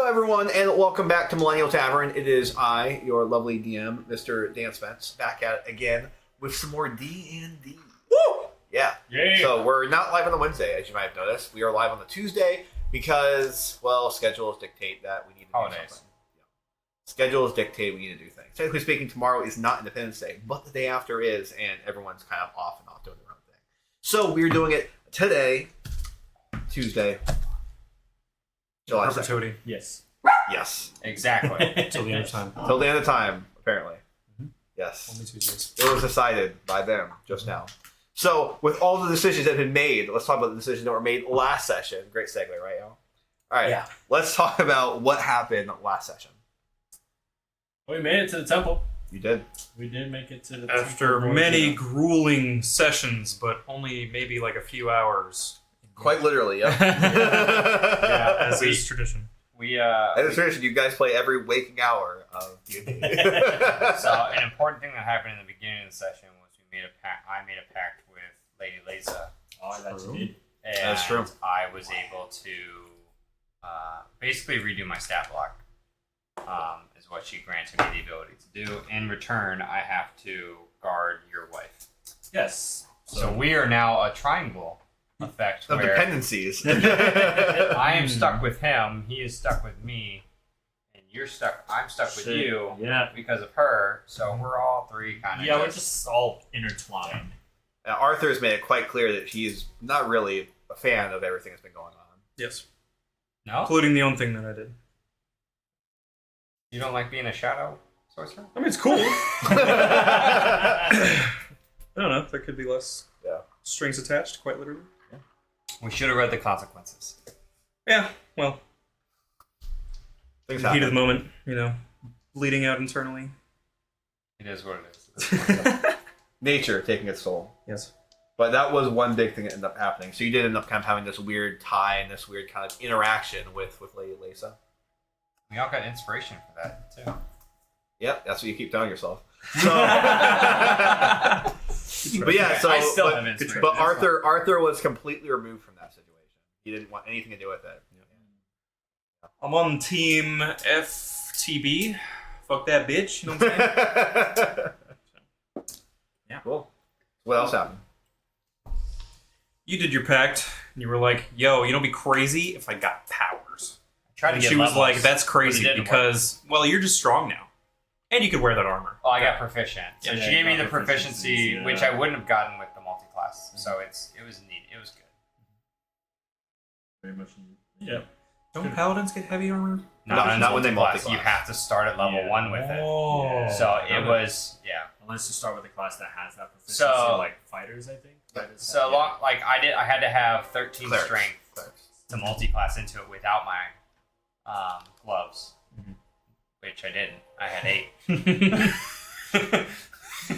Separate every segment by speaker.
Speaker 1: everyone, and welcome back to Millennial Tavern. It is I, your lovely DM, Mr. Dan Spence, back at it again with some more D&D. Woo! Yeah. So we're not live on the Wednesday, as you might have noticed. We are live on the Tuesday because, well, schedules dictate that we need to do something. Yeah. Schedules dictate we need to do things. Technically speaking, tomorrow is not Independence Day, but the day after is, and everyone's kind of off and off doing their own thing. So we're doing it today, Tuesday, July 2nd.
Speaker 2: Perpetuity. Yes.
Speaker 1: Yes.
Speaker 3: Exactly.
Speaker 2: Till the end of time.
Speaker 1: Till the end of time, apparently.
Speaker 2: Mm-hmm.
Speaker 1: Yes.
Speaker 2: Only Tuesdays.
Speaker 1: It was decided by them just now. So, with all the decisions that have been made, let's talk about the decisions that were made last session. Great segue, right, Al? All right.
Speaker 3: Yeah.
Speaker 1: Let's talk about what happened last session.
Speaker 3: We made it to the temple.
Speaker 1: You did.
Speaker 3: We did make it to the
Speaker 2: After
Speaker 3: temple.
Speaker 2: many grueling sessions, but only maybe like a few hours.
Speaker 1: Quite literally, yeah.
Speaker 2: Yeah, as is tradition.
Speaker 1: As a tradition, you guys play every waking hour of D&D.
Speaker 4: So, an important thing that happened in the beginning of the session was we made a pact. I made a pact with Lady Lisa.
Speaker 3: Oh, that you did.
Speaker 4: And
Speaker 1: That's true.
Speaker 4: I was able to basically redo my stat block. Is what she granted me the ability to do. In return, I have to guard your wife.
Speaker 3: Yes.
Speaker 4: So we are now a triangle effect
Speaker 1: of
Speaker 4: where
Speaker 1: dependencies.
Speaker 4: I am stuck with him, he is stuck with me, and you're stuck. I'm stuck with you because of her. So we're all three kind of.
Speaker 3: Yeah, we're just all intertwined.
Speaker 1: Now, Arthur has made it quite clear that he is not really a fan of everything that's been going on.
Speaker 2: Yes.
Speaker 4: No?
Speaker 2: Including the own thing that I did.
Speaker 4: You don't like being a shadow sorcerer?
Speaker 2: I mean, it's cool. I don't know. There could be less strings attached, quite literally.
Speaker 4: We should have read the consequences.
Speaker 2: Yeah, well.
Speaker 1: Things
Speaker 2: Heat of
Speaker 1: happen.
Speaker 2: the moment, bleeding out internally.
Speaker 4: It is what it is.
Speaker 1: Nature taking its toll.
Speaker 2: Yes.
Speaker 1: But that was one big thing that ended up happening. So you did end up kind of having this weird tie and this weird kind of interaction with Lady Lisa.
Speaker 4: We all got inspiration for that, too.
Speaker 1: Yep, that's what you keep telling yourself. So, but yeah, so
Speaker 4: I still have inspiration.
Speaker 1: But Arthur was completely removed from that situation. He didn't want anything to do with it.
Speaker 2: I'm on team FTB. Fuck that bitch. You know what I'm saying?
Speaker 1: Yeah. Cool. What else happened?
Speaker 2: You did your pact, and you were like, yo, you don't be crazy if I got powers.
Speaker 4: Tried to
Speaker 2: And
Speaker 4: get
Speaker 2: she was
Speaker 4: levels,
Speaker 2: like, that's
Speaker 4: but it
Speaker 2: crazy
Speaker 4: didn't
Speaker 2: because, well, you're just strong now. And you could wear that armor.
Speaker 4: Oh, I got proficient. So
Speaker 3: Yeah,
Speaker 4: she
Speaker 3: you
Speaker 4: gave me
Speaker 3: got
Speaker 4: the proficiency,
Speaker 3: proficiencies,
Speaker 4: which I wouldn't have gotten with the multi-class. So it was neat. It was good.
Speaker 3: Very much. Yeah.
Speaker 2: Don't paladins get heavy armor?
Speaker 1: Not when they multi-class.
Speaker 4: You have to start at level 1 with it.
Speaker 2: Oh.
Speaker 3: Yeah.
Speaker 4: So it was,
Speaker 3: Unless you start with a class that has that proficiency,
Speaker 4: So-
Speaker 3: like fighters, I think. Fighters
Speaker 4: So
Speaker 3: have-
Speaker 4: long, like I had to have 13
Speaker 1: Clerics.
Speaker 4: strength to multi-class into it without my gloves, which I didn't. I had 8.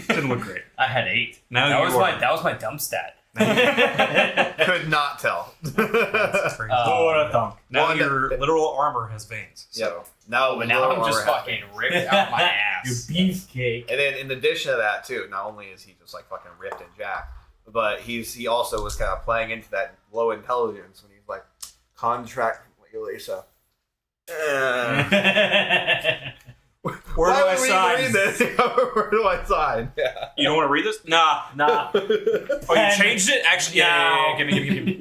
Speaker 2: Didn't look great.
Speaker 4: I had 8.
Speaker 2: Now
Speaker 4: That was my dumb stat.
Speaker 1: Could not tell.
Speaker 2: That's crazy.
Speaker 3: Who would have thunk?
Speaker 2: Now
Speaker 1: Well,
Speaker 2: your literal armor has veins. So.
Speaker 1: Yep. Now,
Speaker 4: But now I'm just fucking ripped out my
Speaker 3: You
Speaker 4: ass.
Speaker 3: beefcake.
Speaker 1: And then in addition to that too, not only is he just like fucking ripped and jacked, but he also was kind of playing into that low intelligence when he's like, contract with Lisa.
Speaker 2: Where do I
Speaker 1: would we
Speaker 2: sign?
Speaker 1: read this? Where do I sign? Yeah.
Speaker 2: You don't want to read this? Nah.
Speaker 3: Nah.
Speaker 2: Oh, you changed it? Actually, yeah. Give me.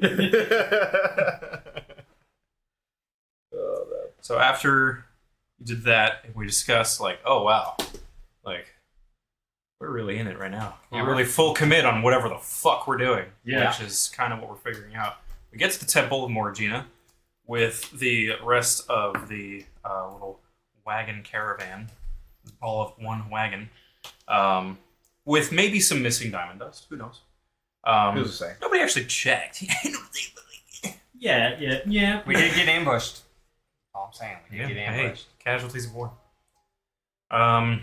Speaker 2: So after you did that, we discussed, like, oh, wow. Like, we're really in it right now.
Speaker 4: Yeah,
Speaker 2: We're really full commit on whatever the fuck we're doing.
Speaker 3: Yeah.
Speaker 2: Which is kind of what we're figuring out. We get to the Temple of Morrigna with the rest of the little wagon caravan. All of one wagon. With maybe some missing diamond dust. Who knows?
Speaker 1: Who's to say?
Speaker 2: Nobody actually checked.
Speaker 3: Yeah.
Speaker 4: We did get ambushed. All I'm saying, we did get
Speaker 2: Hey,
Speaker 4: ambushed.
Speaker 2: casualties of war. And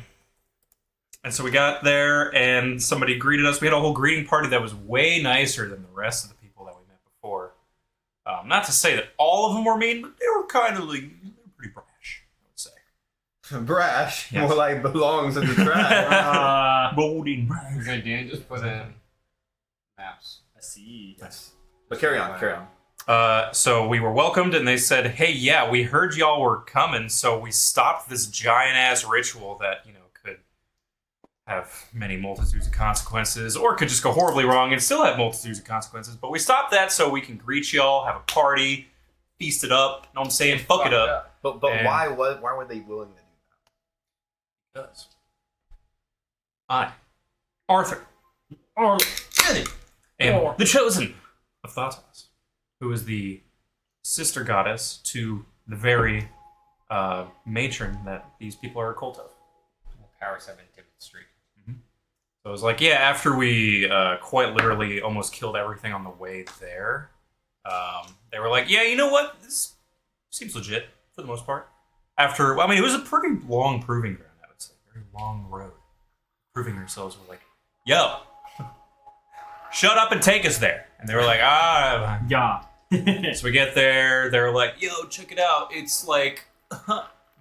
Speaker 2: so we got there, and somebody greeted us. We had a whole greeting party that was way nicer than the rest of the people that we met before. Not to say that all of them were mean, but they were kind of like, they were pretty brash, I would say.
Speaker 1: Brash.
Speaker 2: Yes.
Speaker 1: More like belongs in the trash.
Speaker 2: Bold and brash.
Speaker 4: Okay, Dan just put in maps.
Speaker 3: I see.
Speaker 1: Yes. But carry on.
Speaker 2: So we were welcomed, and they said, "Hey, yeah, we heard y'all were coming, so we stopped this giant ass ritual that could have many multitudes of consequences, or could just go horribly wrong and still have multitudes of consequences. But we stopped that so we can greet y'all, have a party, feast it up. Know what I'm saying? Fuck it up."
Speaker 1: But why were they willing to do that?
Speaker 2: Because I, Arthur, and the chosen of Thanatos, who is the sister goddess to the very matron that these people are a cult of.
Speaker 4: Powers have been demonstrated.
Speaker 2: So it was like, yeah, after we quite literally almost killed everything on the way there, they were like, yeah, you know what? This seems legit for the most part. After, well, I mean, it was a pretty long proving ground, I would say. Very long road. Proving themselves were like, yo, shut up and take us there. And they were like,
Speaker 3: Yeah.
Speaker 2: So we get there, they're like, yo, check it out. It's like,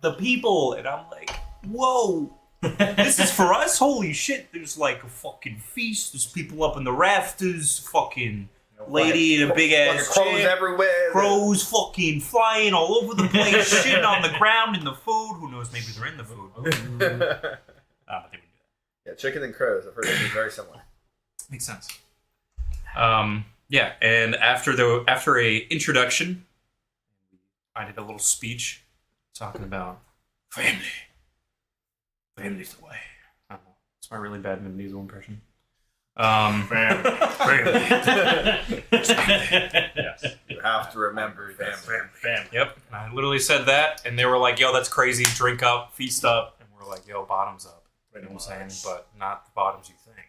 Speaker 2: the people. And I'm like, whoa. This is for us? Holy shit. There's like a fucking feast. There's people up in the rafters. Fucking lady in a big ass
Speaker 1: crows
Speaker 2: chair.
Speaker 1: everywhere.
Speaker 2: Crows fucking flying all over the place. Shitting on the ground in the food. Who knows? Maybe they're in the food. But they wouldn't do that.
Speaker 1: Yeah, chicken and crows. I've heard they're very similar.
Speaker 2: Makes sense. Yeah, and after a introduction, I did a little speech talking about family. Family's the way. I don't know. It's my really bad Vin Diesel impression. Family.
Speaker 1: Yes. You have to remember family.
Speaker 2: Yep. And I literally said that, and they were like, yo, that's crazy. Drink up, feast up. And we're like, yo, bottoms up. You know what I'm saying? But not the bottoms you think.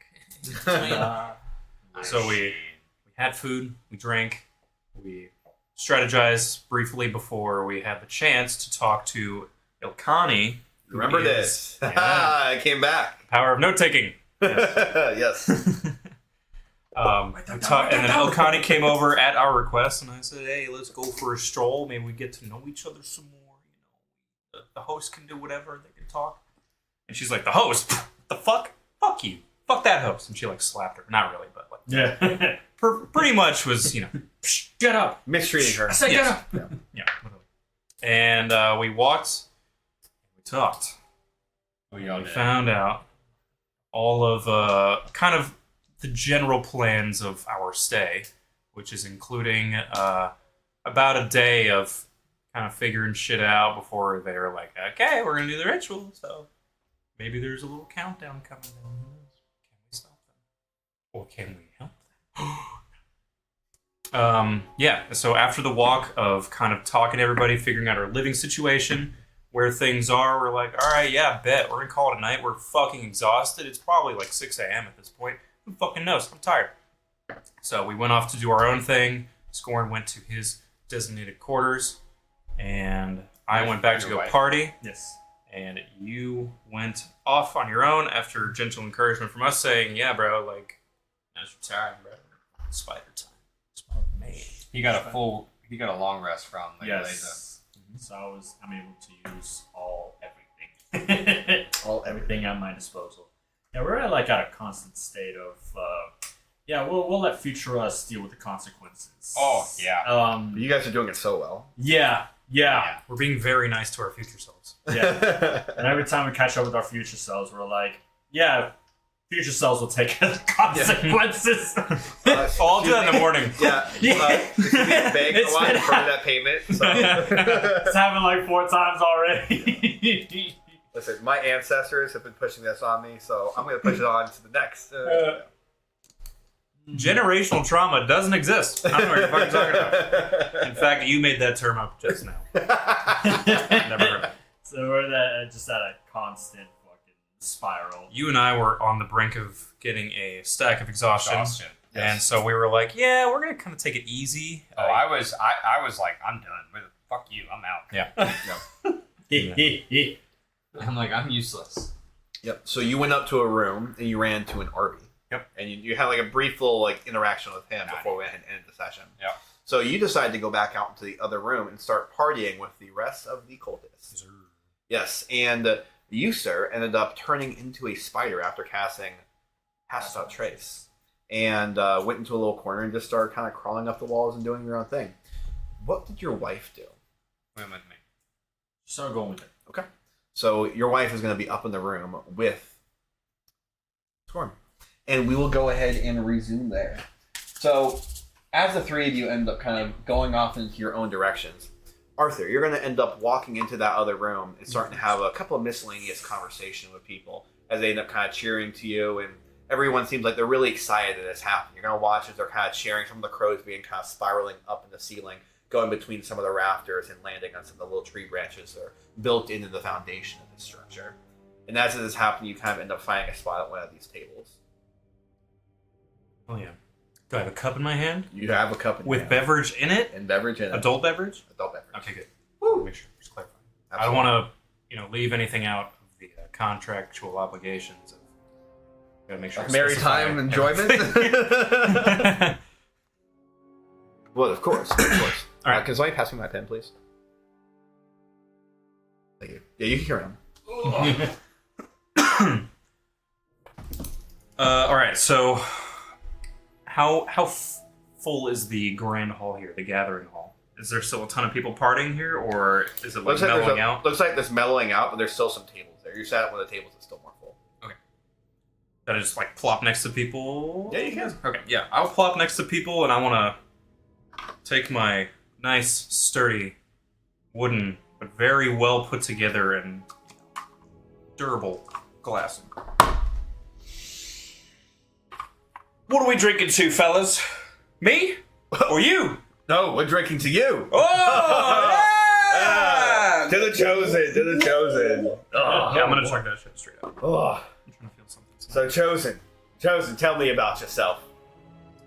Speaker 2: So we had food, we drank, we strategized briefly before we had the chance to talk to Ilkani.
Speaker 1: Remember this.
Speaker 2: Yeah.
Speaker 1: I came back.
Speaker 2: Power of note-taking.
Speaker 1: Yes.
Speaker 2: And then Ilkani came over at our request, and I said, hey, let's go for a stroll. Maybe we get to know each other some more. The host can do whatever. They can talk. And she's like, the host? What the fuck? Fuck you. Fuck that host. And she like slapped her. Not really, but like.
Speaker 3: Yeah.
Speaker 2: Pretty much was,
Speaker 3: Get up.
Speaker 1: Mistreating her.
Speaker 3: I said
Speaker 2: Yes.
Speaker 3: get up.
Speaker 2: Yeah. And we walked. We talked.
Speaker 4: We
Speaker 2: found out all of kind of the general plans of our stay, which is including about a day of kind of figuring shit out before they're like, okay, we're going to do the ritual, so maybe there's a little countdown coming down. Can we stop them? Or can we help them? Yeah, so after the walk of kind of talking to everybody, figuring out our living situation, where things are, we're like, all right, yeah, bet. We're going to call it a night. We're fucking exhausted. It's probably like 6 a.m. at this point. Who fucking knows? I'm tired. So we went off to do our own thing. Scorn went to his designated quarters. And I went back to go party.
Speaker 3: Yes.
Speaker 2: And you went off on your own after gentle encouragement from us saying, yeah, bro, like, now's your time, bro. Spider time. Spider man.
Speaker 4: He got a long rest from
Speaker 3: Yes. So I'm able to use everything. Everything at my disposal. Yeah, we're at a constant state of we'll let future us deal with the consequences.
Speaker 4: Oh yeah.
Speaker 1: You guys are doing it so well.
Speaker 3: Yeah.
Speaker 2: We're being very nice to our future selves.
Speaker 3: Yeah. And every time we catch up with our future selves, we're like, yeah, future selves will take care of the consequences.
Speaker 2: I'll do that in the morning.
Speaker 1: Yeah. It's going to be a bank a lot for that payment. So.
Speaker 3: It's happened 4 times already.
Speaker 1: Listen, my ancestors have been pushing this on me, so I'm going to push it on to the next.
Speaker 2: Generational trauma doesn't exist. I don't know what you're fucking talking about. In fact, you made that term up just now. Never heard of it.
Speaker 3: So we're just at a constant fucking spiral.
Speaker 2: You and I were on the brink of getting a stack of exhaustion.
Speaker 1: Yes.
Speaker 2: And so we were like, yeah, we're going to kind of take it easy.
Speaker 4: I was like, I'm done. Fuck you. I'm out.
Speaker 2: Yeah.
Speaker 4: I'm like, I'm useless.
Speaker 1: Yep. So you went up to a room and you ran to an Arby.
Speaker 2: Yep.
Speaker 1: And you had a brief little interaction with him before we ended the session.
Speaker 4: Yep.
Speaker 1: So you decided to go back out into the other room and start partying with the rest of the cultists. Yes. And you, sir, ended up turning into a spider after casting Pass Without Trace. And went into a little corner and just started kind of crawling up the walls and doing your own thing. what did your wife do?
Speaker 4: Went with me.
Speaker 3: Start going with it.
Speaker 1: Okay. So your wife is going to be up in the room with Storm. And we will go ahead and resume there. So, as the three of you end up kind of going off into your own directions, Arthur, you're going to end up walking into that other room and starting to have a couple of miscellaneous conversation with people as they end up kind of cheering to you, and everyone seems like they're really excited that it's happening. You're going to watch as they're kind of cheering, some of the crows being kind of spiraling up in the ceiling, going between some of the rafters and landing on some of the little tree branches that are built into the foundation of this structure. And as this is happening, you kind of end up finding a spot at one of these tables.
Speaker 2: Oh, yeah. Do I have a cup in my hand?
Speaker 1: You have a cup in
Speaker 2: with
Speaker 1: your hand.
Speaker 2: beverage in it?
Speaker 1: And beverage in it.
Speaker 2: Adult beverage?
Speaker 1: Adult beverage.
Speaker 2: Okay, good. Woo! Make sure. Just clarify. I don't want to, leave anything out of the contractual obligations. Gotta make sure.
Speaker 1: Merry time enjoyment. Well, of course, of course. All right, can somebody pass me my pen, please? Thank you. Yeah, you can carry on.
Speaker 2: All right. So, how full is the grand hall here, the gathering hall? Is there still a ton of people partying here, or is it mellowing out?
Speaker 1: Looks like there's mellowing out, but there's still some tables there. You sat at one of the tables that's still more full.
Speaker 2: Okay. That I just plop next to people?
Speaker 1: Yeah, you can.
Speaker 2: Okay, yeah. I'll plop next to people, and I want to take my nice, sturdy, wooden, but very well put together and durable glass. What are we drinking to, fellas? Me? Or you?
Speaker 1: No, we're drinking to you.
Speaker 2: Oh! Yeah!
Speaker 1: To the chosen, to the chosen.
Speaker 2: Yeah, I'm gonna chug that shit straight up.
Speaker 1: Oh.
Speaker 2: I'm trying to feel something.
Speaker 1: So, chosen, tell me about yourself.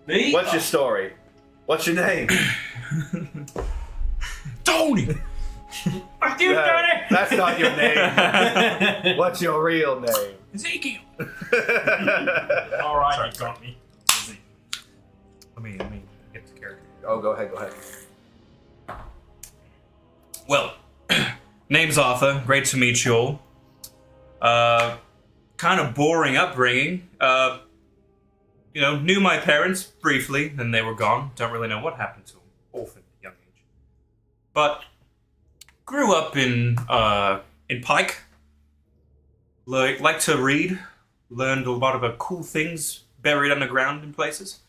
Speaker 2: Me?
Speaker 1: What's your story? What's your name?
Speaker 2: Tony!
Speaker 3: Fuck you, Tony!
Speaker 1: That's not your name. What's your real name?
Speaker 2: Ezekiel!
Speaker 3: Alright,
Speaker 2: Sorry,
Speaker 3: you got me.
Speaker 2: Let me get to character.
Speaker 1: Oh, go ahead.
Speaker 2: Well, name's Arthur. Great to meet you all. Kind of boring upbringing. Knew my parents briefly, then they were gone. Don't really know what happened to them. Orphaned at a young age. But grew up in Pike. Like to read. Learned a lot about cool things buried underground in places,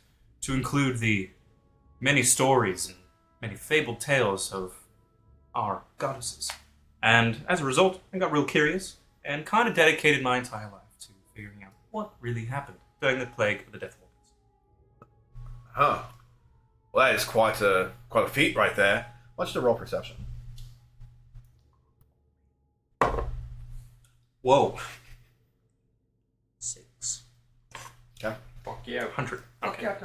Speaker 2: to include the many stories and many fabled tales of our goddesses. And as a result, I got real curious and kind of dedicated my entire life to figuring out what really happened during the plague of the Death Walkers.
Speaker 1: Huh. Well, that is quite a feat right there. Why don't you roll perception?
Speaker 2: Whoa. 6.
Speaker 1: Okay.
Speaker 4: Fuck yeah.
Speaker 2: 100. Okay.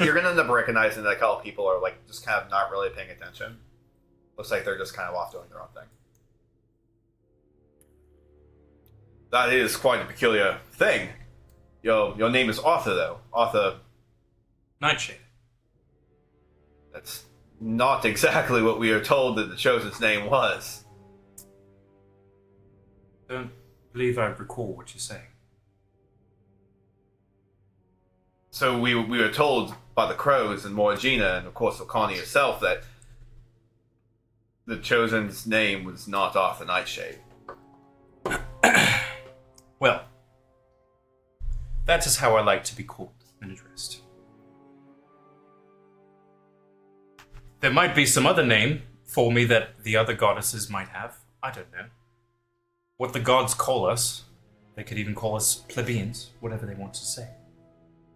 Speaker 1: You're gonna end up recognizing that a couple people are just kind of not really paying attention. Looks like they're just kind of off doing their own thing. That is quite a peculiar thing. Your name is Arthur, though. Arthur.
Speaker 2: Nightshade.
Speaker 1: That's not exactly what we are told that the Chosen's name was.
Speaker 2: Don't believe I recall what you're saying.
Speaker 1: So we were told by the crows and Morrigna and of course Connie herself that the Chosen's name was not Arthur Nightshade.
Speaker 2: Well, that is how I like to be called and addressed. There might be some other name for me that the other goddesses might have. I don't know. What the gods call us, they could even call us plebeians, whatever they want to say.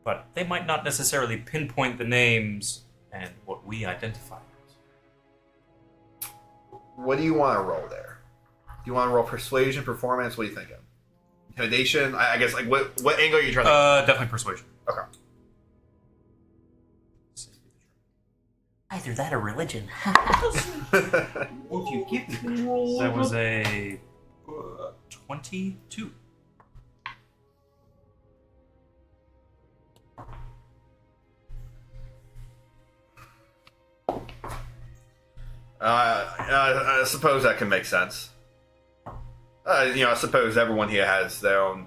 Speaker 2: But they might not necessarily pinpoint the names and what we identify as.
Speaker 1: What do you want to roll there? Do you want to roll persuasion, performance? What are you thinking? Intimidation? I guess, what angle are you trying to...
Speaker 2: Definitely persuasion.
Speaker 1: Okay.
Speaker 5: Either that or religion.
Speaker 1: Won't you give me
Speaker 2: That was a 22.
Speaker 1: I suppose that can make sense. I suppose everyone here has their own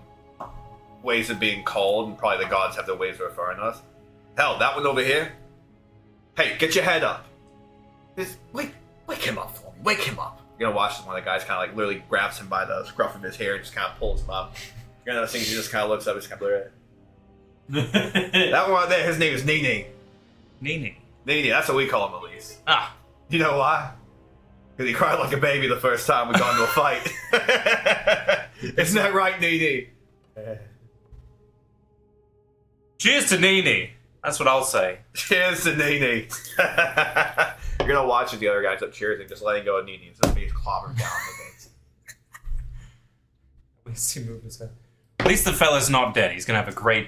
Speaker 1: ways of being called, and probably the gods have their ways of referring to us. Hell, that one over here, Hey, get your head up. Wake him up for me. Wake him up. You're gonna watch one of the guys kind of like literally grabs him by the scruff of his hair and just kind of pulls him up. You're gonna notice he just kind of looks up. He's kind of blurry. That one right there, his name is Nene.
Speaker 2: Nene.
Speaker 1: Nene, that's what we call him at least.
Speaker 2: Ah.
Speaker 1: You know why? Because he cried like a baby the first time we got into a fight. Isn't that right, Nene?
Speaker 2: Cheers to Nene. That's what I'll say.
Speaker 1: Cheers to Nene. You're gonna watch as the other guys up cheering, just letting go of Nene. It's just face clobbered down the gates.
Speaker 2: At least he moved his head. At least the fella's not dead. He's gonna have a great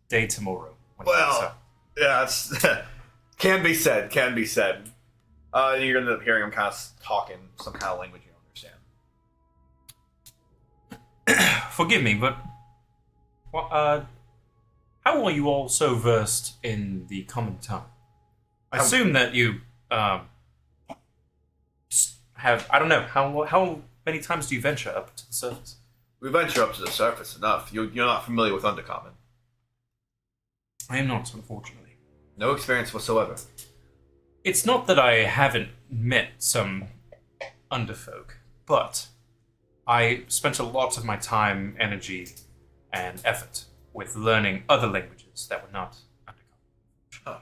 Speaker 2: day tomorrow.
Speaker 1: Well, yeah, it's can be said. Can be said. You're gonna end up hearing him kind of talking some kind of language you don't understand.
Speaker 2: Forgive me, but how are you all so versed in the common tongue? I assume that you just have. I don't know how many times do you venture up to the surface?
Speaker 1: We venture up to the surface enough. You're not familiar with Undercommon.
Speaker 2: I am not, unfortunately.
Speaker 1: No experience whatsoever.
Speaker 2: It's not that I haven't met some underfolk, but I spent a lot of my time, energy, and effort with learning other languages that were not undercommon.
Speaker 1: Huh.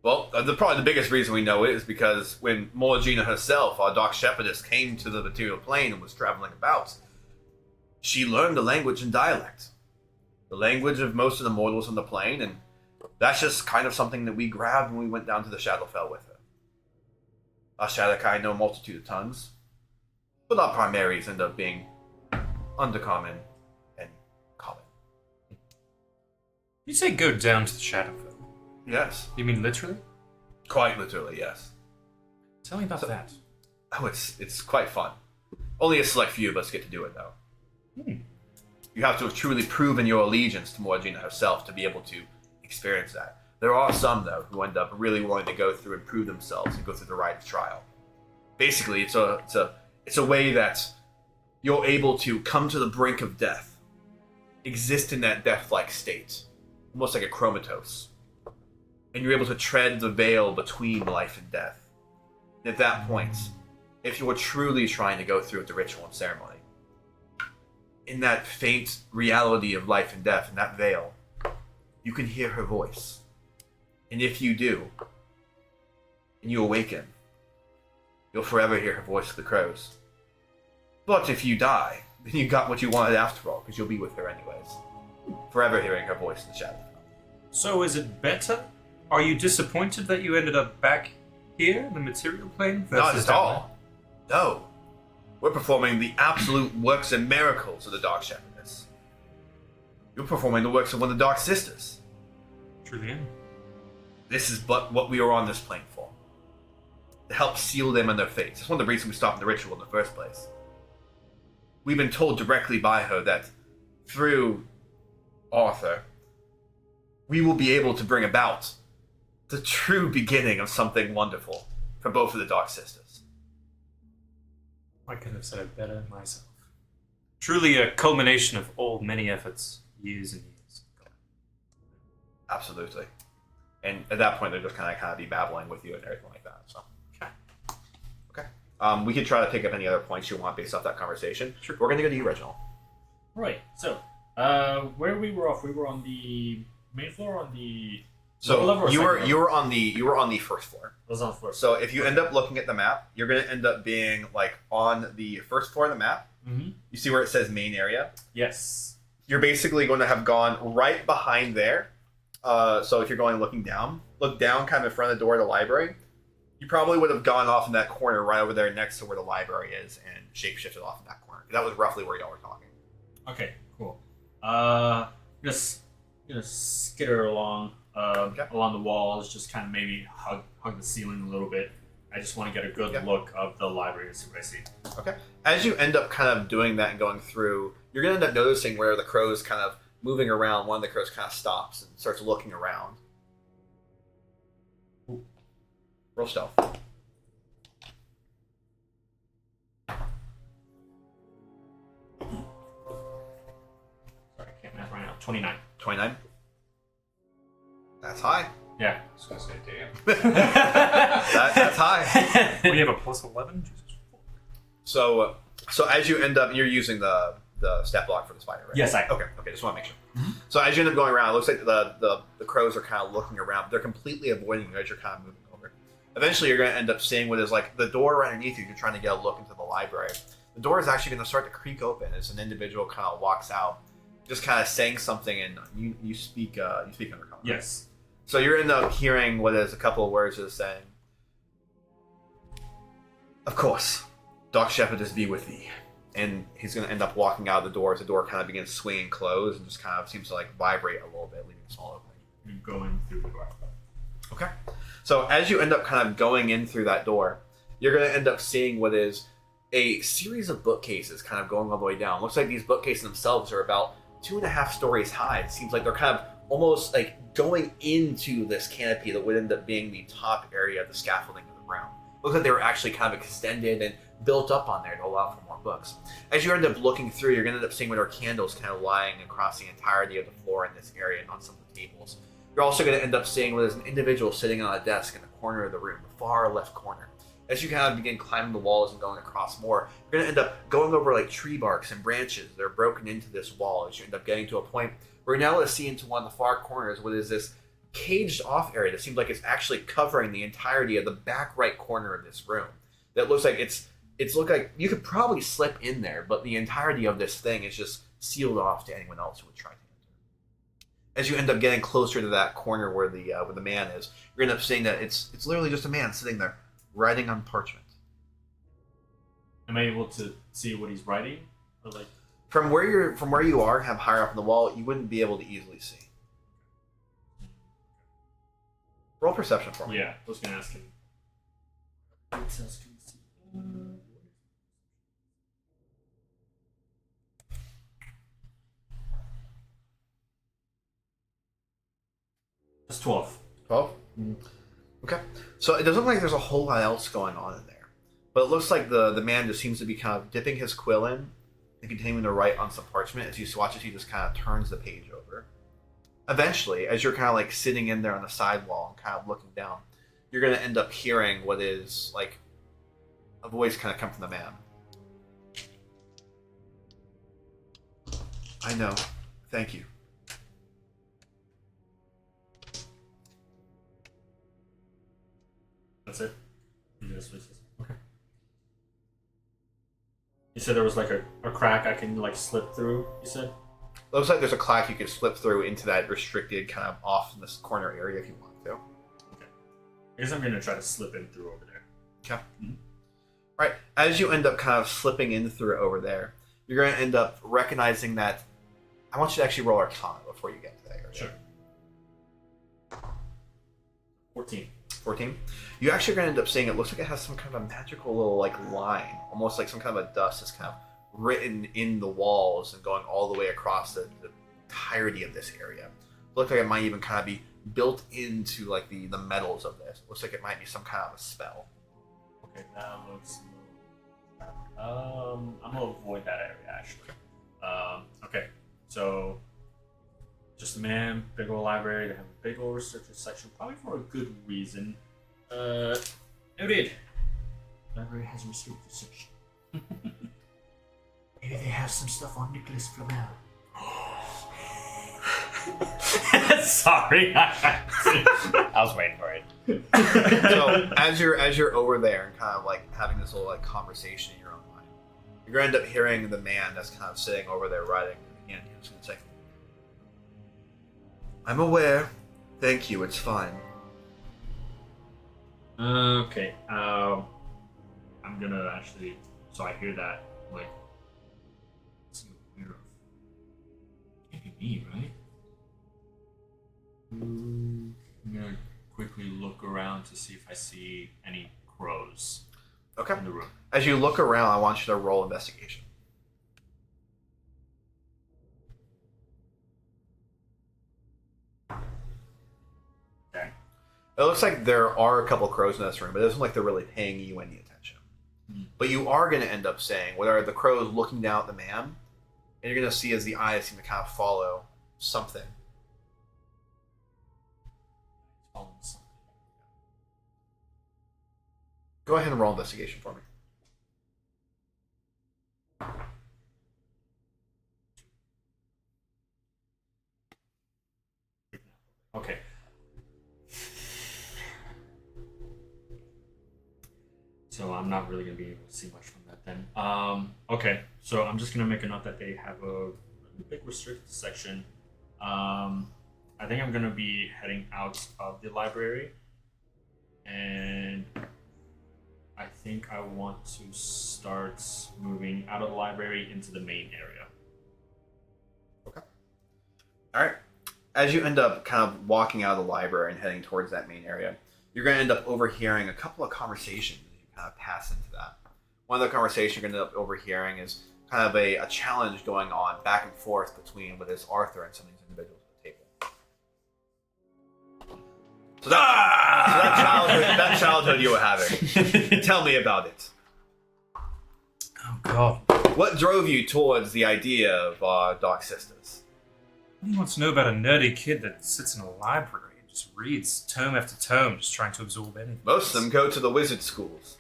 Speaker 1: Well, probably the biggest reason we know it is because when Morrigna herself, our dark shepherdess, came to the material plane and was traveling about, she learned the language and dialect. The language of most of the mortals on the plane, and that's just kind of something that we grabbed when we went down to the Shadowfell with her. Us Shadowkai know a multitude of tongues, but our primaries end up being undercommon and common.
Speaker 2: You say go down to the Shadowfell?
Speaker 1: Yes.
Speaker 2: You mean literally?
Speaker 1: Quite literally, yes.
Speaker 2: Tell me about that.
Speaker 1: Oh, it's quite fun. Only a select few of us get to do it, though. You have to have truly proven your allegiance to Morrigna herself to be able to experience that. There are some, though, who end up really wanting to go through and prove themselves and go through the rite of trial. Basically, it's a way that you're able to come to the brink of death, exist in that death-like state, almost like a chromatose, and you're able to tread the veil between life and death. And at that point, if you're truly trying to go through with the ritual and ceremony, in that faint reality of life and death, in that veil, you can hear her voice. And if you do, and you awaken, you'll forever hear her voice of the crows. But if you die, then you got what you wanted after all, because you'll be with her anyways. Forever hearing her voice in the shadow.
Speaker 2: So is it better? Are you disappointed that you ended up back here in the material plane?
Speaker 1: Not at all. No. We're performing the absolute works and miracles of the Dark Shepherdess. You're performing the works of one of the Dark Sisters.
Speaker 2: Truly am.
Speaker 1: This is but what we are on this plane for. To help seal them in their fates. That's one of the reasons we stopped the ritual in the first place. We've been told directly by her that through Arthur, we will be able to bring about the true beginning of something wonderful for both of the Dark Sisters.
Speaker 2: I could have said it better myself. Truly a culmination of all many efforts, years and years.
Speaker 1: Absolutely. And at that point, they're just kind of be babbling with you and everything like that. So, okay. We could try to pick up any other points you want based off that conversation. Sure. We're going to go to you, Reginald.
Speaker 3: Right. So, where we were off, we were on the main floor, on the
Speaker 1: so you were on the first floor.
Speaker 3: I was on the floor.
Speaker 1: So if you end up looking at the map, you're going to end up being like on the first floor of the map.
Speaker 3: Mm-hmm.
Speaker 1: You see where it says main area?
Speaker 3: Yes.
Speaker 1: You're basically going to have gone right behind there. So if you're going looking down, look down kind of in front of the door of the library. You probably would have gone off in that corner right over there next to where the library is and shapeshifted off in that corner. That was roughly where y'all were talking.
Speaker 3: Okay, cool. Just skitter along along the walls, just kind of maybe hug the ceiling a little bit. I just want to get a good look of the library to see what I see.
Speaker 1: Okay. As you end up kind of doing that and going through, you're going to end up noticing where the crow's kind of moving around. One of the crows kind of stops and starts looking around. Ooh. Roll stealth.
Speaker 3: Sorry, I can't math right now. 29.
Speaker 1: 29. That's high.
Speaker 3: Yeah.
Speaker 4: I was gonna say, damn.
Speaker 1: That's high.
Speaker 2: We have a +11.
Speaker 1: So as you end up, you're using the stat block for the spider, right?
Speaker 3: Yes,
Speaker 1: Okay, just want to make sure. So as you end up going around, it looks like the crows are kind of looking around. They're completely avoiding you as you're kind of moving over. Eventually, you're going to end up seeing what is like the door right underneath you. You're trying to get a look into the library. The door is actually going to start to creak open as an individual kind of walks out, just kind of saying something, and you speak undercover.
Speaker 3: Yes.
Speaker 1: So you're end up hearing what is a couple of words is saying. Of course, Dark Shepherd is be with thee. And he's going to end up walking out of the door as the door kind of begins swinging closed and just kind of seems to like vibrate a little bit, leaving a small opening.
Speaker 3: And going through the door.
Speaker 1: Okay. So as you end up kind of going in through that door, you're going to end up seeing what is a series of bookcases kind of going all the way down. Looks like these bookcases themselves are about 2.5 stories high. It seems like they're kind of almost like going into this canopy that would end up being the top area of the scaffolding of the ground. Looks like they were actually kind of extended and built up on there to allow for more books. As you end up looking through, you're going to end up seeing what are candles kind of lying across the entirety of the floor in this area and on some of the tables. You're also going to end up seeing what is an individual sitting on a desk in the corner of the room, the far left corner. As you kind of begin climbing the walls and going across more, you're going to end up going over like tree barks and branches that are broken into this wall as you end up getting to a point where you're now able to see into one of the far corners what is this caged off area that seems like it's actually covering the entirety of the back right corner of this room. That looks like it's look like you could probably slip in there, but the entirety of this thing is just sealed off to anyone else who would try to enter. As you end up getting closer to that corner where the man is, you're end up seeing that it's literally just a man sitting there writing on parchment.
Speaker 3: Am I able to see what he's writing, or like
Speaker 1: from where you are, have higher up on the wall, you wouldn't be able to easily see. Roll perception for me.
Speaker 3: Yeah, I was gonna ask him. That's 12.
Speaker 1: 12? Okay. So it doesn't look like there's a whole lot else going on in there. But it looks like the man just seems to be kind of dipping his quill in and continuing to write on some parchment as you watch as he just kind of turns the page over. Eventually, as you're kind of like sitting in there on the sidewall and kind of looking down, you're going to end up hearing what is like a voice kind of come from the man. I know. Thank you.
Speaker 3: That's it? Okay. You said there was like a crack I can like slip through, you said?
Speaker 1: Looks like there's a crack you could slip through into that restricted kind of off in this corner area if you want to.
Speaker 3: Okay. I guess I'm going to try to slip in through over there.
Speaker 1: Okay. Mm-hmm. Right. As you end up kind of slipping in through over there, you're going to end up recognizing that. I want you to actually roll Arcana before you get to that area.
Speaker 3: Sure. 14.
Speaker 1: 14. You actually are going to end up seeing it looks like it has some kind of a magical little like line, almost like some kind of a dust that's kind of written in the walls and going all the way across the entirety of this area. It looks like it might even kind of be built into like the metals of this. It looks like it might be some kind of a spell.
Speaker 3: Okay, that looks. I'm gonna avoid that area actually. Okay, so just a man, big old library. They have a big old researcher section, probably for a good reason. Noted. Library has a researcher section. Maybe they have some stuff on Nicholas Flamel. Sorry,
Speaker 4: I was waiting for it.
Speaker 1: So as you're over there and kind of like having this little like conversation in your own mind, you're gonna end up hearing the man that's kind of sitting over there writing, and he's gonna say, "I'm aware. Thank you. It's fine."
Speaker 3: Okay. I'm gonna actually. So I hear that like. Can't be me, right? I'm gonna quickly look around to see if I see any crows
Speaker 1: Okay.
Speaker 3: in the room.
Speaker 1: As you look around, I want you to roll investigation.
Speaker 3: Okay.
Speaker 1: It looks like there are a couple crows in this room, but it doesn't look like they're really paying you any attention. But you are going to end up saying, what are the crows looking down at the man? And you're going to see as the eyes seem to kind of follow something.
Speaker 3: Follow
Speaker 1: Go ahead and roll investigation for me.
Speaker 3: Okay. So I'm not really going to be able to see much from that then. Okay, so I'm just going to make a note that they have a really big restricted section. I think I'm going to be heading out of the library. And I think I want to start moving out of the library into the main area.
Speaker 1: Okay. All right. As you end up kind of walking out of the library and heading towards that main area, you're going to end up overhearing a couple of conversations as you kind of pass into that. One of the conversations you're going to end up overhearing is kind of a challenge going on back and forth between what is Arthur and some of these individuals at the table. So that childhood you were having, tell me about it.
Speaker 2: Oh, God.
Speaker 1: What drove you towards the idea of Dark Sisters?
Speaker 2: What do you want to know about a nerdy kid that sits in a library and just reads tome after tome, just trying to absorb anything?
Speaker 1: Most of them go to the wizard schools.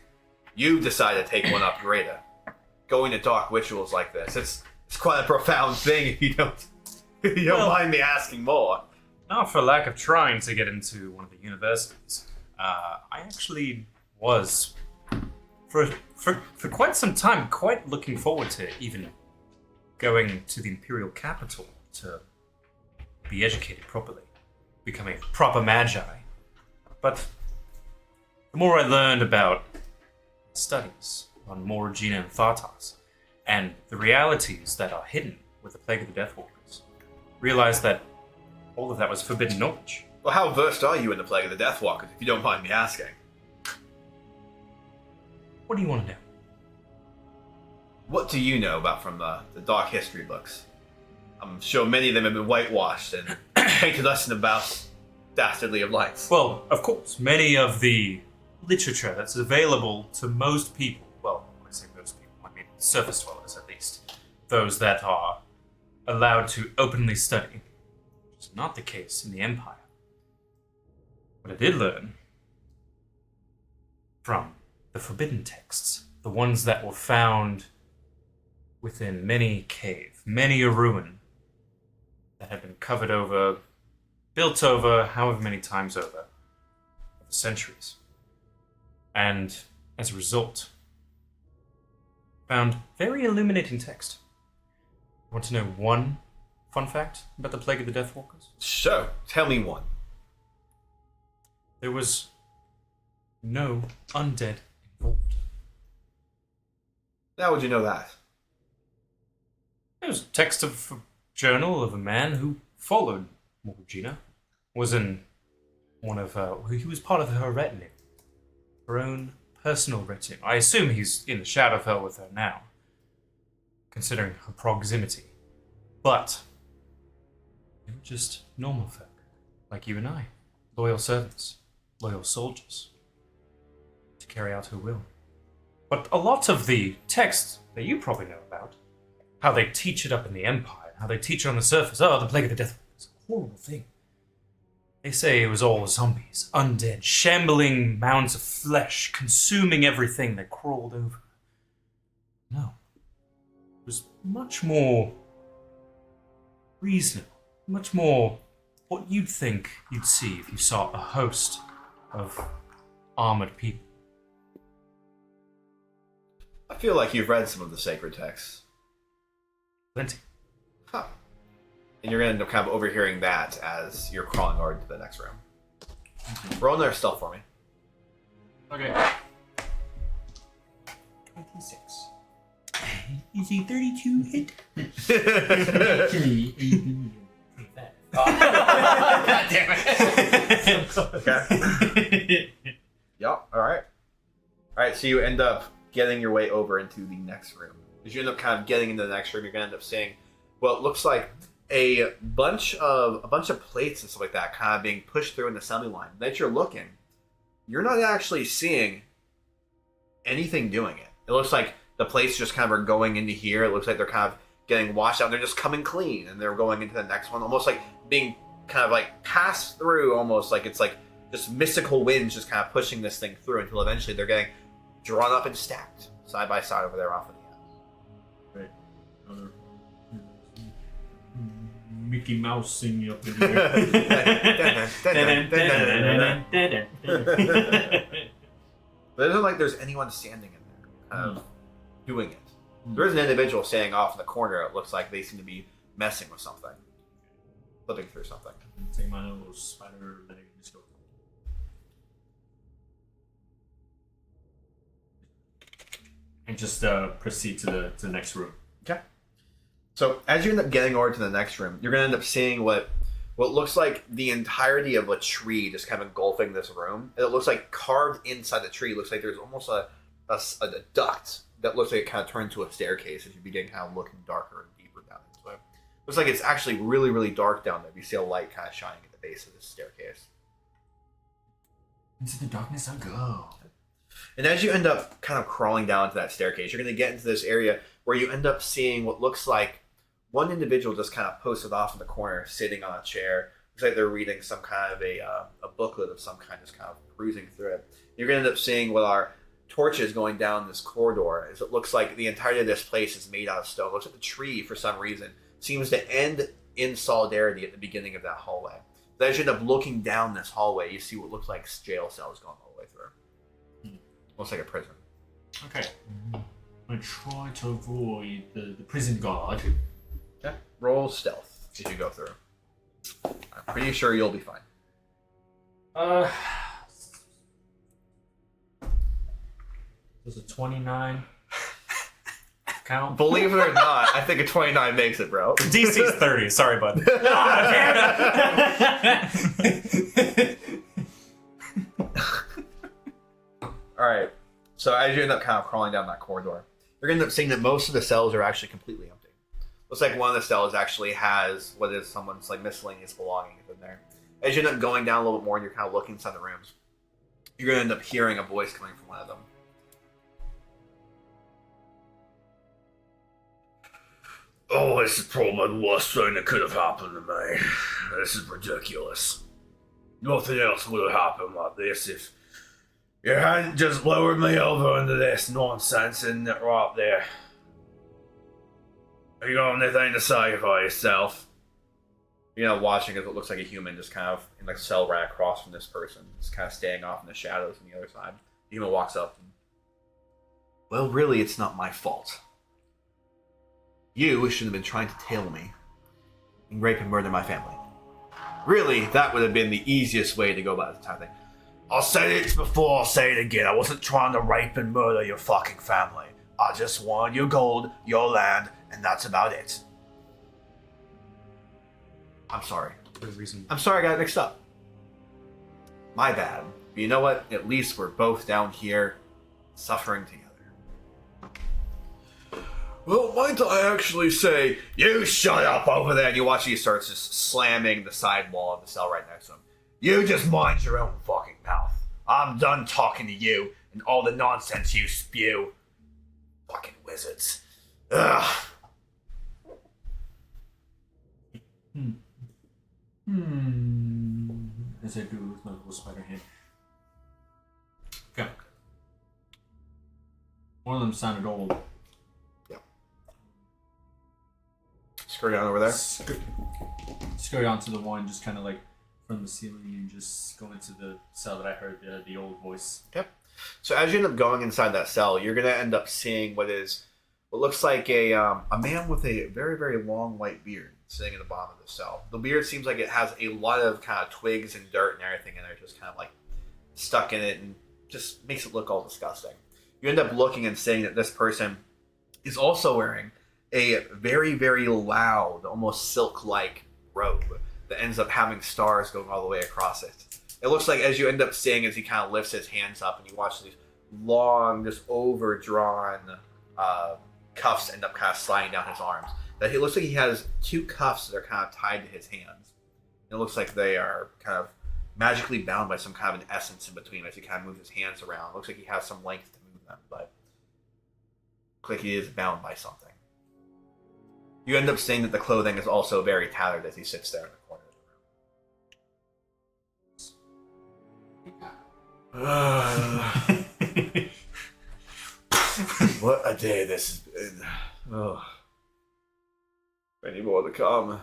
Speaker 1: You decided to take one up greater. Going to dark rituals like this, it's quite a profound thing if you don't mind me asking more.
Speaker 2: Not for lack of trying to get into one of the universities. I actually was, for quite some time, quite looking forward to even going to the imperial capital to be educated properly, become a proper magi. But the more I learned about studies on Morrigna and Thartas, and the realities that are hidden with the Plague of the Deathwalkers, realized that all of that was forbidden knowledge.
Speaker 1: Well, how versed are you in the Plague of the Deathwalkers, if you don't mind me asking?
Speaker 2: What do you want to know?
Speaker 1: What do you know about from the dark history books? I'm sure many of them have been whitewashed and painted us in about dastardly of lights.
Speaker 2: Well, of course, many of the literature that's available to most people, well, when I say most people, I mean surface dwellers at least, those that are allowed to openly study, which is not the case in the Empire. What I did learn from the forbidden texts, the ones that were found within many cave, many a ruin that had been covered over, built over, however many times over the centuries. And as a result, found very illuminating text. Want to know one fun fact about the Plague of the Deathwalkers?
Speaker 1: So, tell me one.
Speaker 2: There was no undead involved.
Speaker 1: How would you know that?
Speaker 2: There was text of a journal of a man who followed Morrigna. Was in one of he was part of her retinue. Her own personal retinue. I assume he's in the shadow of her with her now, considering her proximity. But they were just normal folk, like you and I. Loyal servants, loyal soldiers, to carry out her will. But a lot of the text that you probably know about, how they teach it up in the Empire, how they teach it on the surface, the Plague of the Death is a horrible thing. They say it was all zombies, undead, shambling mounds of flesh, consuming everything they crawled over. No. It was much more reasonable, much more what you'd think you'd see if you saw a host of armored people.
Speaker 1: I feel like you've read some of the sacred texts.
Speaker 2: Plenty.
Speaker 1: Huh. And you're going to end up kind of overhearing that as you're crawling over to the next room. Roll another stealth for me.
Speaker 3: Okay.
Speaker 2: 26. Is a 32 hit?
Speaker 4: God damn it.
Speaker 1: Okay. Yep, alright. Alright, so you end up getting your way over into the next room. As you end up kind of getting into the next room, you're going to end up seeing what looks like a bunch of plates and stuff like that kind of being pushed through an assembly line. That you're looking, you're not actually seeing anything doing it. It looks like the plates just kind of are going into here. It looks like they're kind of getting washed out. They're just coming clean, and they're going into the next one, almost like being kind of like passed through, almost like it's like just mystical winds just kind of pushing this thing through until eventually they're getting drawn up and stacked side by side over there off of the
Speaker 3: end. Right. Another Mickey Mouse singing up in here.
Speaker 1: But it isn't like there's anyone standing in there kind of doing it. There is an individual standing off in the corner. It looks like they seem to be messing with something. Flipping through something.
Speaker 3: Take my little spider leg and just go. And just proceed to the next room.
Speaker 1: Okay. So as you end up getting over to the next room, you're going to end up seeing what looks like the entirety of a tree just kind of engulfing this room. And it looks like carved inside the tree. It looks like there's almost a duct that looks like it kind of turns into a staircase as you begin kind of looking darker and deeper down into it. Looks like it's actually really, really dark down there. You see a light kind of shining at the base of this staircase.
Speaker 3: Into the darkness I go.
Speaker 1: And as you end up kind of crawling down to that staircase, you're going to get into this area where you end up seeing what looks like one individual just kind of posted off in the corner, sitting on a chair. Looks like they're reading some kind of a booklet of some kind, just kind of perusing through it. You're going to end up seeing what are torches going down this corridor. As it looks like the entirety of this place is made out of stone. It looks like the tree, for some reason, seems to end in solidarity at the beginning of that hallway. But as you end up looking down this hallway, you see what looks like jail cells going all the way through. Looks like a prison.
Speaker 3: Okay. I try to avoid the prison guard.
Speaker 1: Okay. Roll stealth as you go through. I'm pretty sure you'll be fine.
Speaker 3: Does a 29 count?
Speaker 1: Believe it or not, I think a 29 makes it, bro.
Speaker 2: DC's 30. Sorry, bud.
Speaker 1: Alright, so as you end up kind of crawling down that corridor, you're going to end up seeing that most of the cells are actually completely empty. Looks like one of the cells actually has what is someone's like miscellaneous belongings in there. As you end up going down a little bit more and you're kind of looking inside the rooms, you're going to end up hearing a voice coming from one of them. Oh, this is probably the worst thing that could have happened to me. This is ridiculous. Nothing else would have happened like this if you hadn't just lowered me over into this nonsense, isn't it, right there? Have you got anything to say for yourself? You're not watching as it looks like a human just kind of in like a cell right across from this person, just kind of staying off in the shadows on the other side. The human walks up and, well, really, it's not my fault. You should have been trying to tail me and rape and murder my family. Really, that would have been the easiest way to go about this entire thing. I'll say it before, I'll say it again. I wasn't trying to rape and murder your fucking family. I just wanted your gold, your land, and that's about it. I'm sorry. I'm sorry I got it mixed up. My bad. But you know what? At least we're both down here suffering together. Well, might I actually say, you shut up over there, and you watch he starts just slamming the side wall of the cell right next to him. You just mind your own fucking mouth. I'm done talking to you and all the nonsense you spew. Fucking wizards. Ugh.
Speaker 3: As I do with my little spider hand. Okay. One of them sounded old.
Speaker 1: Screw down over there.
Speaker 3: Just go down to the one, just kind of like from the ceiling, and just go into the cell that I heard the old voice.
Speaker 1: Yep. So as you end up going inside that cell, you're gonna end up seeing what looks like a man with a very, very long white beard sitting at the bottom of the cell. The beard seems like it has a lot of kind of twigs and dirt and everything in there, just kind of like stuck in it, and just makes it look all disgusting. You end up looking and seeing that this person is also wearing a very, very loud, almost silk-like robe that ends up having stars going all the way across it. It looks like as you end up seeing as he kind of lifts his hands up and you watch these long, just overdrawn cuffs end up kind of sliding down his arms. That he looks like he has two cuffs that are kind of tied to his hands. It looks like they are kind of magically bound by some kind of an essence in between as he kind of moves his hands around. It looks like he has some length to move them, but looks like he is bound by something. You end up seeing that the clothing is also very tattered as he sits there in the corner of the room. What a day this has been. Oh. Any more to come?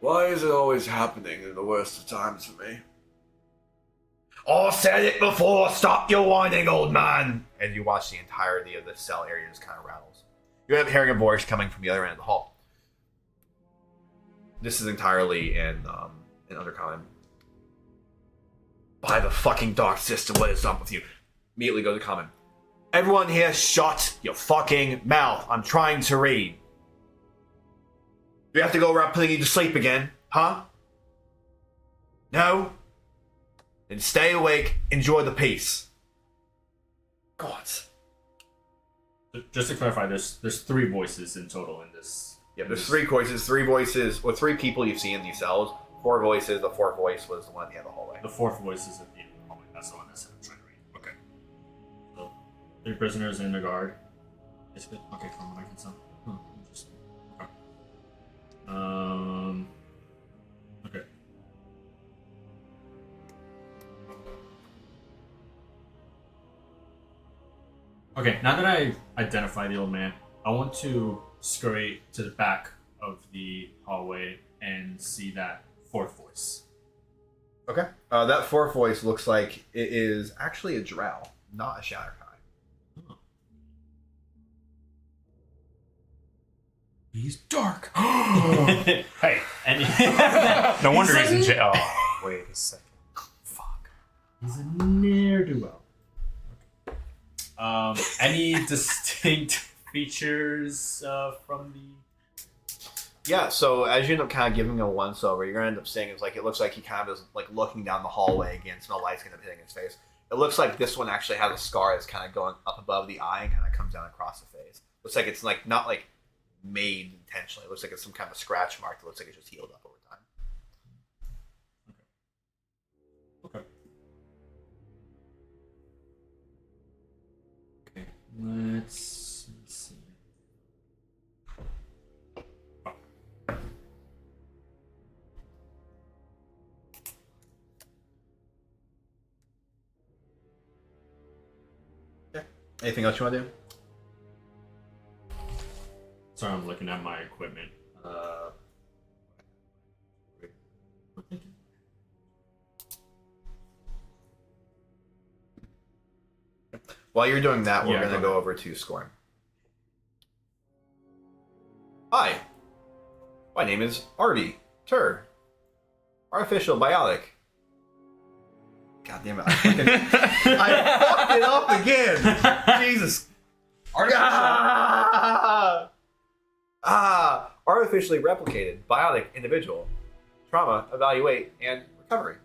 Speaker 1: Why is it always happening in the worst of times for me? I said it before, stop your whining, old man! And you watch the entirety of the cell area just kind of rattles. You end up hearing a voice coming from the other end of the hall. This is entirely in Undercommon. By the fucking dark system, what is up with you? Immediately goes to common. Everyone here, shut your fucking mouth. I'm trying to read. Do we have to go around putting you to sleep again? Huh? No? Then stay awake, enjoy the peace. God.
Speaker 3: Just to clarify, there's 3 voices in total in this.
Speaker 1: Yeah, there's 3 voices, or 3 people you've seen in these cells. 4 voices, the 4th voice was the one at the end of the hallway.
Speaker 3: The 4th voice is at the end of the hallway. That's the one that's trying to read. Okay. So, 3 prisoners in the guard. Basically, okay, from what I can tell. Interesting. Okay. Okay. Okay, now that I identify the old man, I want to scurry to the back of the hallway and see that 4th voice.
Speaker 1: Okay. That 4th voice looks like it is actually a drow, not a Shatterkai.
Speaker 2: He's dark.
Speaker 3: Hey, and
Speaker 2: no wonder he's in jail. Oh, wait a second. Fuck.
Speaker 3: He's a ne'er-do-well. Okay. Any distinct features from the?
Speaker 1: Yeah, so as you end up kind of giving a once-over, you're going to end up seeing it looks like he kind of is like looking down the hallway again, so the light's going to be hitting his face. It looks like this one actually has a scar that's kind of going up above the eye and kind of comes down across the face. Looks like it's like not like made intentionally. It looks like it's some kind of scratch mark that looks like it's just healed up over time.
Speaker 3: Okay. Okay. Let's see.
Speaker 1: Anything else you want to do?
Speaker 3: Sorry, I'm looking at my equipment.
Speaker 1: While you're doing that, we're going to go over to Scorn. Hi. My name is Artie Tur. Artificial biotic. God damn it. I fucked it up again. Jesus. Artificially replicated biotic individual. Trauma, evaluate, and recovery.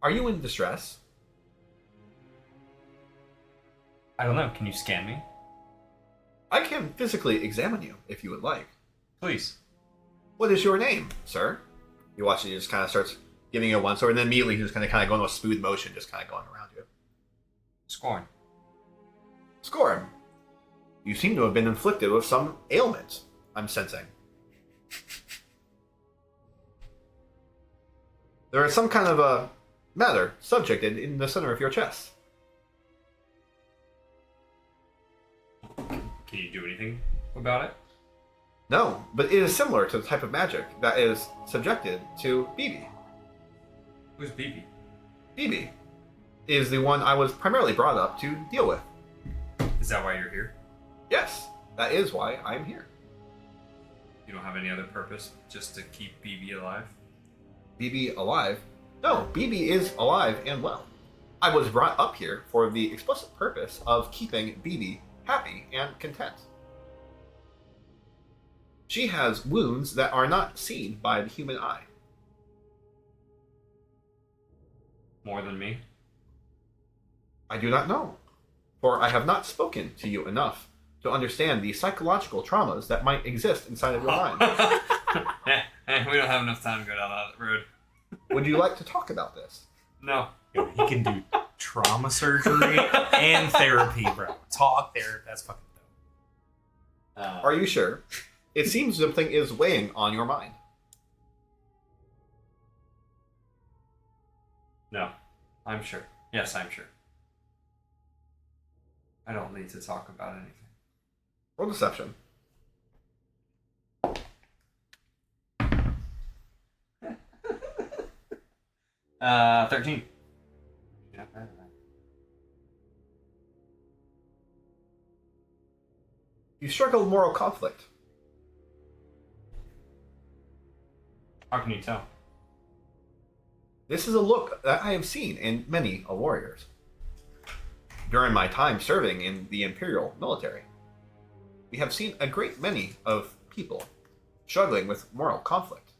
Speaker 1: Are you in distress?
Speaker 4: I don't know. Can you scan me?
Speaker 1: I can physically examine you if you would like.
Speaker 4: Please.
Speaker 1: What is your name, sir? You watch it, he just kind of starts giving you a once over, and then immediately he's just going to kind of go into a smooth motion, just kind of going around you.
Speaker 4: Scorn.
Speaker 1: Scorn. You seem to have been inflicted with some ailment, I'm sensing. There is some kind of a matter subjected in the center of your chest.
Speaker 4: Can you do anything about it?
Speaker 1: No, but it is similar to the type of magic that is subjected to BB.
Speaker 4: Who's BB?
Speaker 1: BB is the one I was primarily brought up to deal with.
Speaker 4: Is that why you're here?
Speaker 1: Yes, that is why I'm here.
Speaker 4: You don't have any other purpose, just to keep BB alive?
Speaker 1: BB alive? No, BB is alive and well. I was brought up here for the explicit purpose of keeping BB happy and content. She has wounds that are not seen by the human eye.
Speaker 4: More than me?
Speaker 1: I do not know, for I have not spoken to you enough to understand the psychological traumas that might exist inside of your mind.
Speaker 4: We don't have enough time to go down that road.
Speaker 1: Would you like to talk about this?
Speaker 4: No.
Speaker 2: Yo, he can do trauma surgery and therapy, bro. Talk therapy. That's fucking dope.
Speaker 1: Are you sure? It seems something is weighing on your mind.
Speaker 4: No. I'm sure. Yes, I'm sure. I don't need to talk about anything.
Speaker 1: Roll deception.
Speaker 4: 13. Yeah,
Speaker 1: You struggle with moral conflict.
Speaker 4: How can you tell?
Speaker 1: This is a look that I have seen in many warriors during my time serving in the Imperial military. We have seen a great many of people struggling with moral conflict.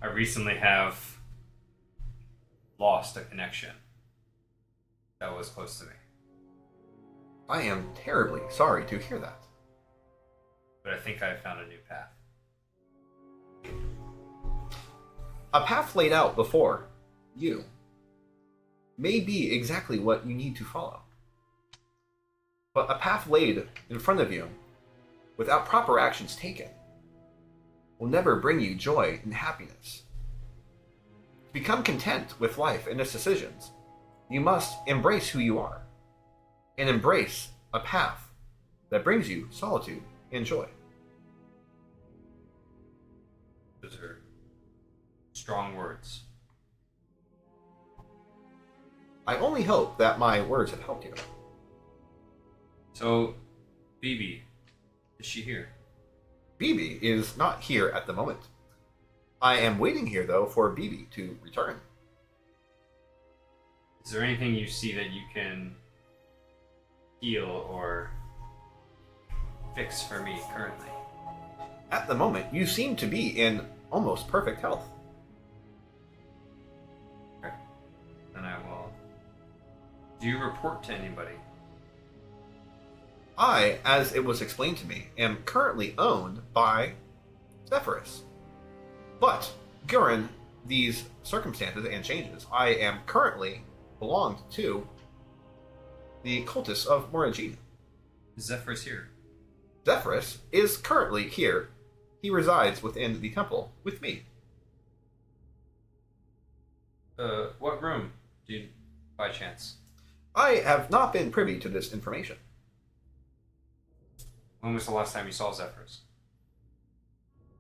Speaker 4: I recently have lost a connection that was close to me.
Speaker 1: I am terribly sorry to hear that.
Speaker 4: But I think I found a new path.
Speaker 1: A path laid out before you may be exactly what you need to follow. But a path laid in front of you without proper actions taken will never bring you joy and happiness. To become content with life and its decisions, you must embrace who you are and embrace a path that brings you solitude and joy.
Speaker 4: Those are strong words.
Speaker 1: I only hope that my words have helped you.
Speaker 4: So, Bibi, is she here?
Speaker 1: Bibi is not here at the moment. I am waiting here, though, for Bibi to return.
Speaker 4: Is there anything you see that you can heal or fix for me currently?
Speaker 1: At the moment, you seem to be in almost perfect health.
Speaker 4: Okay. Then I will. Do you report to anybody?
Speaker 1: I, as it was explained to me, am currently owned by Zephyrus. But during these circumstances and changes, I am currently belonged to the cultists of Morrigna.
Speaker 4: Is Zephyrus here?
Speaker 1: Zephyrus is currently here. He resides within the temple with me.
Speaker 4: What room do you, by chance?
Speaker 1: I have not been privy to this information.
Speaker 4: When was the last time you saw Zephyrus?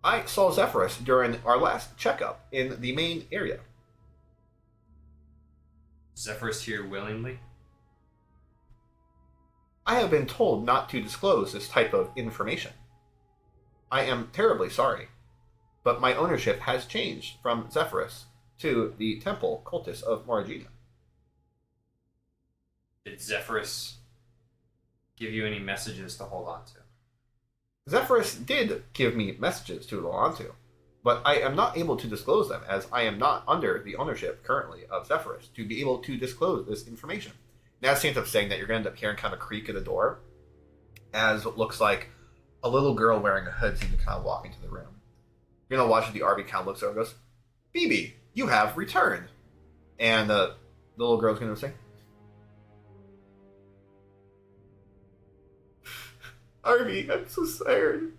Speaker 1: I saw Zephyrus during our last checkup in the main area.
Speaker 4: Zephyrus here willingly?
Speaker 1: I have been told not to disclose this type of information. I am terribly sorry, but my ownership has changed from Zephyrus to the temple cultists of Morrigna.
Speaker 4: Did Zephyrus give you any messages to hold on to?
Speaker 1: Zephyrus did give me messages to hold on to, but I am not able to disclose them as I am not under the ownership currently of Zephyrus to be able to disclose this information. Now, it seems up saying that you're going to end up hearing kind of a creak of the door as it looks like a little girl wearing a hood seems to kind of walk into the room. You're going to watch as the RV kind of looks over and goes, Bibi, you have returned. And the little girl's going to say, Arby, I'm so scared.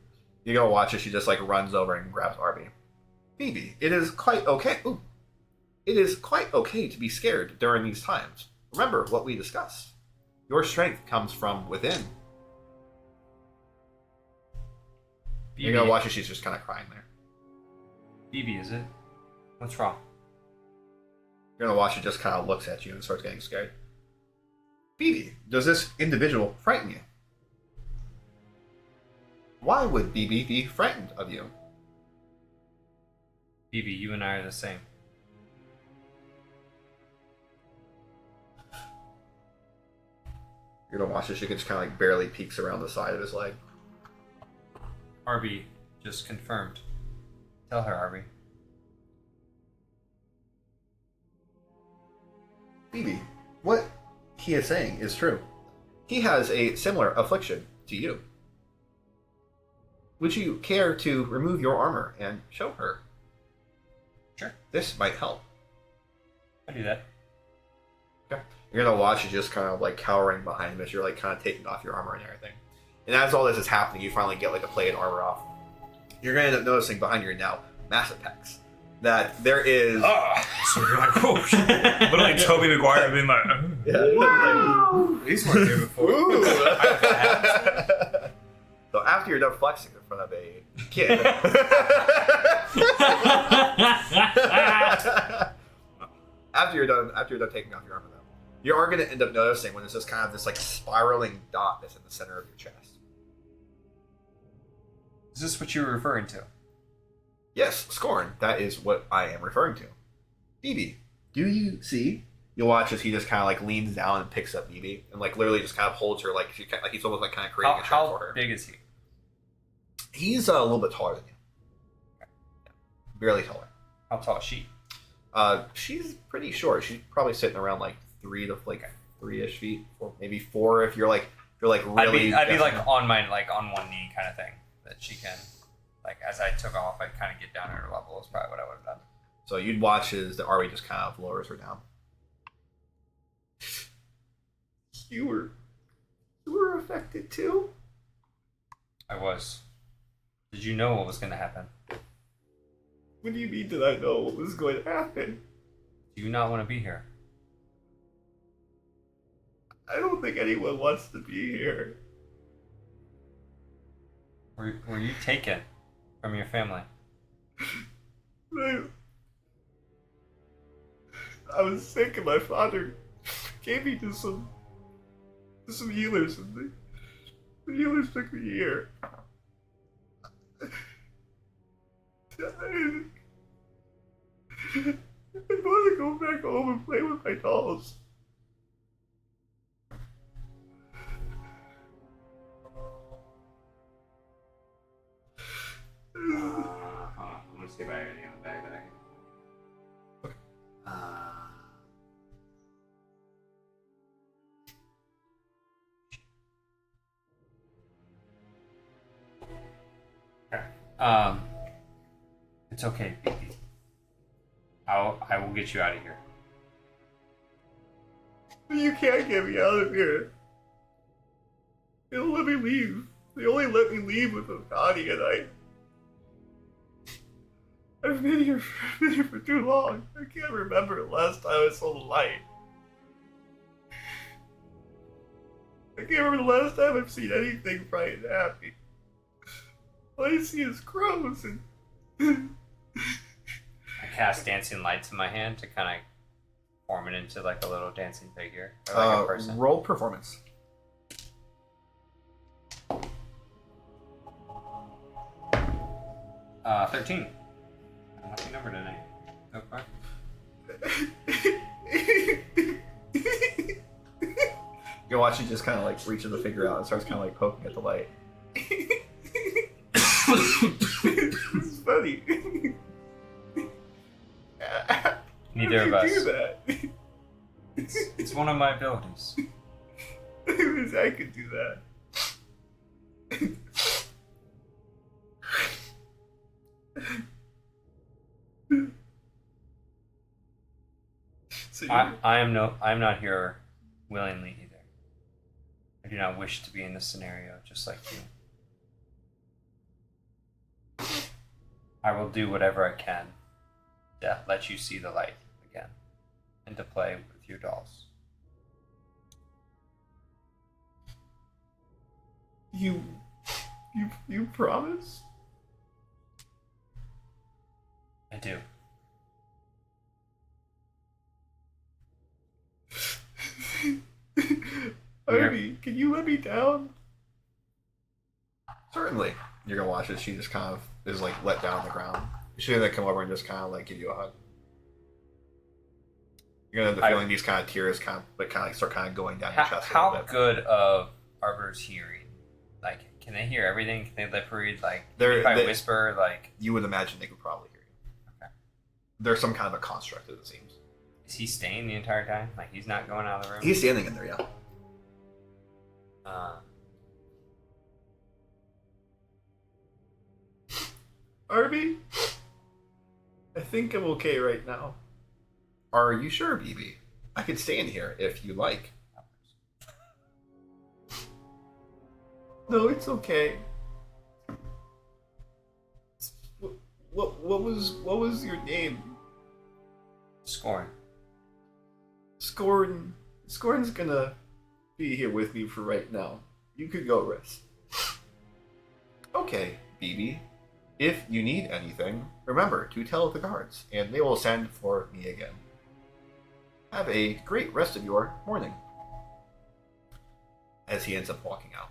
Speaker 1: You're going to watch as she just like runs over and grabs Arby. Bibi, it is quite okay. Ooh. It is quite okay to be scared during these times. Remember what we discussed. Your strength comes from within.
Speaker 4: Bibi.
Speaker 1: You're going to watch as she's just kind of crying there.
Speaker 4: Bibi, is it? What's wrong?
Speaker 1: You're going to watch it just kind of looks at you and starts getting scared. Bibi, does this individual frighten you? Why would Bibi be frightened of you?
Speaker 4: Bibi, you and I are the same.
Speaker 1: You're going to watch as she just kind of like barely peeks around the side of his leg.
Speaker 4: Arby just confirmed. Tell her, Arby.
Speaker 1: Bibi, what he is saying is true. He has a similar affliction to you. Would you care to remove your armor and show her?
Speaker 4: Sure.
Speaker 1: This might help.
Speaker 4: I'll do that.
Speaker 1: Okay. You're gonna watch it just kind of like cowering behind him as you're like kind of taking off your armor and everything. And as all this is happening, you finally get like a plated armor off. You're gonna end up noticing behind you now massive pecs. that there is.
Speaker 2: So you're like, oh shit. Literally, Tobey Maguire being like,
Speaker 1: Yeah.
Speaker 2: he's worked here before.
Speaker 1: So after you're done flexing in front of a kid, after you're done taking off your armor, though, you are going to end up noticing when it's just kind of this like spiraling dot that's in the center of your chest.
Speaker 4: Is this what you were referring to?
Speaker 1: Yes, Scorn. That is what I am referring to. BB, do you see? You'll watch as he just kind of like leans down and picks up BB and like literally just kind of holds her like he's almost like kind of creating a trap for her.
Speaker 4: How big is he?
Speaker 1: He's a little bit taller than you. Okay. Yeah. Barely taller.
Speaker 4: How tall is she?
Speaker 1: She's pretty short. She's probably sitting around like 3-ish feet, or maybe 4 if you're like really.
Speaker 4: I'd be like on one knee kind of thing that she can, like as I took off, I'd kind of get down to her level. Is probably what I would have done.
Speaker 1: So you'd watch as the army just kind of lowers her down. You were affected too?
Speaker 4: I was. Did you know what was going to happen?
Speaker 1: What do you mean did I know what was going to happen?
Speaker 4: Do you not want to be here?
Speaker 1: I don't think anyone wants to be here.
Speaker 4: Were you taken from your family?
Speaker 1: I was sick and my father gave me to some healers and the healers took me here. I want to go back home and play with my dolls.
Speaker 4: I'm gonna see if I have anything in the bag that I can. It's okay, baby. I will get you out of here.
Speaker 1: You can't get me out of here. They don't let me leave. They only let me leave with a body, and I've been here for too long. I can't remember the last time I saw the light. I can't remember the last time I've seen anything bright and happy. All I see is crows and...
Speaker 4: I cast dancing lights in my hand to kind of form it into like a little dancing figure, or like a person.
Speaker 1: Roll performance.
Speaker 4: 13. Lucky number tonight. So far.
Speaker 1: You watch it just kind of like reaches the figure out and starts kind of like poking at the light. It's funny.
Speaker 4: Neither of us.
Speaker 1: Do that?
Speaker 4: It's one of my abilities.
Speaker 1: I could do that. So
Speaker 4: I'm not here willingly either. I do not wish to be in this scenario, just like you. I will do whatever I can to let you see the light again, and to play with your dolls.
Speaker 1: You promise?
Speaker 4: I do.
Speaker 1: Harvey, can you let me down? Certainly. You're gonna watch it. She just kind of is like let down on the ground. She's gonna come over and just kind of like give you a hug. You're gonna have the feeling these kind of tears kind of start kind of going down your chest.
Speaker 4: How good of Arbor's hearing? Like, can they hear everything? Can they lip read? Like, if I whisper, like...
Speaker 1: You would imagine they could probably hear you.
Speaker 4: Okay.
Speaker 1: There's some kind of a construct, it seems.
Speaker 4: Is he staying the entire time? Like, he's not going out of the room?
Speaker 1: He's standing in there, yeah. Arby? I think I'm okay right now. Are you sure, BB? I could stay in here if you like. No, it's okay. what was your name?
Speaker 4: Scorn.
Speaker 1: Scorn's gonna be here with me for right now. You could go rest. Okay, BB. If you need anything, remember to tell the guards, and they will send for me again. Have a great rest of your morning. As he ends up walking out.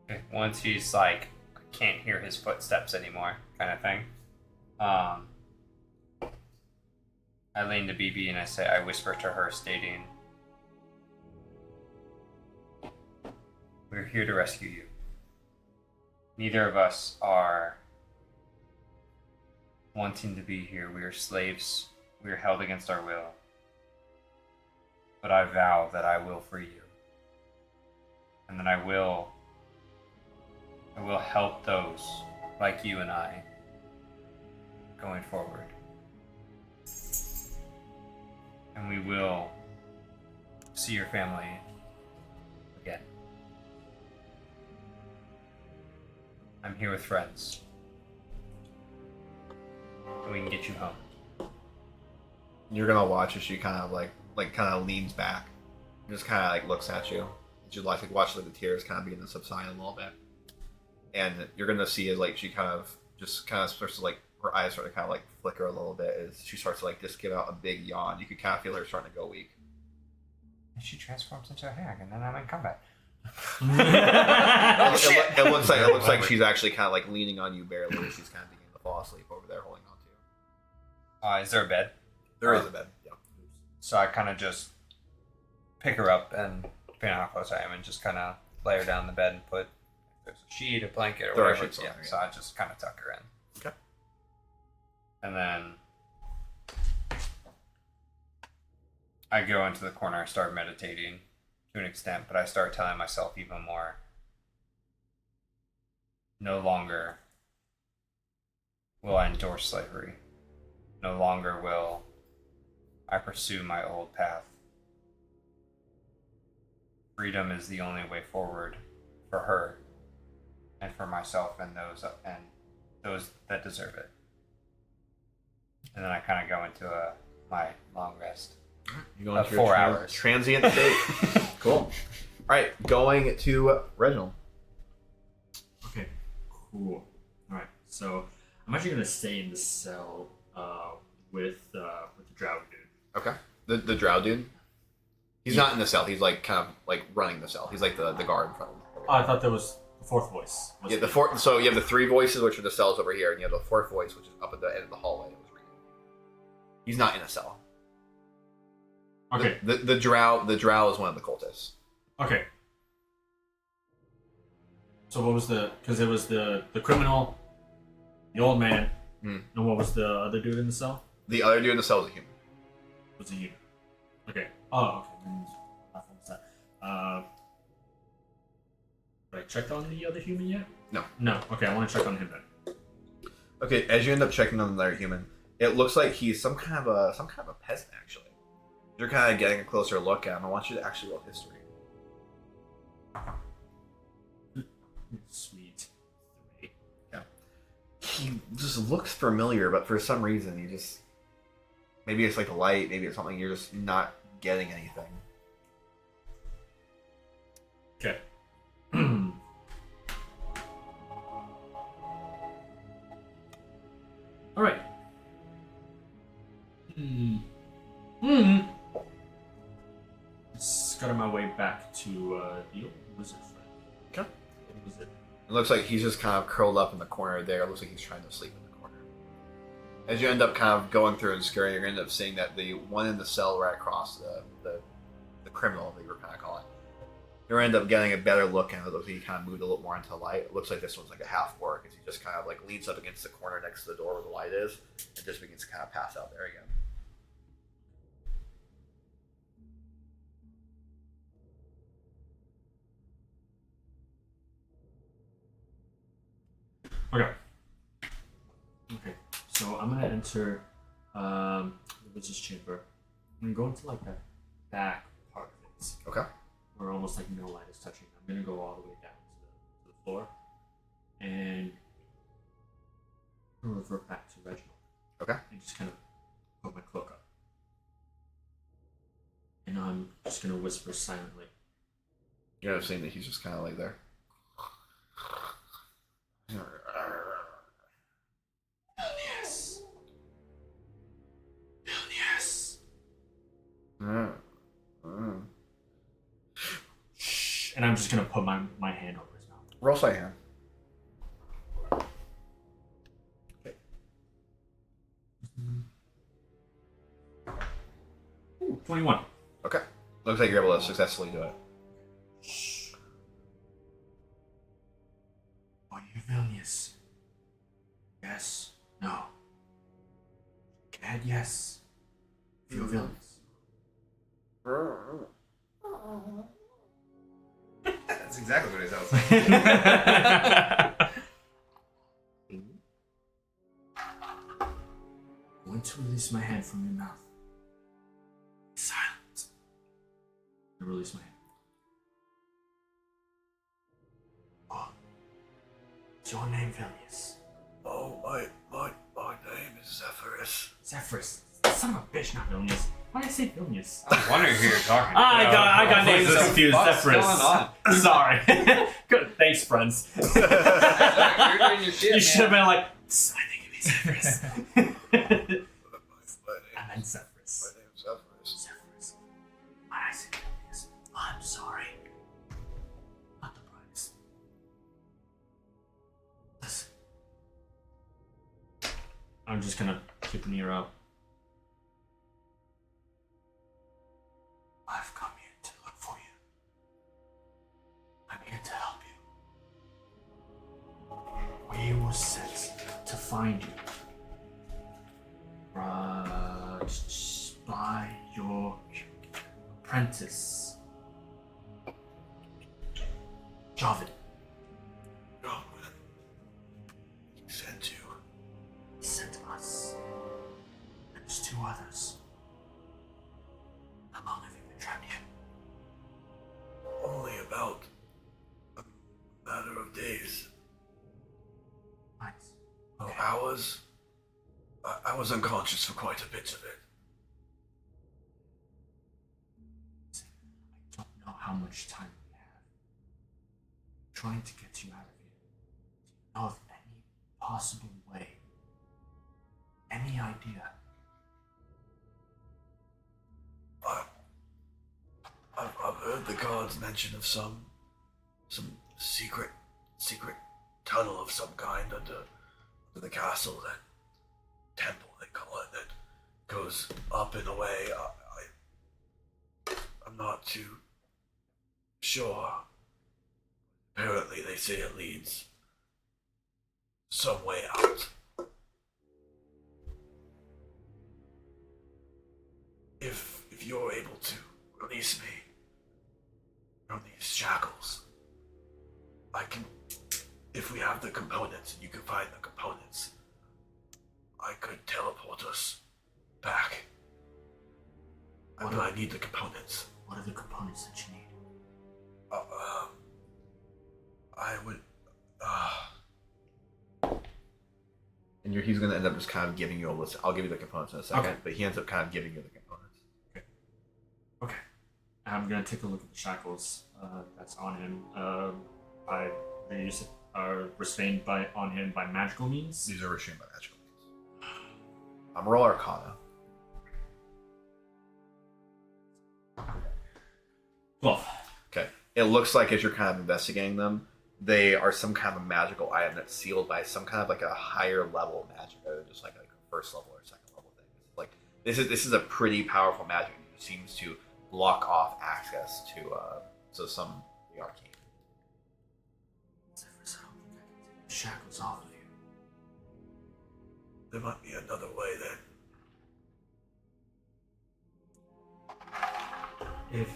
Speaker 4: Okay. Once he's like, can't hear his footsteps anymore, kind of thing. I lean to BB and I whisper to her, stating, "We're here to rescue you. Neither of us are wanting to be here. We are slaves. We are held against our will. But I vow that I will free you. And that I will help those like you and I going forward. And we will see your family again. I'm here with friends. And we can get you home."
Speaker 1: You're gonna watch as she kind of kind of leans back, and just kind of like looks at you. You like watch the tears kind of begin to subside a little bit, and you're gonna see as like she kind of starts to her eyes start to kind of flicker a little bit as she starts to just give out a big yawn. You can kind of feel her starting to go weak.
Speaker 4: And she transforms into a hag, and then I'm in combat.
Speaker 1: It looks like she's actually kind of leaning on you barely. She's kind of beginning to fall asleep over there, holding on to you.
Speaker 4: Is there a bed?
Speaker 1: There is a bed. Yeah.
Speaker 4: So I kind of just pick her up, and depending on how close I am, and just kind of lay her down in the bed and put there's a sheet, a blanket, or whatever. Yeah. So I just kind of tuck her in.
Speaker 1: Okay.
Speaker 4: And then I go into the corner, I start meditating to an extent, but I start telling myself even more, no longer will I endorse slavery. No longer will I pursue my old path. Freedom is the only way forward for her and for myself and those that deserve it. And then I kind of go into my long rest.
Speaker 1: You go into
Speaker 4: 4 hours.
Speaker 1: Transient state. Cool. All right, going to Reginald.
Speaker 3: Okay, cool. All right, so I'm actually gonna stay in the cell with the drow dude.
Speaker 1: Okay. The drow dude. He's not in the cell. He's kind of running the cell. He's the guard in front of him.
Speaker 3: Oh, I thought there was the fourth voice.
Speaker 1: Yeah, the fourth. So you have the 3 voices, which are the cells over here, and you have the 4th voice, which is up at the end of the hallway. He's not in a cell.
Speaker 3: Okay.
Speaker 1: The drow is one of the cultists.
Speaker 3: Okay. So what was because it was the criminal, the old man, and what was the other dude in the cell?
Speaker 1: The other dude in the cell is a human.
Speaker 3: Was a human. Okay. Oh, okay. Have I checked on the other human yet?
Speaker 1: No.
Speaker 3: No. Okay, I want to check on him then.
Speaker 1: Okay, as you end up checking on the other human, it looks like he's some kind of a peasant actually. You're kind of getting a closer look at him. I want you to actually roll history.
Speaker 3: Sweet. 3.
Speaker 1: Yeah. He just looks familiar, but for some reason maybe it's the light, maybe it's something you're just not getting anything.
Speaker 3: Okay. All right. Scuttle my way back to the old wizard friend.
Speaker 1: Okay.
Speaker 3: What was it?
Speaker 1: It looks like he's just kind of curled up in the corner there. It looks like he's trying to sleep in the corner. As you end up kind of going through and scurrying, you're going to end up seeing that the one in the cell right across the criminal that you were kind of calling, you end up getting a better look at it. It looks like he kind of moved a little more into the light. It looks like this one's a half work as he just kind of leans up against the corner next to the door where the light is and just begins to kind of pass out there again.
Speaker 3: Okay. So I'm gonna enter the wizard's chamber. I'm gonna go into the back part of it.
Speaker 1: Okay.
Speaker 3: Where almost no light is touching. I'm gonna go all the way down to the floor, and I'm gonna revert back to Reginald.
Speaker 1: Okay.
Speaker 3: And just kind of put my cloak up. And I'm just gonna whisper silently.
Speaker 1: You're not saying that he's just kind of like there.
Speaker 3: Yes. Yes. Shh. And I'm just gonna put my hand over his mouth.
Speaker 1: Roll sleight hand.
Speaker 3: Ooh, 21.
Speaker 1: Okay. Looks like you're able to successfully do it.
Speaker 3: Shh. Are you Vilnius? Yes. No. Gad, yes. If you're Vilnius.
Speaker 1: That's exactly what it sounds
Speaker 3: I'm going to release my hand from your mouth. Be silent. I release my hand. Oh. What's your name, Vilnius?
Speaker 1: Oh, my name is Zephyrus.
Speaker 3: Zephyrus. Son of a bitch, not Vilnius. Why did I say Vilnius?
Speaker 4: I was wondering who you're talking.
Speaker 3: I got names
Speaker 4: What the
Speaker 3: confused.
Speaker 4: fuck's
Speaker 3: Zephyrus.
Speaker 4: going on?
Speaker 3: Sorry. Good. Thanks, friends.
Speaker 4: You're doing your shit,
Speaker 3: You should have
Speaker 4: man.
Speaker 3: been like, I think it'd be Zephyrus. I meant Zephyrus.
Speaker 1: My name's Zephyrus.
Speaker 3: Zephyrus. Why did I say Vilnius? I'm sorry. Not the brightest. Listen. I'm just gonna keep an ear out. I've come here to look for you. I'm here to help you. We were sent to find you. By your apprentice, Javid.
Speaker 1: He sent you.
Speaker 3: He sent us. And there's 2 others. How long have you been trapped here?
Speaker 1: Only about a matter of days.
Speaker 3: Nice.
Speaker 1: Okay. Hours. I was unconscious for quite a bit of it.
Speaker 3: I don't know how much time we have. I'm trying to get you out of here. Do you know of any possible way? Any idea?
Speaker 1: I've heard the gods mention of some secret tunnel of some kind under the castle, that temple they call it, that goes up and away. I'm not too sure. Apparently they say it leads some way out. If you're able to release me from these shackles, I can, if we have the components, and you can find the components, I could teleport us back. But I need the components.
Speaker 3: What are the components that you need?
Speaker 1: I would, and he's going to end up just kind of giving you a list. I'll give you the components in a second,
Speaker 3: Okay.
Speaker 1: but he ends up kind of giving you the components.
Speaker 3: Okay. I'm gonna take a look at the shackles that's on him. These are restrained on him by magical means.
Speaker 1: These are restrained by magical means. Roll Arcana.
Speaker 3: 12.
Speaker 1: Okay. It looks like as you're kind of investigating them, they are some kind of magical item that's sealed by some kind of like a higher level magic, rather than just like a first level or second level thing. It's like this is a pretty powerful magic. It seems to block off access to some of the arcane.
Speaker 3: Zephyrus, I don't think I can take the shackles off of you.
Speaker 1: There might be another way then.
Speaker 3: If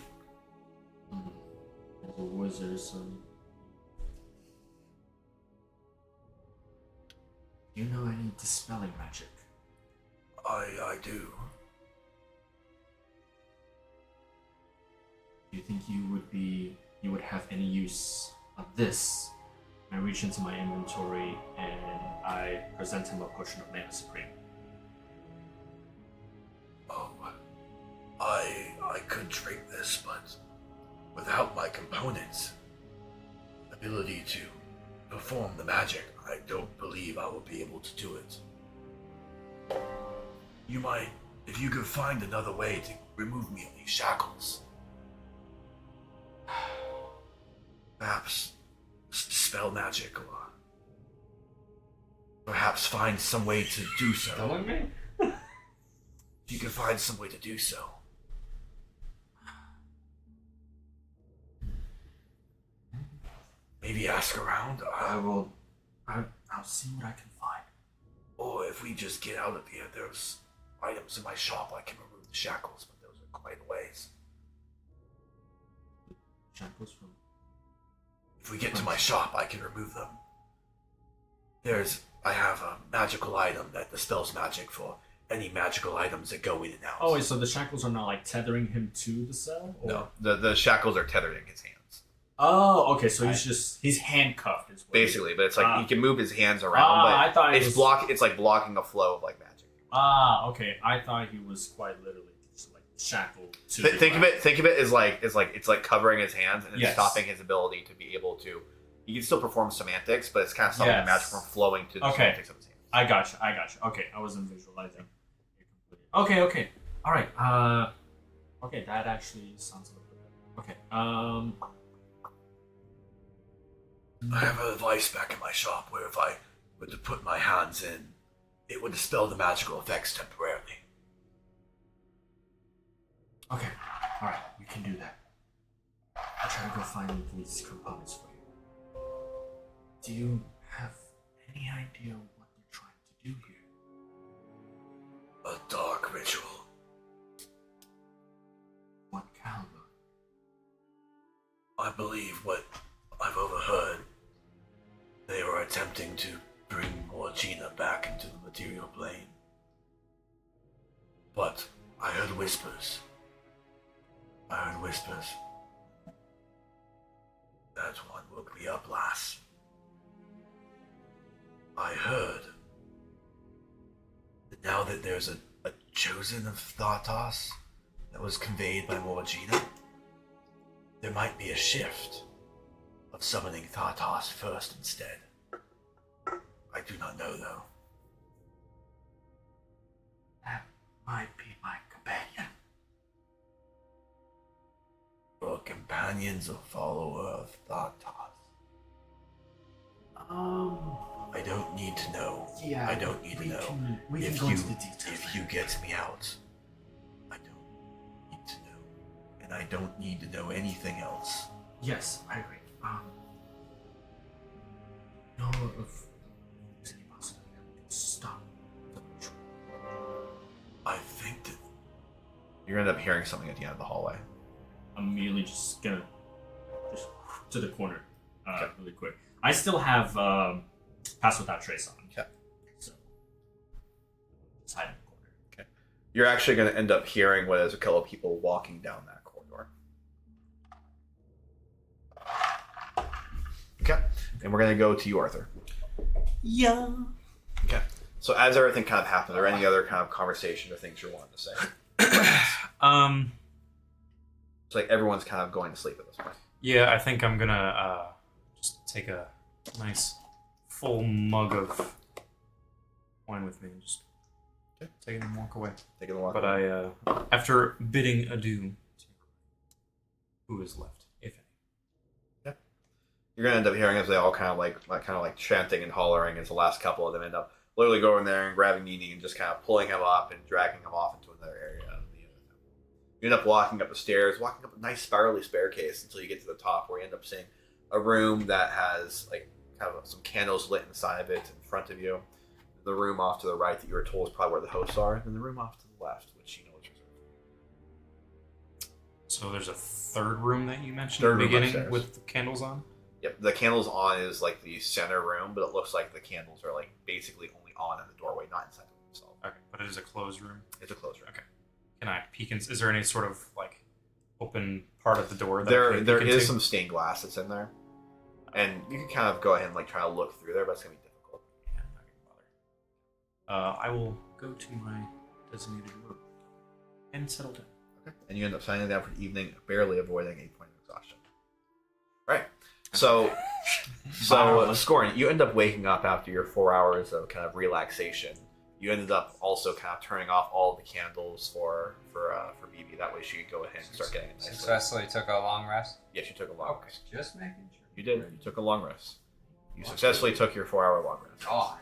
Speaker 3: as a wizard, you know any dispelling magic?
Speaker 1: I do.
Speaker 3: Do you think you would have any use of this I reach into my inventory and I present him a potion of mana supreme.
Speaker 5: Oh, I could drink this, but without my components, ability to perform the magic, I don't believe I will be able to do it. You might, if you could find another way to remove me of these shackles. Perhaps spell magic, or perhaps find some way to do so.
Speaker 3: Telling me?
Speaker 5: If you can find some way to do so. Maybe ask around.
Speaker 3: I'll see what I can find.
Speaker 5: Or if we just get out of here, there's items in my shop I can remove the shackles, but those are quite a ways.
Speaker 3: Shackles from...
Speaker 5: If we get to my shop, I can remove them. I have a magical item that dispels magic for any magical items that go in and out.
Speaker 3: Oh, wait, so the shackles are not like tethering him to the cell? Or...
Speaker 1: No, the shackles are tethered in his hands.
Speaker 3: Oh, okay, so he's handcuffed as well.
Speaker 1: Basically, but it's like he can move his hands around, but
Speaker 3: I thought
Speaker 1: it's like blocking a flow of like magic.
Speaker 3: Okay. I thought he was quite literally just like shackled to
Speaker 1: Think of it as like it's like covering his hands and it's stopping his ability to be able to. He can still perform semantics, but it's kind of stopping the magic from flowing to the semantics of his hands.
Speaker 3: I gotcha. Okay, I wasn't visualizing. Okay. All right. Okay, that actually sounds a little bit better. Okay.
Speaker 5: I have a device back in my shop where if I were to put my hands in, it would dispel the magical effects temporarily.
Speaker 3: Okay. All right, we can do that. I'll try to go find these components for you. Do you have any idea what they're trying to do here?
Speaker 5: A dark ritual.
Speaker 3: What caliber?
Speaker 5: I believe what I've overheard, they were attempting to bring Morrigna back into the material plane. But I heard whispers. That one woke me up last. I heard that now that there's a chosen of Thartos that was conveyed by Morrigna, there might be a shift of summoning Thartos first instead. I do not know though.
Speaker 3: That might be my companion.
Speaker 5: Or companions or follower of Thartos. I don't need to know.
Speaker 3: Yeah.
Speaker 5: I don't need to know.
Speaker 3: We can
Speaker 5: if
Speaker 3: go
Speaker 5: you,
Speaker 3: into the details.
Speaker 5: If you get me out, I don't need to know. And I don't need to know anything else.
Speaker 3: Yes, I agree. Know if there's any possibility that we can stop the ritual.
Speaker 5: I think that
Speaker 1: You're gonna end up hearing something at the end of the hallway.
Speaker 3: I'm immediately just gonna to the corner really quick. I still have Pass Without Trace on.
Speaker 1: Okay.
Speaker 3: So just hide in the corner.
Speaker 1: Okay. You're actually gonna end up hearing what is a couple of people walking down that corridor. Okay. And we're gonna go to you, Arthur.
Speaker 3: Yeah.
Speaker 1: Okay. So as everything kind of happens, are there any other kind of conversation or things you're wanting to say? It's like everyone's kind of going to sleep at this point.
Speaker 2: Yeah, I think I'm gonna just take a nice full mug of wine with me and just take it and walk away.
Speaker 1: Take it a walk.
Speaker 2: But I, after bidding adieu to who is left, if any.
Speaker 1: You're gonna end up hearing as they all kind of like chanting and hollering as the last couple of them end up literally going there and grabbing Nini and just kind of pulling him up and dragging him off into another area of the temple. You end up walking up the stairs, walking up a nice spirally staircase until you get to the top, where you end up seeing a room that has like kind of some candles lit inside of it in front of you. The room off to the right that you were told is probably where the hosts are, and the room off to the left, which you know is reserved.
Speaker 2: So there's a third room that you mentioned
Speaker 1: Third
Speaker 2: in the
Speaker 1: room
Speaker 2: beginning
Speaker 1: upstairs.
Speaker 2: with the candles on?
Speaker 1: Yep, the candles on is like the center room, but it looks like the candles are like basically only on in the doorway, not inside of themselves.
Speaker 2: Okay, but it is a closed room.
Speaker 1: It's a closed room.
Speaker 2: Okay. Can I peek in? Is there any sort of like open part of the door that I
Speaker 1: There
Speaker 2: can peek
Speaker 1: is
Speaker 2: into?
Speaker 1: some stained glass that's in there. And you can kind of go ahead and like try to look through there, but it's gonna be difficult.
Speaker 2: Yeah, I'm not gonna bother. I will go to my designated room and settle down.
Speaker 1: Okay. And you end up signing down for the evening, barely avoiding a point of exhaustion. Right. So Scorn, you end up waking up after your 4 hours of kind of relaxation. You ended up also kind of turning off all the candles for BB. That way she could go ahead and start getting it nicely.
Speaker 4: Successfully took a long rest.
Speaker 1: Yes, you took a long rest.
Speaker 4: Just making sure.
Speaker 1: You did. You took a long rest. You successfully took your 4-hour long rest.
Speaker 4: God.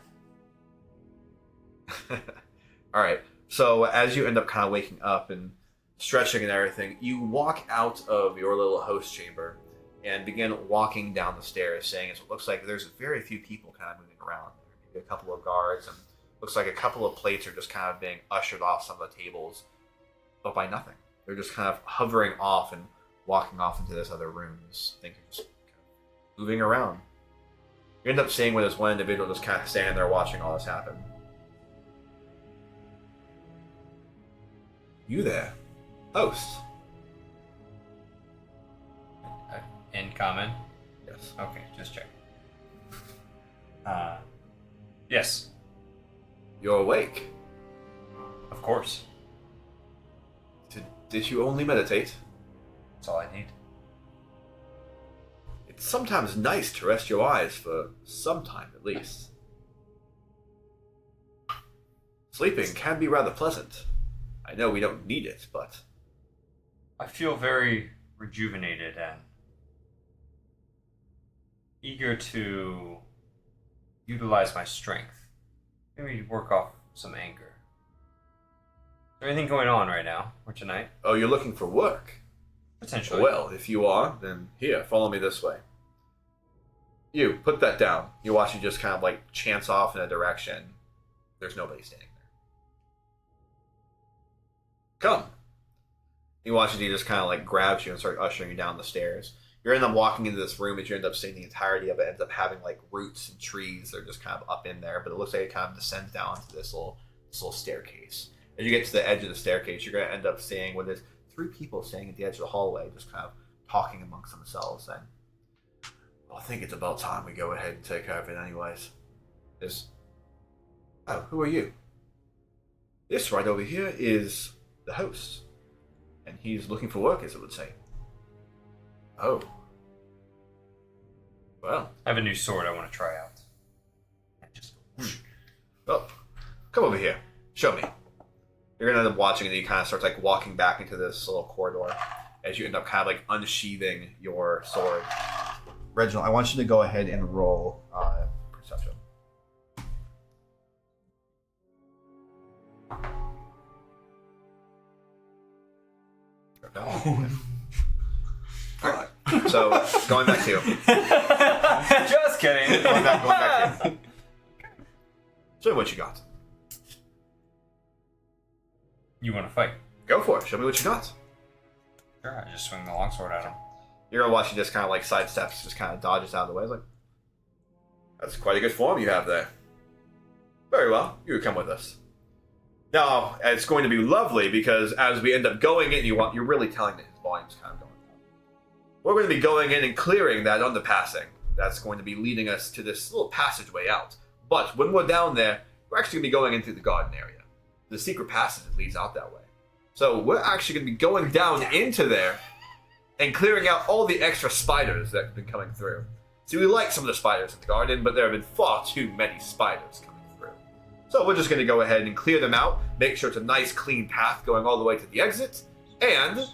Speaker 1: All right. So as you end up kind of waking up and stretching and everything, you walk out of your little host chamber and begin walking down the stairs, saying it looks like there's very few people kind of moving around. Maybe a couple of guards, and looks like a couple of plates are just kind of being ushered off some of the tables, but by nothing. They're just kind of hovering off and walking off into this other rooms. Things are just kind of moving around. You end up seeing where there's one individual just kind of standing there watching all this happen. You there, host?
Speaker 4: In common?
Speaker 1: Yes.
Speaker 4: Okay, just check.
Speaker 2: Yes,
Speaker 1: You're awake.
Speaker 4: Of course.
Speaker 1: Did you only meditate?
Speaker 4: That's all I need.
Speaker 1: It's sometimes nice to rest your eyes for some time at least. Sleeping can be rather pleasant. I know we don't need it, but...
Speaker 4: I feel very rejuvenated and eager to utilize my strength. Maybe work off some anger. Is there anything going on right now or tonight?
Speaker 1: Oh, you're looking for work?
Speaker 4: Potentially.
Speaker 1: Well, if you are, then here, follow me this way. You, put that down. You watch you just kind of like chance off in a direction. There's nobody standing there. Come. You watch as he just kind of like grabs you and starts ushering you down the stairs. You end up walking into this room, as you end up seeing the entirety of it ends up having like roots and trees that are just kind of up in there, but it looks like it kind of descends down to this little staircase. As you get to the edge of the staircase, you're going to end up seeing what is 3 people standing at the edge of the hallway, just kind of talking amongst themselves. And well, I think it's about time we go ahead and take care of it, anyways. Oh, who are you? This right over here is the host, and he's looking for work, as it would say. Oh. Well.
Speaker 4: I have a new sword I want to try out.
Speaker 1: Oh. Come over here. Show me. You're going to end up watching, and he kind of starts like walking back into this little corridor as you end up kind of like unsheathing your sword. Reginald, I want you to go ahead and roll perception. Oh. Alright. So going back to you.
Speaker 4: Just kidding.
Speaker 1: Going back to you. Show me what you got.
Speaker 4: You want to fight?
Speaker 1: Go for it. Show me what you got.
Speaker 4: Sure, I just swing the longsword at him.
Speaker 1: You're gonna watch he just kind of like sidesteps, just kind of dodges out of the way. It's like, that's quite a good form you have there. Very well. You come with us. Now, it's going to be lovely because as we end up going in, you're really telling that his volume's kind of going down. We're going to be going in and clearing that underpassing. That's going to be leading us to this little passageway out. But when we're down there, we're actually going to be going into the garden area. The secret passage leads out that way. So we're actually going to be going down into there and clearing out all the extra spiders that have been coming through. See, we like some of the spiders in the garden, but there have been far too many spiders coming through. So we're just going to go ahead and clear them out, make sure it's a nice clean path going all the way to the exit, and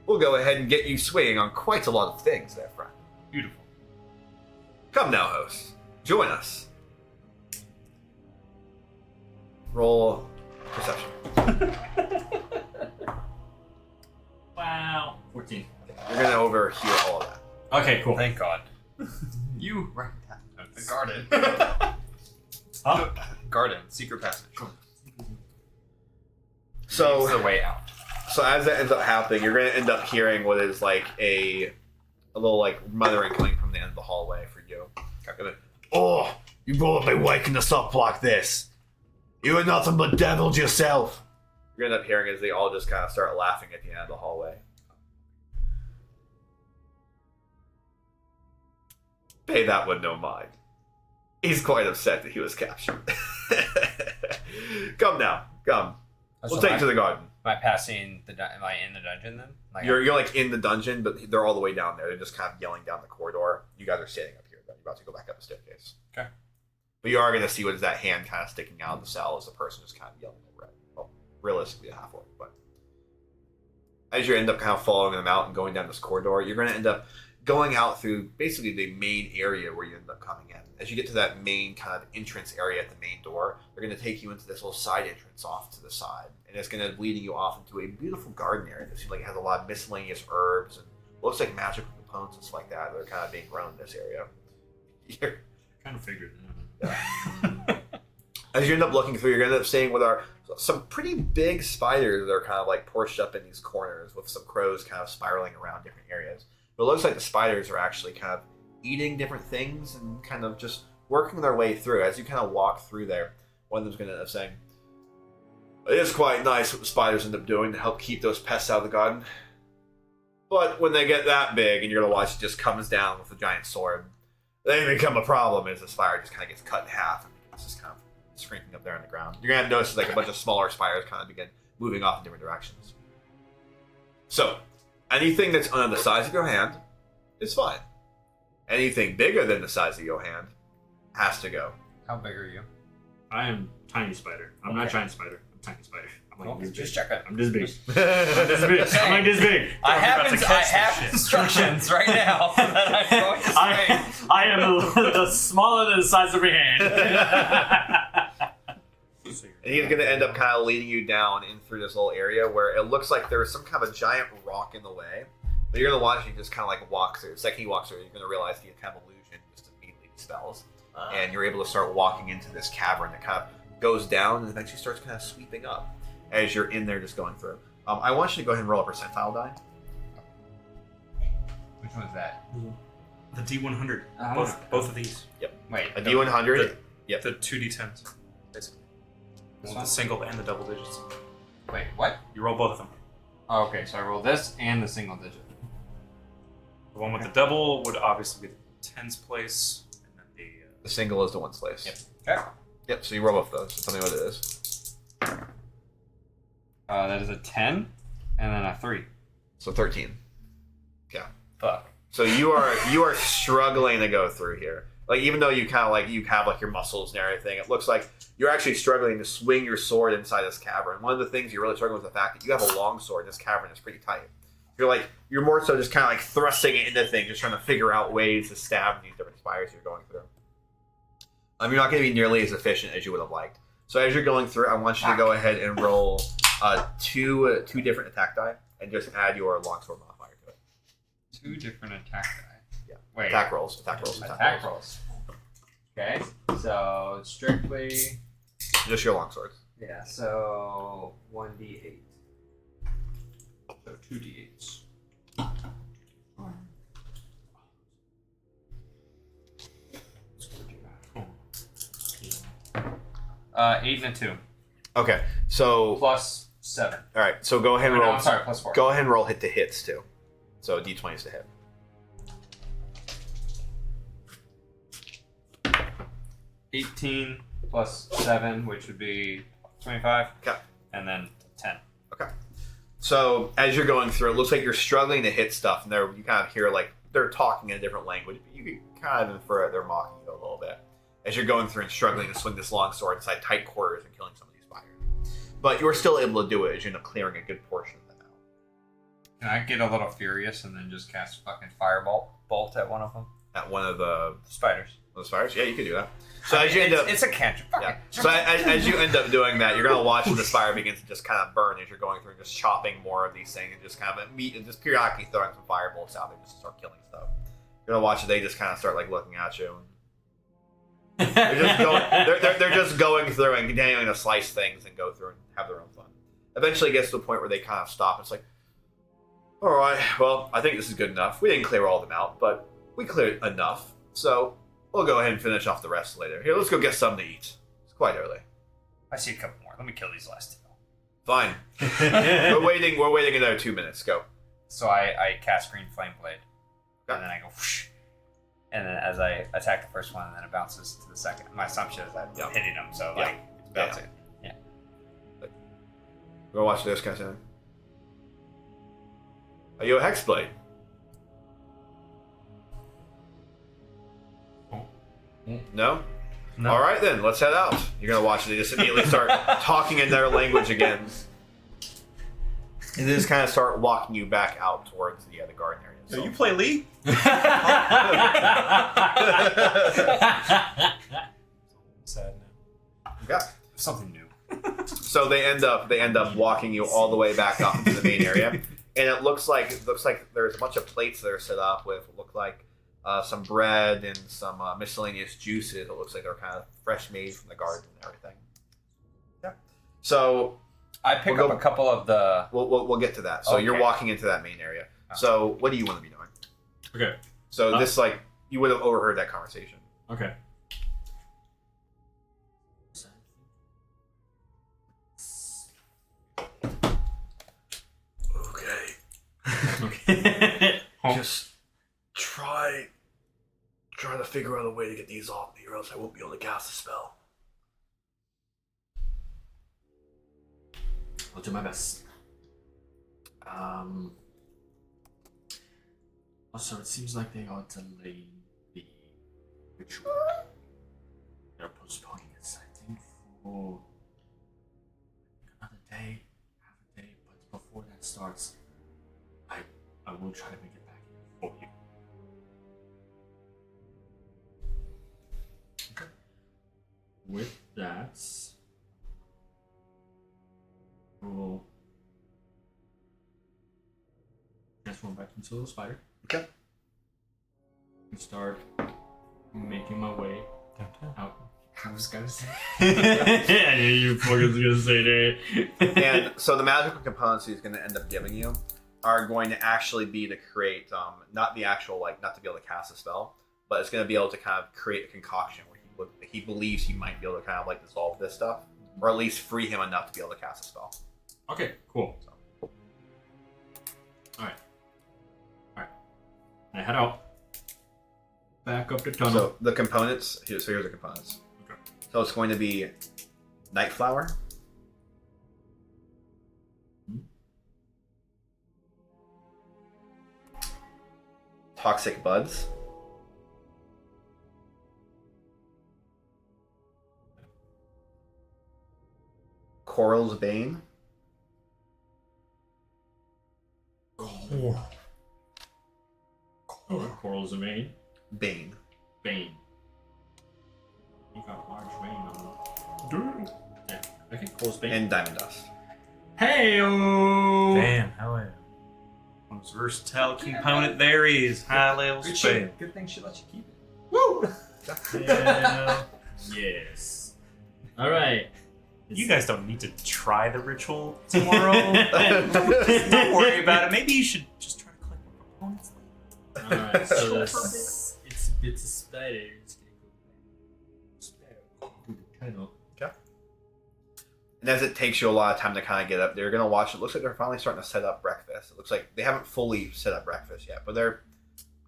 Speaker 1: we'll go ahead and get you swinging on quite a lot of things there, friend.
Speaker 2: beautiful.
Speaker 1: Come now, host. Join us. Roll perception.
Speaker 3: Wow. 14.
Speaker 1: You're going to overhear all of that.
Speaker 3: Okay, cool.
Speaker 4: Thank God.
Speaker 2: You right
Speaker 4: The garden.
Speaker 3: Huh?
Speaker 2: garden, secret passage.
Speaker 1: So,
Speaker 4: It's the way out.
Speaker 1: so as that ends up happening, you're going to end up hearing what is like a little like muttering coming from the end of the hallway for you. Okay.
Speaker 5: Oh, you brought me waking us up like this. You are nothing but devils yourself.
Speaker 1: You're going to end up hearing as they all just kind of start laughing at the end of the hallway. Pay that one no mind. He's quite upset that he was captured. Come now, come. We'll take you to the garden.
Speaker 4: Am I passing am I in the dungeon then? Like,
Speaker 1: You're like in the dungeon, but they're all the way down there. They're just kind of yelling down the corridor. You guys are standing up here, though. You're about to go back up the staircase.
Speaker 4: Okay.
Speaker 1: But you are going to see what is that hand kind of sticking out of the cell as the person just kind of yelling over it. Well, realistically, a half orc, but as you end up kind of following them out and going down this corridor, you're going to end up going out through basically the main area where you end up coming in. As you get to that main kind of entrance area at the main door, they're going to take you into this little side entrance off to the side. And it's going to leading you off into a beautiful garden area that seems like it has a lot of miscellaneous herbs and looks like magical components and stuff like that that are kind of being grown in this area. You're,
Speaker 3: Kind of figured.
Speaker 1: as you end up looking through, you're going to end up seeing what are some pretty big spiders that are kind of like porched up in these corners with some crows kind of spiraling around different areas. But it looks like the spiders are actually kind of eating different things and kind of just working their way through. As you kind of walk through there, one of them's going to end up saying, "It is quite nice what the spiders end up doing to help keep those pests out of the garden. But when they get that big and you're going to watch it just comes down with a giant sword, they become a problem as the spider just kind of gets cut in half and it's just kind of shrinking up there on the ground. You're going to notice like a bunch of smaller spiders kind of begin moving off in different directions. So, anything that's under the size of your hand is fine. Anything bigger than the size of your hand has to go."
Speaker 4: How big are you?
Speaker 3: I am tiny spider. I'm not giant spider. I'm tiny spider. I'm like this big.
Speaker 4: Just check it.
Speaker 3: I'm this big. I'm this big. I'm like this big.
Speaker 4: I have instructions right now that I'm going to say.
Speaker 3: I am the smaller than the size of your hand.
Speaker 1: And he's going to end up kind of leading you down in through this little area where it looks like there's some kind of a giant rock in the way. But you're going to watch him just kind of like walk through. The second he walks through, you're going to realize the kind of illusion just immediately dispels. And you're able to start walking into this cavern that kind of goes down and eventually starts kind of sweeping up as you're in there just going through. I want you to go ahead and roll a percentile die.
Speaker 4: Which one's that?
Speaker 2: The D100.
Speaker 4: Oh.
Speaker 2: Both of these.
Speaker 1: Yep.
Speaker 4: Wait.
Speaker 1: A D100. Yep.
Speaker 2: The 2D10s. Basically. The single and the double digits.
Speaker 4: Wait, what?
Speaker 2: You roll both of them.
Speaker 4: Oh, okay, so I roll this and the single digit.
Speaker 2: The one with the double would obviously be the tens place, and then
Speaker 1: The single is the ones place.
Speaker 4: Yep. Okay.
Speaker 1: Yep, so you roll both of those. So tell me what it is.
Speaker 4: That is a 10 and then a 3.
Speaker 1: So 13. Yeah.
Speaker 4: Fuck.
Speaker 1: So you are struggling to go through here. Like even though you kind of like you have like your muscles and everything, it looks like you're actually struggling to swing your sword inside this cavern. One of the things you're really struggling with is the fact that you have a long sword. This cavern is pretty tight. You're more so just kind of like thrusting it into things, just trying to figure out ways to stab these different spiders you're going through. You're not going to be nearly as efficient as you would have liked. So as you're going through, I want you to go ahead and roll two different attack die and just add your longsword modifier to it.
Speaker 4: 2 different attack die.
Speaker 1: Yeah.
Speaker 4: Wait.
Speaker 1: Attack rolls.
Speaker 4: Attack rolls. Okay, so strictly.
Speaker 1: Just your longsword.
Speaker 4: Yeah, so 1d8. So 2d8s. 8 and a 2.
Speaker 1: Okay, so
Speaker 4: Plus 7.
Speaker 1: all right, so go ahead and
Speaker 4: No,
Speaker 1: roll.
Speaker 4: I'm sorry, plus 4.
Speaker 1: Go ahead and roll hit to hits too. So d20s to hit.
Speaker 4: 18 plus 7, which would be 25.
Speaker 1: Okay.
Speaker 4: And then 10.
Speaker 1: Okay. So as you're going through, it looks like you're struggling to hit stuff, and you kind of hear like they're talking in a different language. But you can kind of infer they're mocking you a little bit as you're going through and struggling to swing this long sword inside tight quarters and killing some of these spiders. But you're still able to do it as you end up clearing a good portion of them out.
Speaker 4: Can I get a little furious and then just cast fucking fireball bolt at one of them?
Speaker 1: At one of the
Speaker 4: Spiders.
Speaker 1: spiders? Yeah, you can do that. So as you end up,
Speaker 4: it's a cantrip.
Speaker 1: yeah. So as you end up doing that, you're gonna watch the spire begins to just kind of burn as you're going through, and just chopping more of these things, and just kind of meat, and just periodically throwing some firebolts out there just to start killing stuff. You're gonna watch it; they just kind of start like looking at you. And they're just going through and continuing to slice things and go through and have their own fun. Eventually, it gets to the point where they kind of stop. It's like, all right, well, I think this is good enough. We didn't clear all of them out, but we cleared enough. So we'll go ahead and finish off the rest later. Here, let's go get something to eat. It's quite early.
Speaker 4: I see a couple more. Let me kill these last 2.
Speaker 1: Fine. We're waiting another 2 minutes. Go.
Speaker 4: So I cast Green Flame Blade.
Speaker 1: Okay.
Speaker 4: And then I go whoosh. and then as I attack the first one, and then it bounces to the second. My assumption is I'm hitting them, so like it's bouncing. Yeah.
Speaker 1: Go watch this, guys. Are you a Hexblade? No?
Speaker 2: No.
Speaker 1: All right, then. Let's head out. You're going to watch it. They just immediately start talking in their language again. And they just kind of start walking you back out towards the garden area.
Speaker 2: So you play League? Sad now.
Speaker 1: Yeah.
Speaker 4: Something new.
Speaker 1: So they end up walking you all the way back up into the main area. And it looks like there's a bunch of plates that are set up with what look like some bread and some miscellaneous juices. It looks like they're kind of fresh made from the garden and everything. Yeah. So
Speaker 4: I pick up a couple of the.
Speaker 1: We'll get to that. So you're walking into that main area. So what do you want to be doing?
Speaker 3: Okay.
Speaker 1: So this you would have overheard that conversation.
Speaker 3: Okay.
Speaker 5: Okay. Just try to figure out a way to get these off me, or else I won't be able to cast the spell.
Speaker 3: I'll do my best. Also, it seems like they are delaying the ritual. They're postponing it, I think, for another day, half a day. But before that starts, I will try to make it back here for you. Okay. With that, we'll transform back into a little spider.
Speaker 1: Okay.
Speaker 3: And start making my way out. I was gonna say. I knew you fucking was gonna say that.
Speaker 1: And so the magical components he's going to end up giving you are going to actually be to create, not the actual, not to be able to cast a spell, but it's going to be able to kind of create a concoction where he believes he might be able to kind of dissolve this stuff, or at least free him enough to be able to cast a spell.
Speaker 3: Okay, cool. Alright. I head out. Back up the tunnel.
Speaker 1: So the components, here's the components.
Speaker 3: Okay.
Speaker 1: So it's going to be Night Flower, Toxic Buds, Coral's Bane,
Speaker 3: Coral's a vein.
Speaker 1: Bane,
Speaker 3: Bane. You got a large vein on them. Yeah. Okay, Coral's Bane.
Speaker 1: and Diamond Dust.
Speaker 3: Hey-o!
Speaker 2: Damn, hell yeah. Most versatile component there is high level spell.
Speaker 4: Good thing she let you keep it.
Speaker 3: Woo! Yeah. Yes. Alright.
Speaker 2: You guys don't need to try the ritual tomorrow. Don't worry about it. Maybe you should just try to collect more components later.
Speaker 3: Alright, so it's a spider. It's gonna go through the tunnel.
Speaker 1: And as it takes you a lot of time to kind of get up, they're going to watch. It looks like they're finally starting to set up breakfast. It looks like they haven't fully set up breakfast yet, but they're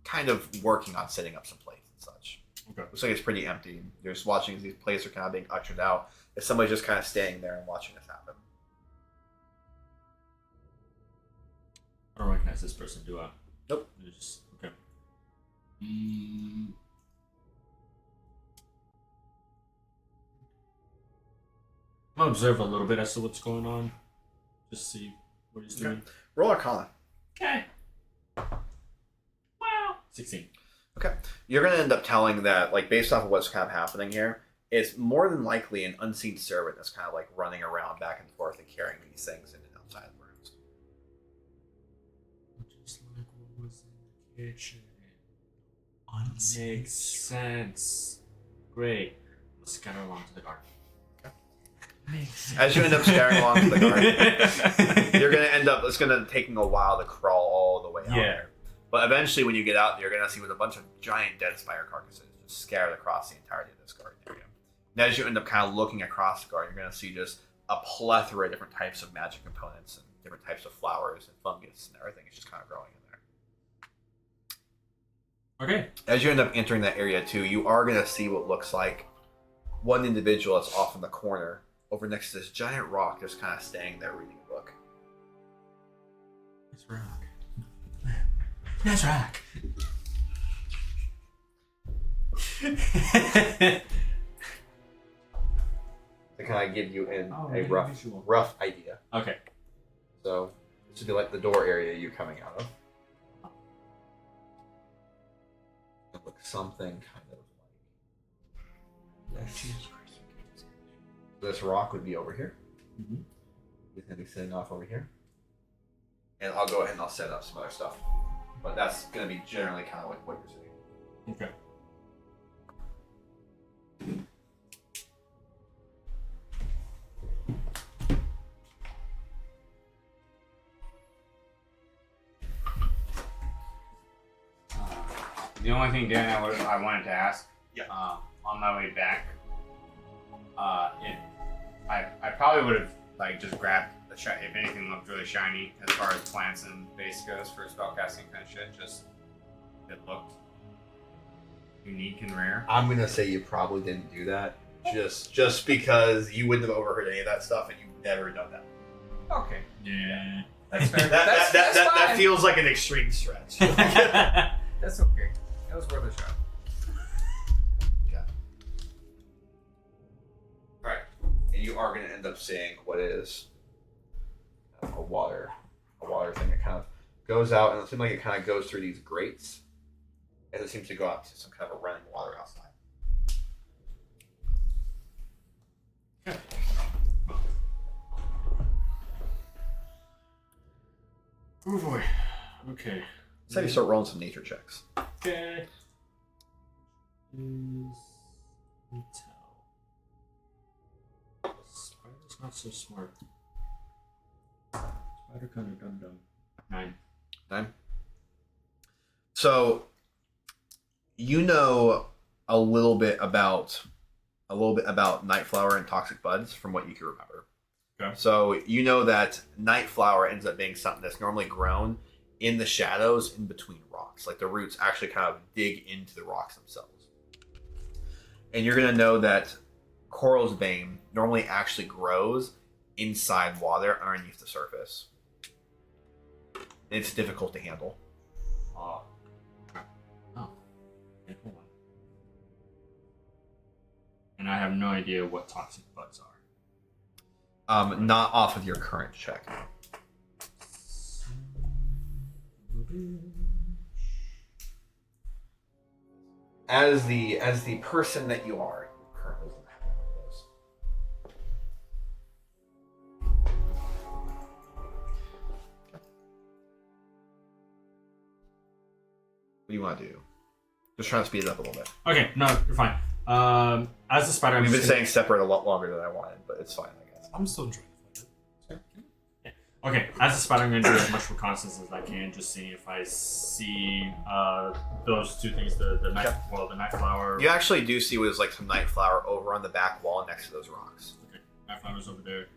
Speaker 1: kind of working on setting up some plates and such.
Speaker 3: Okay.
Speaker 1: Looks like it's pretty empty. You're just watching as these plates are kind of being ushered out. As somebody's just kind of standing there and watching this happen.
Speaker 3: I don't recognize this person, do I?
Speaker 1: Nope.
Speaker 3: Just, okay. I'll observe a little bit as to what's going on. Just see what he's doing.
Speaker 1: Roll Arcana.
Speaker 3: Okay. Wow. 16.
Speaker 1: Okay. You're going to end up telling that, based off of what's kind of happening here, it's more than likely an unseen servant that's kind of running around back and forth and carrying these things in and outside the rooms.
Speaker 3: Just like what was in the kitchen. Makes sense. Great. Let's scatter along to the garden.
Speaker 1: As you end up staring along to the garden, you're going to end up, it's going to taking a while to crawl all the way out there. But eventually when you get out, you're going to see with a bunch of giant dead spider carcasses just scattered across the entirety of this garden area. And as you end up kind of looking across the garden, you're going to see just a plethora of different types of magic components and different types of flowers and fungus and everything is just kind of growing in there.
Speaker 3: Okay.
Speaker 1: As you end up entering that area too, you are going to see what looks like one individual that's off in the corner over next to this giant rock, just kind of staying there reading a book.
Speaker 3: Nice rock. Nice rock.
Speaker 1: To kind of give you a
Speaker 3: visual.
Speaker 1: rough idea.
Speaker 3: Okay.
Speaker 1: So this would be like the door area you're coming out of. It looks something kind of like this. This rock would be over here.
Speaker 3: Mm-hmm.
Speaker 1: He's going to be sitting off over here. And I'll go ahead and I'll set up some other stuff. But that's going to be generally kind of like what you're saying.
Speaker 3: Okay.
Speaker 4: The only thing, Dan, I wanted to ask.
Speaker 1: Yeah.
Speaker 4: On my way back, I probably would have like just grabbed if anything looked really shiny as far as plants and base goes for spellcasting kind of shit. Just if it looked unique and rare.
Speaker 1: I'm going to say you probably didn't do that. Just because you wouldn't have overheard any of that stuff and you've never done that.
Speaker 4: Okay.
Speaker 3: Yeah.
Speaker 4: That's fair.
Speaker 1: That feels like an extreme stretch.
Speaker 4: That's okay. That was worth a shot.
Speaker 1: Okay. Alright. And you are going to end up seeing what is a water thing that kind of goes out, and it seems like it kind of goes through these grates as it seems to go out to some kind of a running water outside.
Speaker 3: Okay. Oh boy. Okay.
Speaker 1: So you start rolling some nature checks.
Speaker 3: Okay. Is intel. Spider's not so smart. Spider kind of dumb. 9.
Speaker 1: So you know a little bit about Nightflower and toxic buds from what you can remember.
Speaker 3: Okay.
Speaker 1: So you know that Nightflower ends up being something that's normally grown in the shadows in between rocks. Like the roots actually kind of dig into the rocks themselves. And you're going to know that Coral's Bane normally actually grows inside water underneath the surface. It's difficult to handle.
Speaker 3: Oh. Okay, hold on. And I have no idea what toxic buds are.
Speaker 1: Not off of your current check. As the person that you are, you currently don't have one of those. What do you want to do? Just trying to speed it up a little bit.
Speaker 3: Okay, no, you're fine. As the spider,
Speaker 1: We've been saying separate a lot longer than I wanted, but it's fine, I guess.
Speaker 2: I'm still enjoying it.
Speaker 3: Okay, as a spider, I'm going to do as much reconnaissance as I can, just seeing if I see those two things, the night flower.
Speaker 1: You actually do see what is like some night flower over on the back wall next to those rocks.
Speaker 3: Okay, night flower's over there.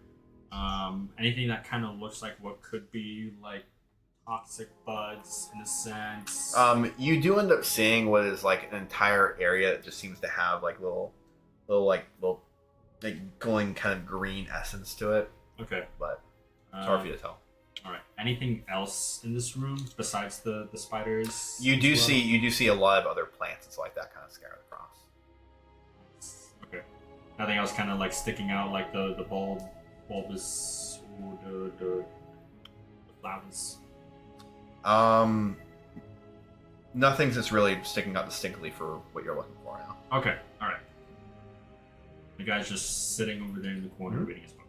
Speaker 3: Anything that kind of looks like what could be like toxic buds in a sense.
Speaker 1: You do end up seeing what is like an entire area that just seems to have like little glowing kind of green essence to it.
Speaker 3: Okay,
Speaker 1: But it's hard for you to tell.
Speaker 3: All right. Anything else in this room besides the spiders?
Speaker 1: You do
Speaker 3: as well?
Speaker 1: see a lot of other plants and stuff like that kind of scattered across.
Speaker 3: Okay. Nothing else kind of like sticking out like the bulbous or the flowers.
Speaker 1: Nothing's just really sticking out distinctly for what you're looking for now.
Speaker 3: Okay. All right. The guy's just sitting over there in the corner reading his book.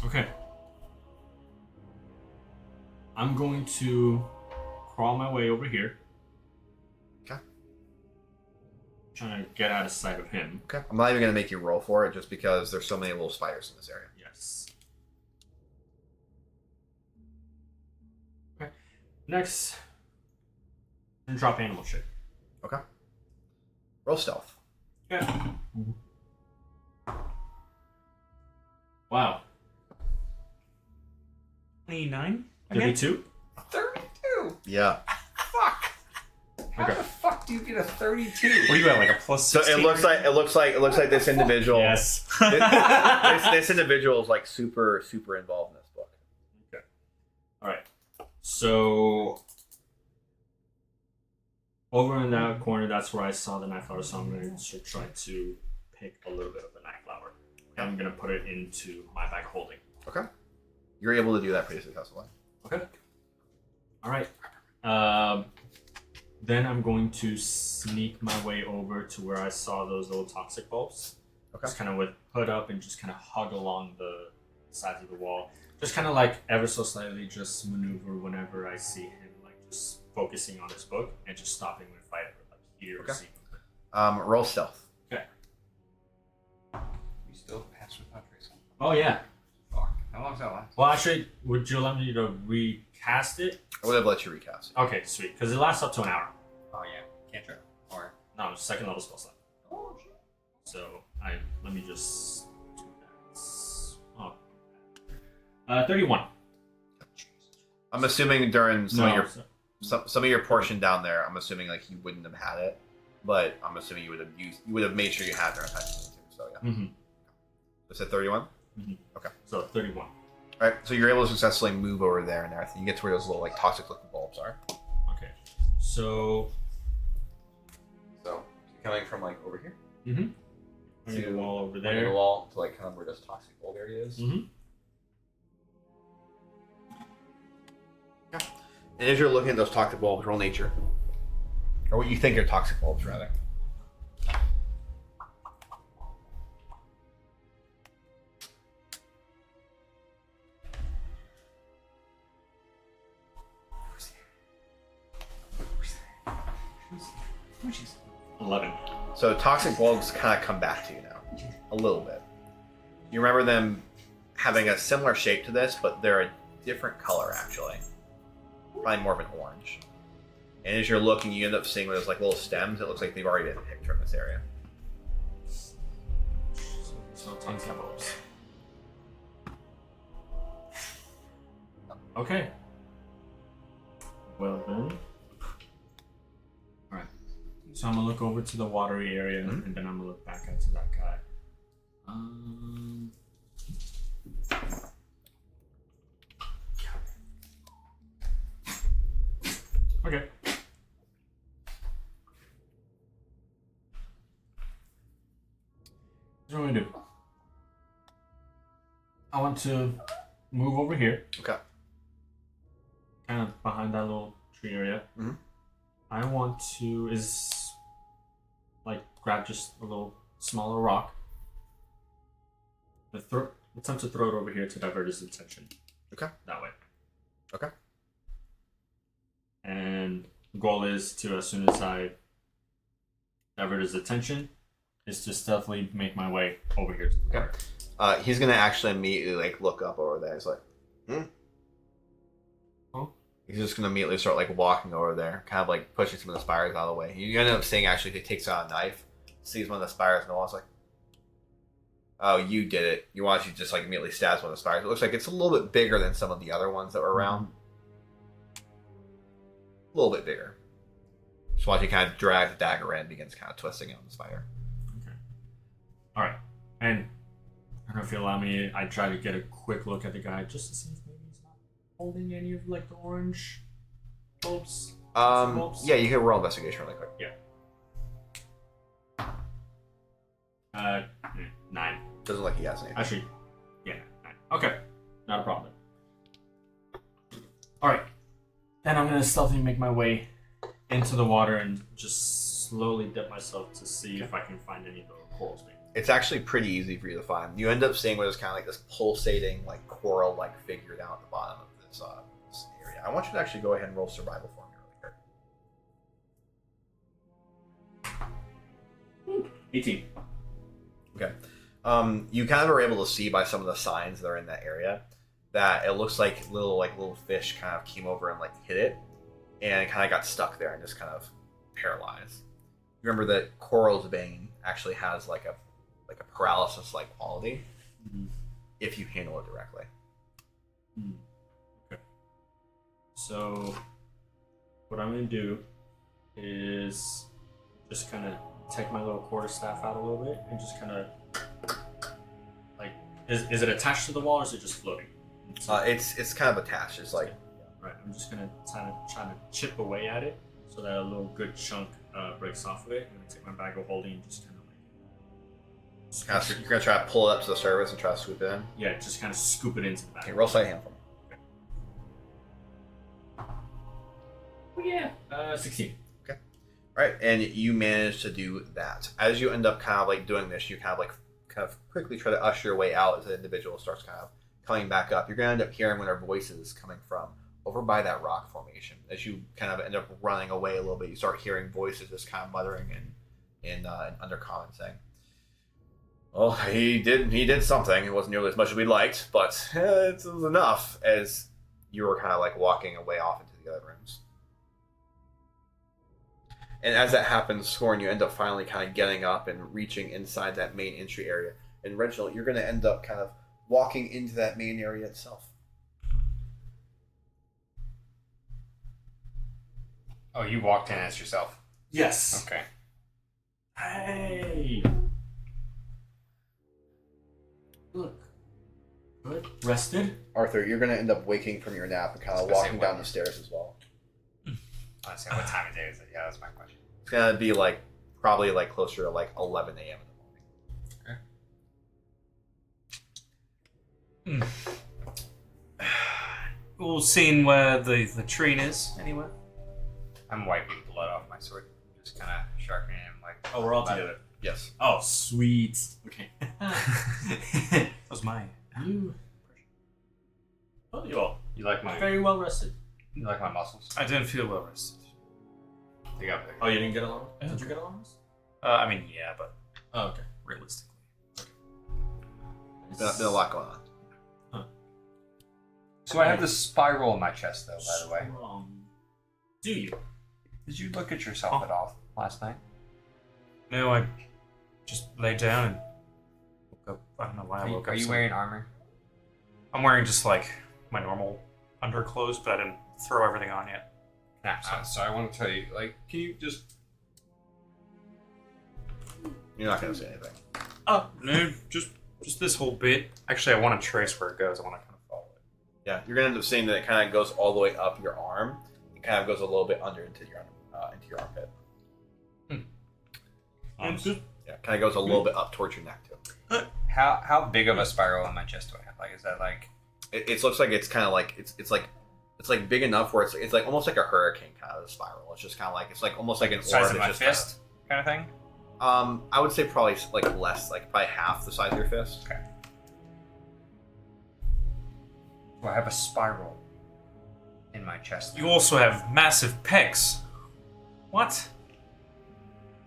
Speaker 3: Okay. I'm going to crawl my way over here.
Speaker 1: Okay.
Speaker 3: Trying to get out of sight of him.
Speaker 1: Okay. I'm not even going to make you roll for it just because there's so many little spiders in this area.
Speaker 3: Yes. Okay. Next, I'm gonna drop animal shit.
Speaker 1: Okay. Roll stealth.
Speaker 3: Yeah. Wow.
Speaker 2: 29?
Speaker 3: 32?
Speaker 4: 32.
Speaker 1: Yeah.
Speaker 4: Fuck. How the fuck do you get a 32?
Speaker 2: What are you at, like a plus
Speaker 1: So
Speaker 2: 16?
Speaker 1: it looks like this individual.
Speaker 2: Yes.
Speaker 1: this individual is like super involved in this book.
Speaker 3: Okay. All right. So over in that corner, that's where I saw the night flower. So I'm going to try to pick a little bit of the night flower. And I'm going to put it into my bag of holding.
Speaker 1: Okay. You're able to do that pretty successfully.
Speaker 3: Okay. All right. Then I'm going to sneak my way over to where I saw those little toxic bulbs.
Speaker 1: Okay.
Speaker 3: Just kind of with hood up and just kind of hug along the sides of the wall. Just kind of like ever so slightly just maneuver whenever I see him, like just focusing on his book and just stopping if I ever like hear or see him.
Speaker 1: Roll stealth.
Speaker 3: Okay.
Speaker 4: You still pass without tracing.
Speaker 3: Oh yeah.
Speaker 4: Fuck. How long's that last?
Speaker 3: Well, actually, would you let me to recast it?
Speaker 1: I would have let you recast it.
Speaker 3: Okay, sweet. Because it lasts up to an hour.
Speaker 4: Oh yeah. Can't trip. Or.
Speaker 3: No, second level spell slot.
Speaker 4: Oh shit.
Speaker 3: So let me just do that. Oh, 31.
Speaker 1: I'm assuming during some
Speaker 3: No,
Speaker 1: of your portion down there, I'm assuming like you wouldn't have had it, but I'm assuming you would have made sure you had their attack too. So yeah.
Speaker 3: Mm-hmm.
Speaker 1: Is it 31?
Speaker 3: Mm-hmm.
Speaker 1: Okay.
Speaker 3: So 31.
Speaker 1: All right. So you're able to successfully move over there and everything. You get to where those little like toxic looking bulbs are.
Speaker 3: Okay. So.
Speaker 1: So coming from like over here
Speaker 3: Mm-hmm. The wall over
Speaker 1: to
Speaker 3: there.
Speaker 1: the wall to like kind of where this toxic bulb area is.
Speaker 3: Mm-hmm.
Speaker 1: And as you're looking at those toxic bulbs, roll nature, or what you think are toxic bulbs, rather.
Speaker 4: Which is
Speaker 3: 11.
Speaker 1: So toxic bulbs kind of come back to you now, a little bit. You remember them having a similar shape to this, but they're a different color actually. Probably more of an orange. And as you're looking, you end up seeing those like little stems. It looks like they've already been picked from this area.
Speaker 3: So toxic bulbs. Okay. Well then. Alright. So I'm gonna look over to the watery area and then I'm gonna look back into that guy. Okay. What do you want me to do? I want to move over here.
Speaker 1: Okay.
Speaker 3: Kind of behind that little tree area.
Speaker 1: Mhm.
Speaker 3: I want to grab just a little smaller rock. Attempt to throw it over here to divert his attention.
Speaker 1: Okay.
Speaker 3: That way.
Speaker 1: Okay.
Speaker 3: And the goal is to, as soon as I divert his attention, is to stealthily make my way over here to the
Speaker 1: Okay.
Speaker 3: water.
Speaker 1: He's gonna actually immediately like look up over there. He's like,
Speaker 3: Huh?
Speaker 1: He's just gonna immediately start like walking over there, kind of like pushing some of the spires out of the way. You end up seeing actually he takes out a knife, sees one of the spires in the wall. It's like, oh, you did it. You want to just like immediately stabs one of the spires. It looks like it's a little bit bigger than some of the other ones that were around. A little bit bigger. Just watch you kind of drag the dagger in, begins kind of twisting it on the spider.
Speaker 3: Okay. Alright. And I don't know if you allow me, I try to get a quick look at the guy just to see if maybe he's not holding any of like the orange bulbs.
Speaker 1: Yeah, you can roll investigation really quick.
Speaker 3: Yeah. 9.
Speaker 1: Doesn't look like he has anything.
Speaker 3: Actually, yeah, 9. Okay. Not a problem. Alright. Then I'm gonna stealthily make my way into the water and just slowly dip myself to see if I can find any of the corals.
Speaker 1: It's actually pretty easy for you to find. You end up seeing what is kind of like this pulsating, like coral-like figure down at the bottom of this area. I want you to actually go ahead and roll survival for me really quick.
Speaker 3: 18.
Speaker 1: Okay. You kind of are able to see by some of the signs that are in that area that it looks like little fish kind of came over and like hit it, and it kind of got stuck there and just kind of paralyzed. Remember that coral's vein actually has like a paralysis-like quality if you handle it directly.
Speaker 3: Okay. So what I'm gonna do is just kind of take my little quarterstaff out a little bit and just kind of like, is it attached to the wall or is it just floating?
Speaker 1: It's kind of attached. It's like
Speaker 3: right. I'm just gonna kind of try to chip away at it so that a little good chunk breaks off of it. I'm gonna take my bag of holding and just kind of like.
Speaker 1: you're gonna try to pull it up to the surface and try to swoop it in.
Speaker 3: Yeah, just kind of scoop it into the bag.
Speaker 1: Okay, roll sleight of hand for me.
Speaker 3: Oh yeah, 16.
Speaker 1: Okay. All right, and you manage to do that. As you end up kind of like doing this, you kind of quickly try to usher your way out as the individual starts kind of coming back up. You're gonna end up hearing one of their voices coming from over by that rock formation. As you kind of end up running away a little bit, you start hearing voices just kind of muttering in undercommon saying, "Well, he did something. It wasn't nearly as much as we liked, but it was enough." As you were kind of like walking away off into the other rooms. And as that happens, Scorn, you end up finally kind of getting up and reaching inside that main entry area. And Reginald, you're going to end up kind of walking into that main area itself.
Speaker 4: Oh, you walked in as yourself.
Speaker 3: Yes.
Speaker 4: Okay.
Speaker 3: Hey. Look. Good. Rested.
Speaker 1: Arthur, you're going to end up waking from your nap and kind of walking down the stairs as well.
Speaker 4: Honestly, what time of day is it? Yeah, that's my question.
Speaker 1: It's going to be like probably like closer to like 11 a.m. in the morning.
Speaker 2: Okay. All seen where the train is, anyway?
Speaker 3: I'm
Speaker 4: wiping blood off my sword. Just kind of sharpening him like.
Speaker 3: Oh, we're all together.
Speaker 1: Yes.
Speaker 3: Oh, sweet. Okay.
Speaker 2: That was mine.
Speaker 3: You. Oh, you all.
Speaker 4: You like my.
Speaker 3: Very well rested.
Speaker 4: You like my muscles?
Speaker 2: I didn't feel well rested.
Speaker 4: They got big.
Speaker 3: Oh, you didn't get along? Did you get along?
Speaker 2: I mean, yeah, but
Speaker 3: Oh, okay.
Speaker 2: realistically.
Speaker 1: Been a lot going on.
Speaker 4: So I have this spiral in my chest, though. By the way,
Speaker 3: do you?
Speaker 4: did you look at yourself at all last night?
Speaker 2: No, I just laid down and woke up. I don't know why I woke up.
Speaker 4: Are you
Speaker 2: so-
Speaker 4: wearing armor?
Speaker 2: I'm wearing just like my normal underclothes, but I didn't throw everything on yet.
Speaker 4: Nah. So I want to tell you, like, can you just?
Speaker 1: You're not going to say anything.
Speaker 2: Oh no, just this whole bit. Actually, I want to trace where it goes. I want to kind of follow it.
Speaker 1: Yeah, you're going to end up seeing that it kind of goes all the way up your arm. It kind of goes a little bit under into your armpit. Yeah, kind of goes a little bit up towards your neck too.
Speaker 4: How big of a spiral in my chest do I have? Like, is that like?
Speaker 1: It looks like it's kind of like it's like big enough where it's like almost like a hurricane kind of a spiral. It's just kind of like it's like almost like an
Speaker 4: Size
Speaker 1: orb.
Speaker 4: of my
Speaker 1: It's just
Speaker 4: fist, kind of thing.
Speaker 1: I would say probably like less, like probably half the size of your fist.
Speaker 4: Okay. So I have a spiral in my chest.
Speaker 2: You also have massive pecs. What?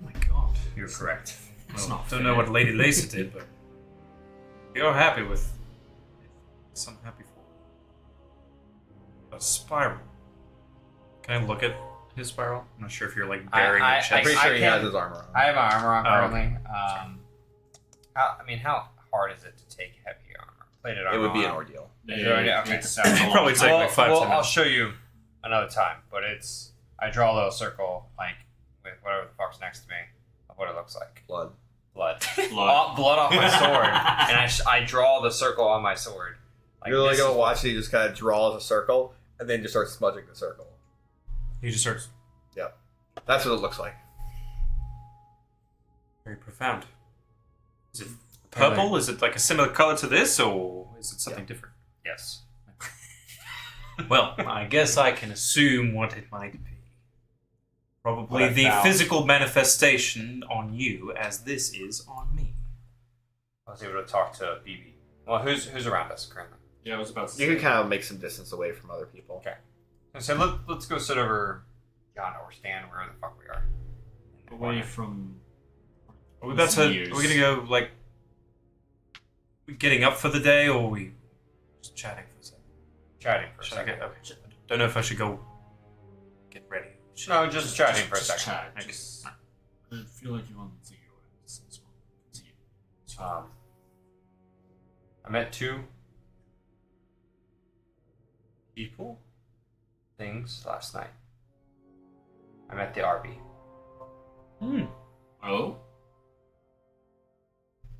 Speaker 2: Oh my god.
Speaker 4: You're correct.
Speaker 3: It's
Speaker 2: Well,
Speaker 3: not
Speaker 2: don't
Speaker 3: fair.
Speaker 2: know what Lady Lacey did, but you're happy with. I'm happy for. A spiral. Can I look at his spiral? I'm not sure if you're like burying
Speaker 4: I-
Speaker 2: your chest.
Speaker 1: I'm pretty
Speaker 4: I
Speaker 1: sure he
Speaker 4: can't-
Speaker 1: has his armor on.
Speaker 4: I have my armor on
Speaker 2: Oh,
Speaker 4: currently. How hard is it to take heavy armor? Plated armor.
Speaker 1: It would be an
Speaker 4: on?
Speaker 1: ordeal.
Speaker 4: Yeah, okay.
Speaker 3: It's
Speaker 2: Probably take like 5
Speaker 4: well,
Speaker 2: 10
Speaker 4: I'll
Speaker 2: minutes.
Speaker 4: show you another time. But it's I draw a little circle like with whatever the fuck's next to me of what it looks like.
Speaker 1: Blood.
Speaker 4: Blood.
Speaker 3: Blood.
Speaker 4: Blood off my sword, and I draw the circle on my sword.
Speaker 1: You're really
Speaker 4: this
Speaker 1: gonna
Speaker 4: is-
Speaker 1: watch it. He just kind of draws a circle and then just starts smudging the circle.
Speaker 2: He just starts
Speaker 1: Yep, that's what it looks like.
Speaker 2: very profound. Is it purple? Is it like a similar color to this, or is it something different?
Speaker 4: Yes.
Speaker 2: Well, I guess I can assume what it might be. Probably
Speaker 4: What I
Speaker 2: the
Speaker 4: found.
Speaker 2: physical manifestation on you, as this is on me.
Speaker 4: I was able to talk to BB. Well, who's around us currently?
Speaker 3: Yeah, I was about to
Speaker 1: You
Speaker 3: say.
Speaker 1: can kind of make some distance away from other people.
Speaker 4: Okay. So let's go sit over John or Stan, wherever the fuck we are.
Speaker 3: Away from.
Speaker 2: Are we about to? Are we
Speaker 3: Years.
Speaker 2: gonna go like? We getting up for the day, or are we just chatting for a second?
Speaker 4: Chatting for a
Speaker 2: Should I
Speaker 4: second.
Speaker 2: get? Okay. Don't know if I should go get ready.
Speaker 4: No, just chatting for a
Speaker 3: Just
Speaker 4: second.
Speaker 3: chat.
Speaker 2: Okay.
Speaker 3: Just, I feel like you wanted to go. Continue.
Speaker 4: I met two people things last night. I'm at the RV.
Speaker 3: Oh?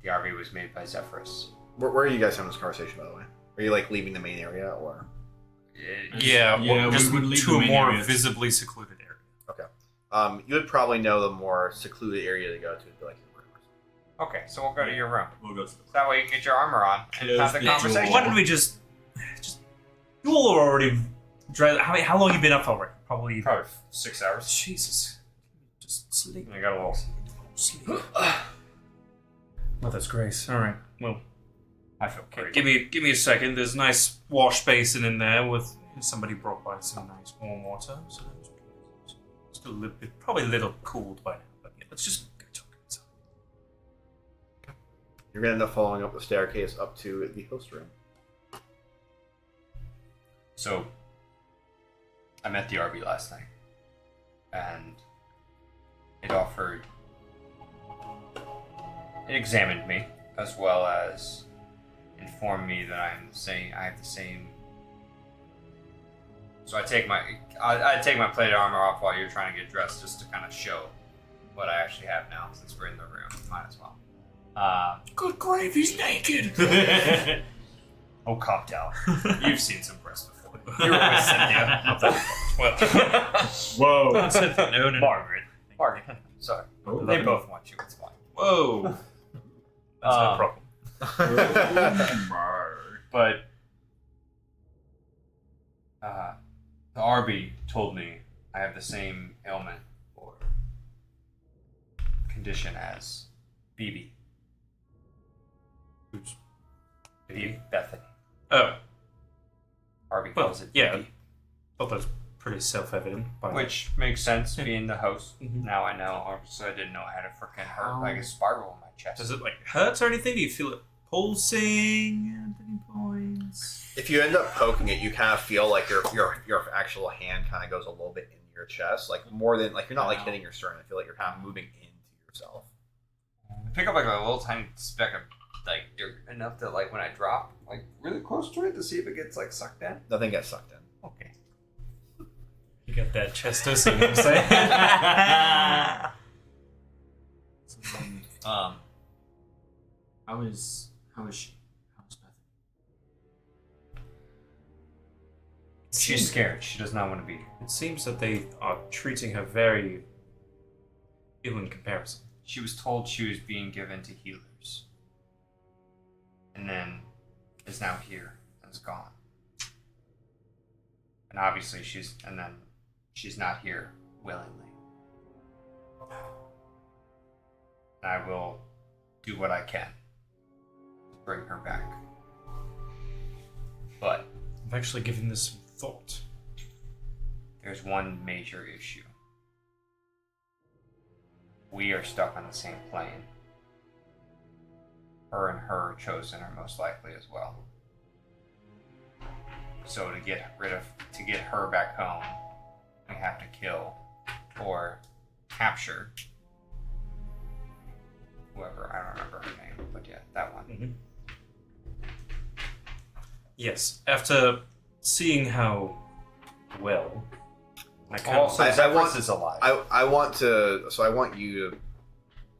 Speaker 4: The RV was made by Zephyrus.
Speaker 1: Where are you guys having this conversation, by the way? Are you like leaving the main area, or?
Speaker 2: Yeah,
Speaker 3: we
Speaker 2: just
Speaker 3: would leave
Speaker 2: to
Speaker 3: the
Speaker 2: a
Speaker 3: main
Speaker 2: more
Speaker 3: areas.
Speaker 2: visibly secluded area.
Speaker 1: Okay. You would probably know the more secluded area to go to, like your room.
Speaker 4: Okay, so we'll go to your room.
Speaker 3: We'll go to the
Speaker 4: That way you can get your armor on and have the
Speaker 3: Yeah,
Speaker 4: conversation.
Speaker 2: Why don't we just you all are already how long you been up already? Probably
Speaker 4: 6 hours.
Speaker 2: Jesus. Just sleep.
Speaker 4: I got a little.
Speaker 2: Sleep. Mother's grace. All right. Well,
Speaker 4: I feel
Speaker 2: okay,
Speaker 4: pretty.
Speaker 2: give me a second. There's a nice wash basin in there with somebody brought by some nice warm water. So it's still a little bit, probably a little cooled by now. But yeah, let's just go talk inside.
Speaker 1: You're gonna end up following up the staircase up to the host room.
Speaker 4: So, I met the RV last night, and it examined me, as well as informed me that I have the same. So I take my plate armor off while you're trying to get dressed, just to kind of show what I actually have now, since we're in the room. Might as well.
Speaker 2: Good grave, he's naked.
Speaker 4: Oh, calm down. You've seen some breasts before.
Speaker 2: You're always Cynthia. Well,
Speaker 3: Whoa.
Speaker 2: no.
Speaker 4: Margaret. Sorry.
Speaker 3: Oh,
Speaker 4: They both want you. It's fine.
Speaker 2: Whoa. That's no problem.
Speaker 4: But the RB told me I have the same ailment or condition as BB.
Speaker 2: Who's
Speaker 4: Bethany.
Speaker 2: Oh,
Speaker 4: RB
Speaker 2: well,
Speaker 4: calls it
Speaker 2: yeah.
Speaker 4: BB.
Speaker 2: Well, that's pretty self-evident.
Speaker 4: Which makes sense, being the host.
Speaker 2: Mhm.
Speaker 4: Now I know. Obviously, I didn't know I had a freaking hurt like a spiral in my chest.
Speaker 2: Does it like hurt or anything? Do you feel it pulsing at any points?
Speaker 1: If you end up poking it, you kind of feel like your actual hand kind of goes a little bit into your chest, like more than like you're not like hitting your sternum. I feel like you're kind of moving into yourself.
Speaker 4: I pick up like a little tiny speck of like dirt enough that like when I drop like really close to it to see if it gets like sucked in.
Speaker 1: Nothing gets sucked in.
Speaker 4: Okay.
Speaker 2: You got that chestos, you know what I'm saying?
Speaker 3: How is she? How is Bethany?
Speaker 4: She's scared. She does not want to be.
Speaker 2: It seems that they are treating her very ill in comparison.
Speaker 4: She was told she was being given to healers. And then is now here and is gone. And obviously she's not here willingly. And I will do what I can to bring her back. But
Speaker 2: I've actually given this some thought.
Speaker 4: there's one major issue. We are stuck on the same plane. Her and her chosen are most likely as well. So to get her back home, we have to kill or capture whoever, I don't remember her name, but yeah, that one.
Speaker 2: Mm-hmm. Yes, after seeing how well I kind of
Speaker 4: Also, Zephyrus is alive.
Speaker 1: I want to. So I want you to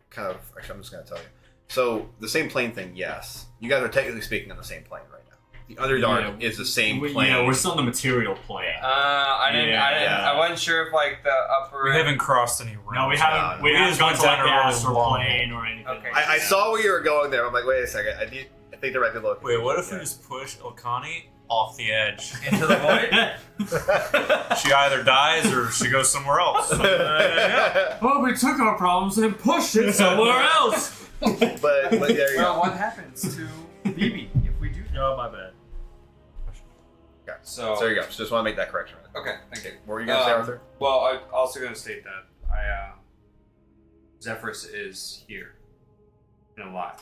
Speaker 1: kind of. Actually, I'm just going to tell you. So the same plane thing, yes. You guys are technically speaking on the same plane right now. The Underdark is the same plane.
Speaker 3: Yeah, we're still on the material plane.
Speaker 4: I wasn't sure if like the upper.
Speaker 2: we haven't crossed any roads.
Speaker 3: No, we haven't. We
Speaker 2: just
Speaker 3: haven't
Speaker 2: went
Speaker 3: gone to like
Speaker 2: down
Speaker 3: the
Speaker 2: a road
Speaker 3: astral
Speaker 2: long.
Speaker 3: plane or anything.
Speaker 4: Okay.
Speaker 3: like
Speaker 1: I
Speaker 3: that.
Speaker 1: saw where you were going there. I'm like, wait a second. I think there might be a location.
Speaker 2: Wait, what if
Speaker 1: Yeah.
Speaker 2: we just push Ilkani off the edge?
Speaker 4: into the void.
Speaker 2: She either dies or she goes somewhere else.
Speaker 3: Well, we took our problems and pushed it somewhere else.
Speaker 1: but there you
Speaker 4: Well,
Speaker 1: go.
Speaker 4: what happens to BB if we do that?
Speaker 3: Oh, my bad.
Speaker 1: Okay.
Speaker 4: So
Speaker 1: So there you go. So just want to make that correction.
Speaker 4: okay, thank you.
Speaker 1: What were you going to say, Arthur?
Speaker 4: Well, I'm also going to state that Zephyrus is here and alive.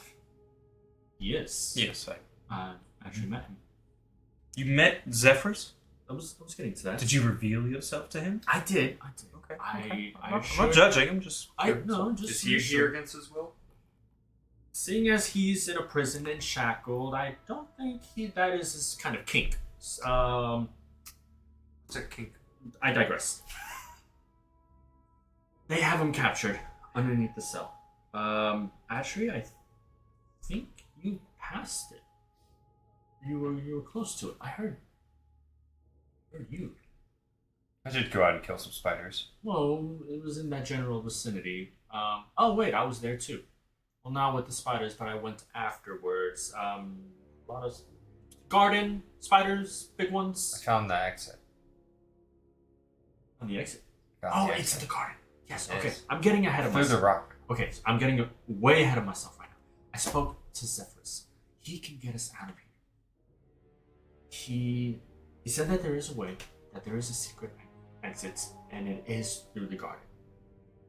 Speaker 3: Yes.
Speaker 2: Yes,
Speaker 3: I actually met him.
Speaker 2: you met Zephyrus?
Speaker 3: I was getting to that.
Speaker 2: Did you reveal yourself to him?
Speaker 3: I did.
Speaker 2: Okay.
Speaker 3: I
Speaker 2: I'm not
Speaker 3: assured-
Speaker 2: judging. I'm just.
Speaker 3: Just
Speaker 4: Is he here against his will?
Speaker 3: Seeing as he's in a prison and shackled, I don't think that is his kind of kink.
Speaker 4: It's a kink.
Speaker 3: I digress. They have him captured underneath the cell. Actually, I think you passed it. You were close to it. I heard you.
Speaker 4: I should go out and kill some spiders.
Speaker 3: Well, it was in that general vicinity. Oh wait, I was there too. Well, not with the spiders, but I went afterwards. A lot of garden spiders, big
Speaker 4: I
Speaker 3: ones.
Speaker 4: found the exit.
Speaker 3: On the exit.
Speaker 4: Found the
Speaker 3: It's
Speaker 4: exit.
Speaker 3: in the garden. Yes.
Speaker 4: It
Speaker 3: Okay,
Speaker 4: is.
Speaker 3: I'm getting ahead of
Speaker 4: Through
Speaker 3: myself.
Speaker 4: the rock.
Speaker 3: Okay, so I'm getting way ahead of myself right now. I spoke to Zephyrus. He can get us out of here. He said that there is a way, that there is a secret exit, and it is through the garden.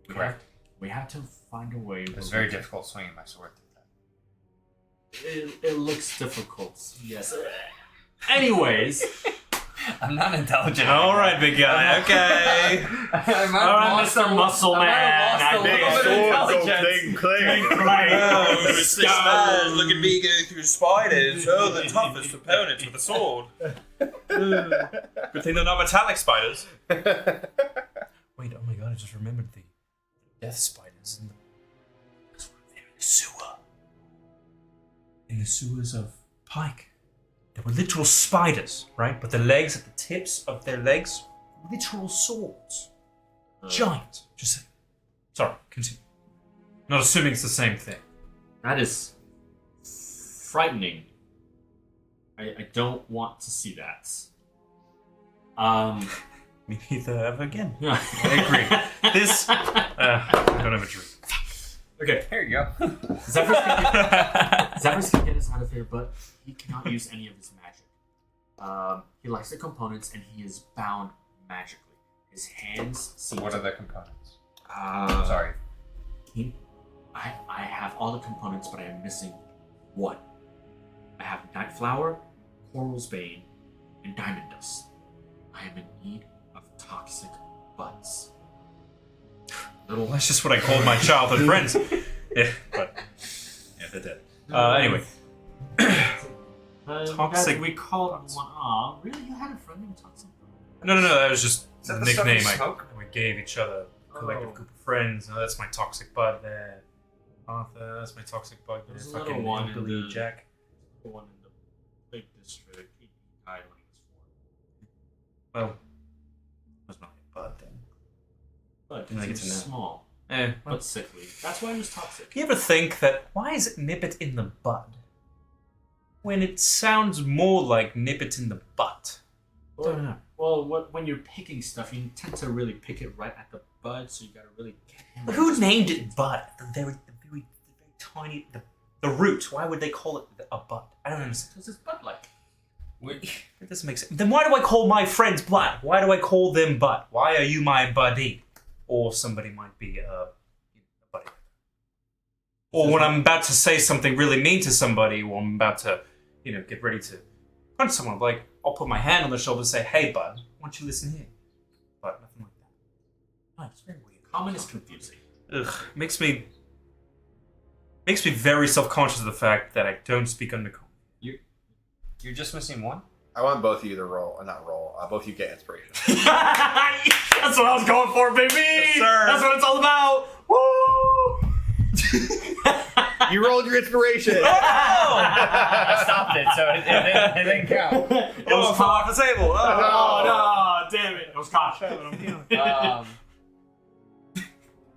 Speaker 4: Correct.
Speaker 3: We have to find a way.
Speaker 4: It was very difficult swinging my sword through that.
Speaker 3: It looks difficult. Yes. Anyways.
Speaker 4: I'm not intelligent.
Speaker 2: All right, big guy. Okay.
Speaker 3: All right, Mr. Muscle Man.
Speaker 4: I
Speaker 3: Big
Speaker 4: lost a little bit of intelligence.
Speaker 2: Look at me going through spiders. Oh, the toughest opponents with a sword. Good thing they're not metallic spiders. Wait, oh my god, I just remembered the death spiders in the sewer. In the sewers of Pike. They were literal spiders, right? But the legs, at the tips of their legs, literal swords. Giant. Just saying. Sorry, continue. Not assuming it's the same thing.
Speaker 3: That is frightening. I don't want to see that.
Speaker 2: Me neither ever again.
Speaker 3: Yeah.
Speaker 2: I agree. This, I don't have a drink.
Speaker 3: Okay.
Speaker 4: Here you go.
Speaker 3: Zephyrus can get us out of here, but he cannot use any of his magic. He likes the components, and he is bound magically. His hands seem
Speaker 4: What
Speaker 3: to...
Speaker 4: are the components?
Speaker 3: Sorry.
Speaker 4: Sorry.
Speaker 3: I have all the components, but I am missing one. I have Night Flower, Coral's Bane, and Diamond Dust. I am in need of toxic buds.
Speaker 2: Well, that's just what I called my childhood friends. Yeah, but yeah, they're dead. Anyway, Toxic
Speaker 3: We called
Speaker 2: buds.
Speaker 3: one. Aw, really? You had a friend named Toxic?
Speaker 2: no, that was just
Speaker 4: Is that
Speaker 2: the
Speaker 4: the stuff
Speaker 2: nickname
Speaker 4: you smoke?
Speaker 2: we gave each other. Collective
Speaker 3: Oh.
Speaker 2: group of friends. Oh, that's my toxic bud there. Arthur, that's my toxic bud there.
Speaker 3: There's a little
Speaker 2: Fucking
Speaker 3: one in
Speaker 2: Hillbilly
Speaker 3: the-
Speaker 2: Jack.
Speaker 3: The one in the big district. He died when he was 4.
Speaker 2: Well, was not a bud then.
Speaker 3: But
Speaker 2: Didn't think
Speaker 3: it's
Speaker 2: it's enough.
Speaker 3: small,
Speaker 2: Well,
Speaker 3: but sickly. That's why he was toxic.
Speaker 2: do you ever think that why is it nip it in the bud when it sounds more like nip it in the butt? Don't know.
Speaker 3: Well, when you're picking stuff, you tend to really pick it right at the bud, so you gotta really get him.
Speaker 2: But who named it bud? The very tiny the root. Why would they call it a bud? I don't understand.
Speaker 3: Because it's bud-like.
Speaker 2: It doesn't make sense. Then why do I call my friends Bud? Why do I call them Bud? Why are you my buddy? Or somebody might be a buddy. Or when I'm about to say something really mean to somebody, or I'm about to, get ready to punch someone, like I'll put my hand on their shoulder and say, "Hey, Bud, why don't you listen here?" But nothing like that. Oh, it's very weird.
Speaker 3: Common is confusing.
Speaker 2: Ugh, makes me very self-conscious of the fact that I don't speak undercover.
Speaker 4: You're just missing one?
Speaker 1: I want both of you to roll, or not roll. Both of you get inspiration.
Speaker 3: That's what I was going for, baby!
Speaker 2: Yes, sir.
Speaker 3: That's what it's all about! Woo!
Speaker 1: You rolled your inspiration.
Speaker 4: I stopped it, so it didn't count.
Speaker 3: It was
Speaker 2: fall off the table.
Speaker 3: Oh, no, damn it. It was caught.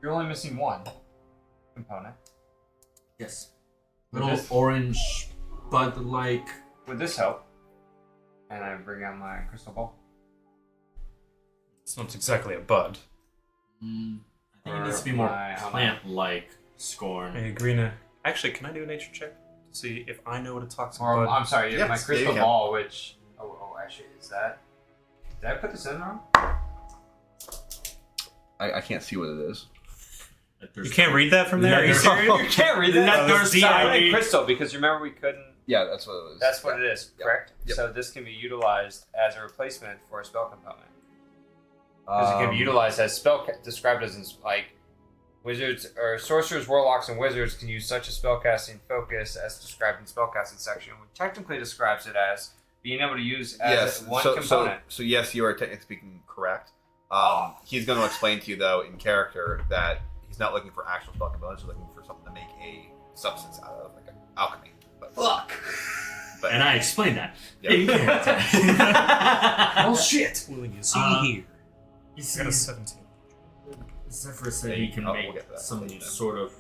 Speaker 4: You're only missing one component.
Speaker 3: Yes.
Speaker 4: With
Speaker 3: Little
Speaker 4: this?
Speaker 3: orange bud-like.
Speaker 4: Would this help? And I bring out my crystal ball.
Speaker 2: It's not exactly a bud.
Speaker 3: I think it
Speaker 4: Or
Speaker 3: needs to be more
Speaker 4: my-
Speaker 3: plant-like. Scorn.
Speaker 2: Hey, Greena. Actually, can I do a nature check to see if I know what a toxic
Speaker 4: Or
Speaker 2: bud?
Speaker 4: I'm sorry,
Speaker 1: Yes,
Speaker 4: my
Speaker 1: yeah, you
Speaker 4: crystal
Speaker 1: can.
Speaker 4: ball, which actually is that. Did I put this in wrong?
Speaker 1: I can't see what it is.
Speaker 2: You can't read that from there? Are you serious?
Speaker 4: You can't read it.
Speaker 3: That
Speaker 4: There's
Speaker 3: there's
Speaker 4: silent
Speaker 3: DIY.
Speaker 4: crystal because remember we couldn't.
Speaker 1: Yeah, that's what it was.
Speaker 4: That's what it is,
Speaker 1: Yep.
Speaker 4: correct?
Speaker 1: Yep.
Speaker 4: So this can be utilized as a replacement for a spell component. Because it can be utilized as described as like wizards or sorcerers, warlocks, and wizards can use such a spellcasting focus as described in spellcasting section, which technically describes it as being able to use as
Speaker 1: Yes.
Speaker 4: one
Speaker 1: so,
Speaker 4: component.
Speaker 1: So yes, you are technically speaking correct. He's going to explain to you, though, in character, that he's not looking for actual spell components. He's looking for something to make a substance out of, like an alchemy. But,
Speaker 3: Fuck.
Speaker 1: But,
Speaker 3: And I explained that.
Speaker 1: Yeah.
Speaker 3: Oh shit!
Speaker 2: Will you see here?
Speaker 3: You
Speaker 2: I got a 17.
Speaker 3: Zephyr said
Speaker 1: Yeah,
Speaker 3: he can
Speaker 1: we'll
Speaker 3: make
Speaker 1: get to that
Speaker 3: some
Speaker 1: later.
Speaker 3: sort of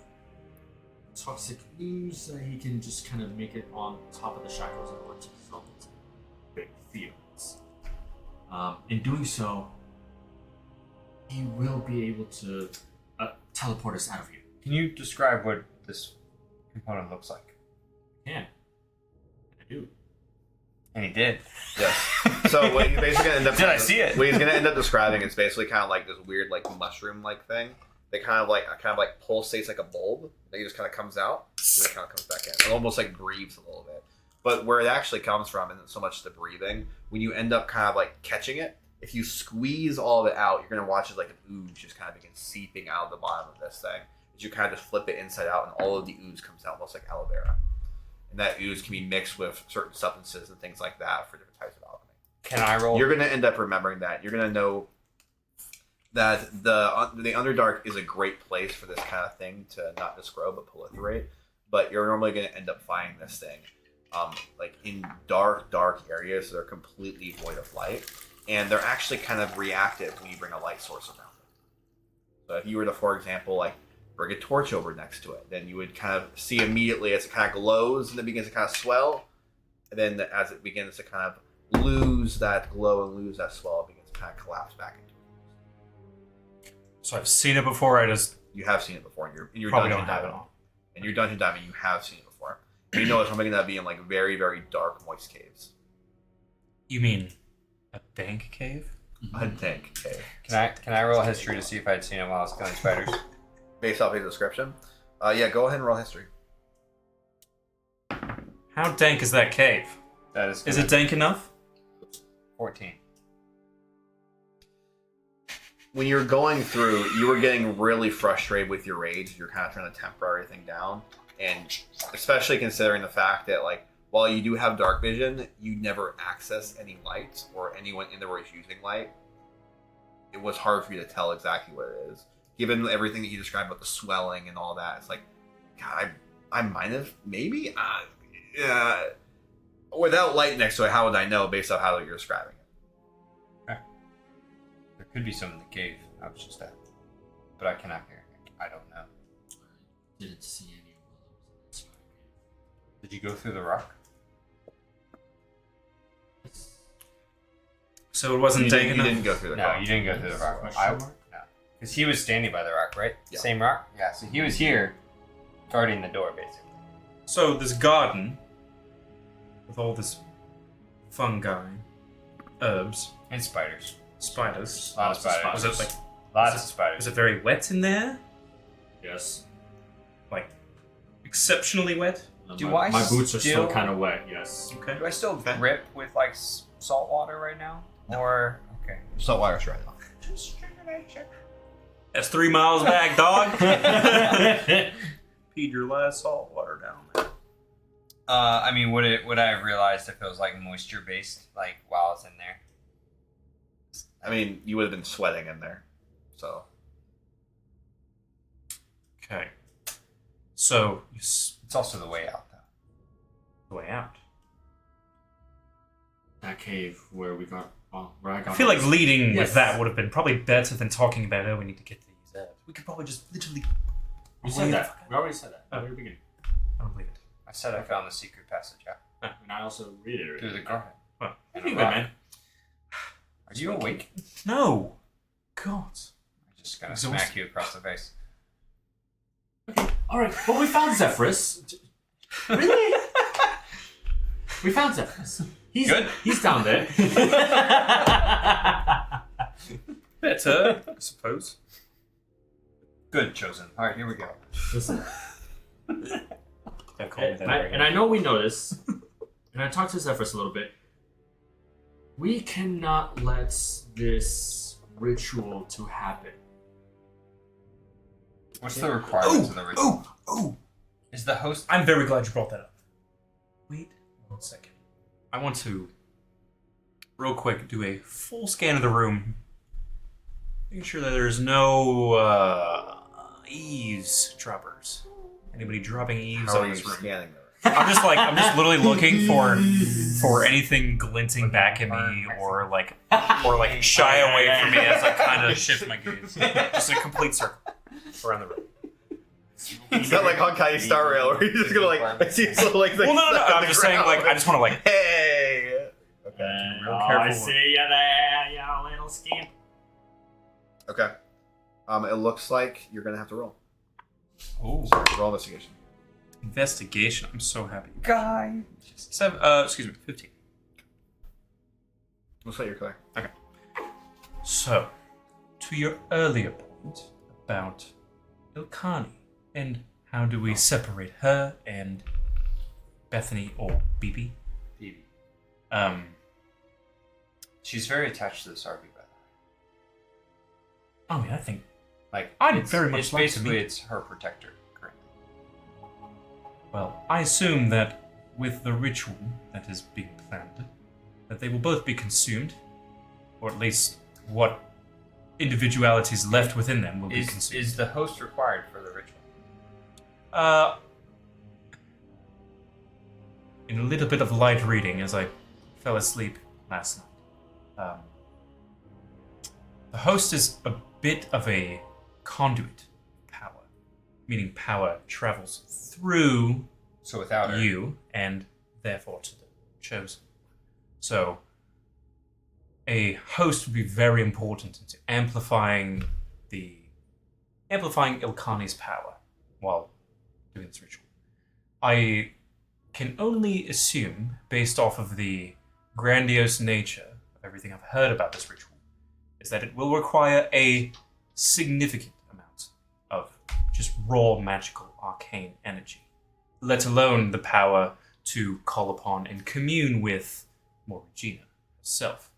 Speaker 3: toxic ooze that he can just kind of make it on top of the shackles in order to dissolve its big fields. In doing so, he will be able to teleport us out of here.
Speaker 4: Can you describe what this component looks like?
Speaker 3: Yeah, I do.
Speaker 4: And he did.
Speaker 1: Yes. So what he's basically gonna end up
Speaker 4: Did I see it?
Speaker 1: What he's gonna end up describing is basically kind of like this weird like mushroom like thing. That kind of like pulsates like a bulb. That just kind of comes out, and it kind of comes back in. It almost like breathes a little bit. But where it actually comes from isn't so much the breathing. When you end up kind of like catching it, if you squeeze all of it out, you're gonna watch it like an ooze just kind of begin seeping out of the bottom of this thing. As you kind of just flip it inside out, and all of the ooze comes out almost like aloe vera. And that ooze can be mixed with certain substances and things like that for different types of alchemy.
Speaker 4: Can I roll?
Speaker 1: You're going to end up remembering that. You're going to know that the Underdark is a great place for this kind of thing to not just grow but proliferate. But you're normally going to end up finding this thing like in dark areas that are completely void of light. And they're actually kind of reactive when you bring a light source around them. So if you were to, for example, like bring a torch over next to it, then you would kind of see immediately as it kind of glows and it begins to kind of swell. And then as it begins to kind of lose that glow and lose that swell, it begins to kind of collapse back into it.
Speaker 2: So I've seen it before.
Speaker 1: You have seen it before in your
Speaker 2: Probably
Speaker 1: dungeon
Speaker 2: don't have
Speaker 1: diving.
Speaker 2: it all.
Speaker 1: In your dungeon diving, you have seen it before. And you know it's something that be in like very, very dark, moist caves.
Speaker 2: You mean a dank cave?
Speaker 1: I think cave.
Speaker 4: Can I roll a history to see if I'd seen it while I was killing spiders?
Speaker 1: Based off his description. Yeah, go ahead and roll history.
Speaker 2: How dank is that cave?
Speaker 4: That is.
Speaker 2: Is it dank enough?
Speaker 4: 14.
Speaker 1: When you're going through, you were getting really frustrated with your rage. You're kind of trying to temper everything down. And especially considering the fact that, like, while you do have dark vision, you never access any light or anyone in the room is using light. It was hard for you to tell exactly what it is. Given everything that you described about the swelling and all that, it's like, God, I might have, maybe? Without light next to it, how would I know based on how you're describing it?
Speaker 4: There could be some in the cave. I was just at. But I cannot hear. I don't know.
Speaker 3: Didn't see any of those.
Speaker 4: Did you go through the rock?
Speaker 2: So it wasn't
Speaker 1: You
Speaker 2: dank
Speaker 1: didn't,
Speaker 2: enough?
Speaker 1: you didn't go through the
Speaker 4: No,
Speaker 1: rock.
Speaker 4: you didn't go through the rock.
Speaker 3: Question
Speaker 4: No. Because he was standing by the rock, right?
Speaker 1: Yeah.
Speaker 4: Same rock? Yeah, so he was here guarding the door, basically.
Speaker 2: So this garden with all this fungi, herbs,
Speaker 4: And spiders.
Speaker 2: spiders.
Speaker 4: A lot of spiders.
Speaker 2: Was it like?
Speaker 4: Lots
Speaker 2: is
Speaker 4: of
Speaker 2: it-
Speaker 4: spiders.
Speaker 2: Was it very wet in there?
Speaker 3: Yes.
Speaker 2: Like exceptionally wet?
Speaker 4: Do
Speaker 3: my,
Speaker 4: I
Speaker 3: my boots are still
Speaker 4: still-
Speaker 3: kind of wet. Yes.
Speaker 2: Okay.
Speaker 4: Do I still grip with, like, salt water right now?
Speaker 1: No.
Speaker 4: Or... Okay.
Speaker 1: Saltwater straight off.
Speaker 2: That's 3 miles back, dog. Peed your last salt water down there.
Speaker 4: I mean, would I have realized if it was, like, moisture-based, like, while I was in there?
Speaker 1: I mean, you would have been sweating in there. So,
Speaker 2: Okay. So you
Speaker 4: It's also the way out, though.
Speaker 2: the way out.
Speaker 3: That cave where we got, where I got.
Speaker 2: I feel like leading
Speaker 3: Yes.
Speaker 2: with that would have been probably better than talking about, oh, we need to get these herbs. We could probably just literally.
Speaker 3: We said that. We already said that at the very beginning.
Speaker 2: I don't believe it.
Speaker 4: I said I found the secret passage out.
Speaker 3: And I also reiterated.
Speaker 4: Through the garden.
Speaker 2: Well,
Speaker 3: Anyway, man.
Speaker 4: Are you awake?
Speaker 2: no. God.
Speaker 4: I'm just gonna
Speaker 2: Exhausted.
Speaker 4: smack you across the face.
Speaker 3: Okay. All right. Well, we found Zephyrus. Really? We found Zephyrus. He's
Speaker 4: Good.
Speaker 3: He's down there.
Speaker 2: Better, I suppose.
Speaker 4: Good, chosen. Alright, here we go.
Speaker 3: Listen.
Speaker 2: Don't call me that
Speaker 3: And I know we know this. And I talked to Zephyrus a little bit. We cannot let this ritual to happen.
Speaker 4: What's the requirements of the ritual?
Speaker 2: Oh!
Speaker 4: Is the host...
Speaker 2: I'm very glad you brought that up. Wait 1 second. I want to, real quick, do a full scan of the room Making sure that there's no eavesdroppers. Anybody dropping eaves
Speaker 1: How
Speaker 2: on
Speaker 1: are you
Speaker 2: this room?
Speaker 1: scanning those?
Speaker 2: I'm just literally looking for anything glinting back at me, or like shy away from me as I kind of shift my gaze. Just a complete circle around the room.
Speaker 1: It's not like Honkai Star Rail where you're just gonna I see this little like.
Speaker 2: Well, no. I'm just saying, like, I just want to like.
Speaker 1: Hey.
Speaker 2: Okay.
Speaker 3: Oh, I see you there, you little scamp.
Speaker 1: Okay. It looks like you're gonna have to roll.
Speaker 2: Oh,
Speaker 1: Sorry, roll investigation.
Speaker 2: Investigation. I'm so happy.
Speaker 4: Guy.
Speaker 2: 15.
Speaker 1: Looks like you're clear.
Speaker 2: Okay. So, to your earlier point about Ilkani and how do we separate her and Bethany or Bibi?
Speaker 4: Phoebe.
Speaker 2: Um,
Speaker 4: She's very attached to this RV, by the way.
Speaker 2: I mean, I think
Speaker 4: Like,
Speaker 2: I'd
Speaker 4: it's,
Speaker 2: very much
Speaker 4: it's
Speaker 2: like to
Speaker 4: basically
Speaker 2: meet-
Speaker 4: it's her protector currently.
Speaker 2: well, I assume that with the ritual that is being planned, that they will both be consumed, or at least what individualities left within them will be consumed.
Speaker 4: Is the host required for the ritual?
Speaker 2: In a little bit of light reading as I fell asleep last night, the host is a bit of a conduit of power, meaning power travels through
Speaker 4: So without her,
Speaker 2: you and therefore to the chosen. So a host would be very important into amplifying Ilkani's power while doing this ritual. I can only assume, based off of the grandiose nature of everything I've heard about this ritual, is that it will require a significant amount of just raw magical arcane energy, let alone the power to call upon and commune with Morrigna herself.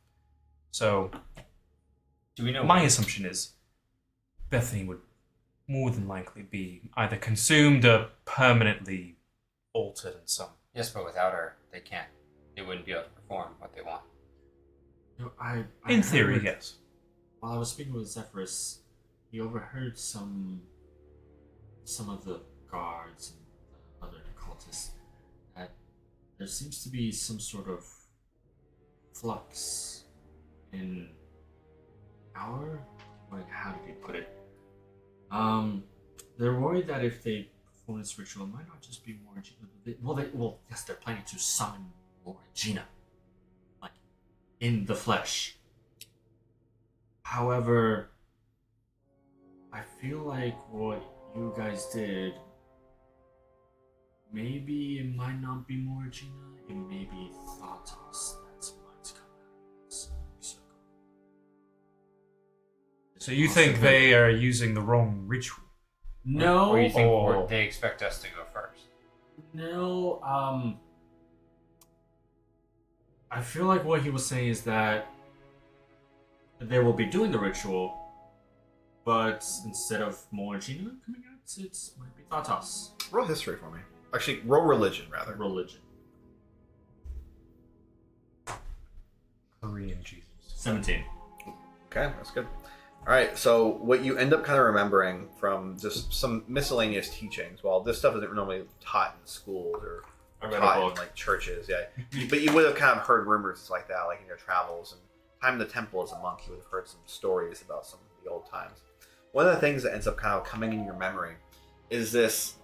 Speaker 2: So,
Speaker 4: do we know
Speaker 2: my assumption is Bethany would more than likely be either consumed or permanently altered in some.
Speaker 4: Yes, but without her, they wouldn't be able to perform what they want.
Speaker 3: No, I
Speaker 2: In theory,
Speaker 3: heard-
Speaker 2: yes.
Speaker 3: While I was speaking with Zephyrus, he overheard some of the guards and the other cultists that there seems to be some sort of flux in our, like, how did he put it? They're worried that if they perform this ritual, it might not just be Morrigna. Yes, they're planning to summon Morrigna, like, in the flesh. However, I feel like what you guys did, maybe it might not be Morrigna, it may be Thanatos that might come out of this circle.
Speaker 2: So you think they are using the wrong ritual?
Speaker 3: No,
Speaker 4: Or you think
Speaker 2: or-
Speaker 4: they expect us to go first?
Speaker 3: no, I feel like what he was saying is that they will be doing the ritual, but instead of Morrigna coming out, it might be Thanatos.
Speaker 1: Roll history for me. Actually, roll religion rather.
Speaker 3: Religion.
Speaker 2: Korean Jesus.
Speaker 3: 17.
Speaker 1: Okay, that's good. All right, so what you end up kind of remembering from just some miscellaneous teachings, well, this stuff isn't normally taught in schools or
Speaker 3: I read a
Speaker 1: taught in
Speaker 3: book.
Speaker 1: like churches, yeah. But you would have kind of heard rumors like that, like in your travels. And time in the temple as a monk, you would have heard some stories about some of the old times. One of the things that ends up kind of coming in your memory is this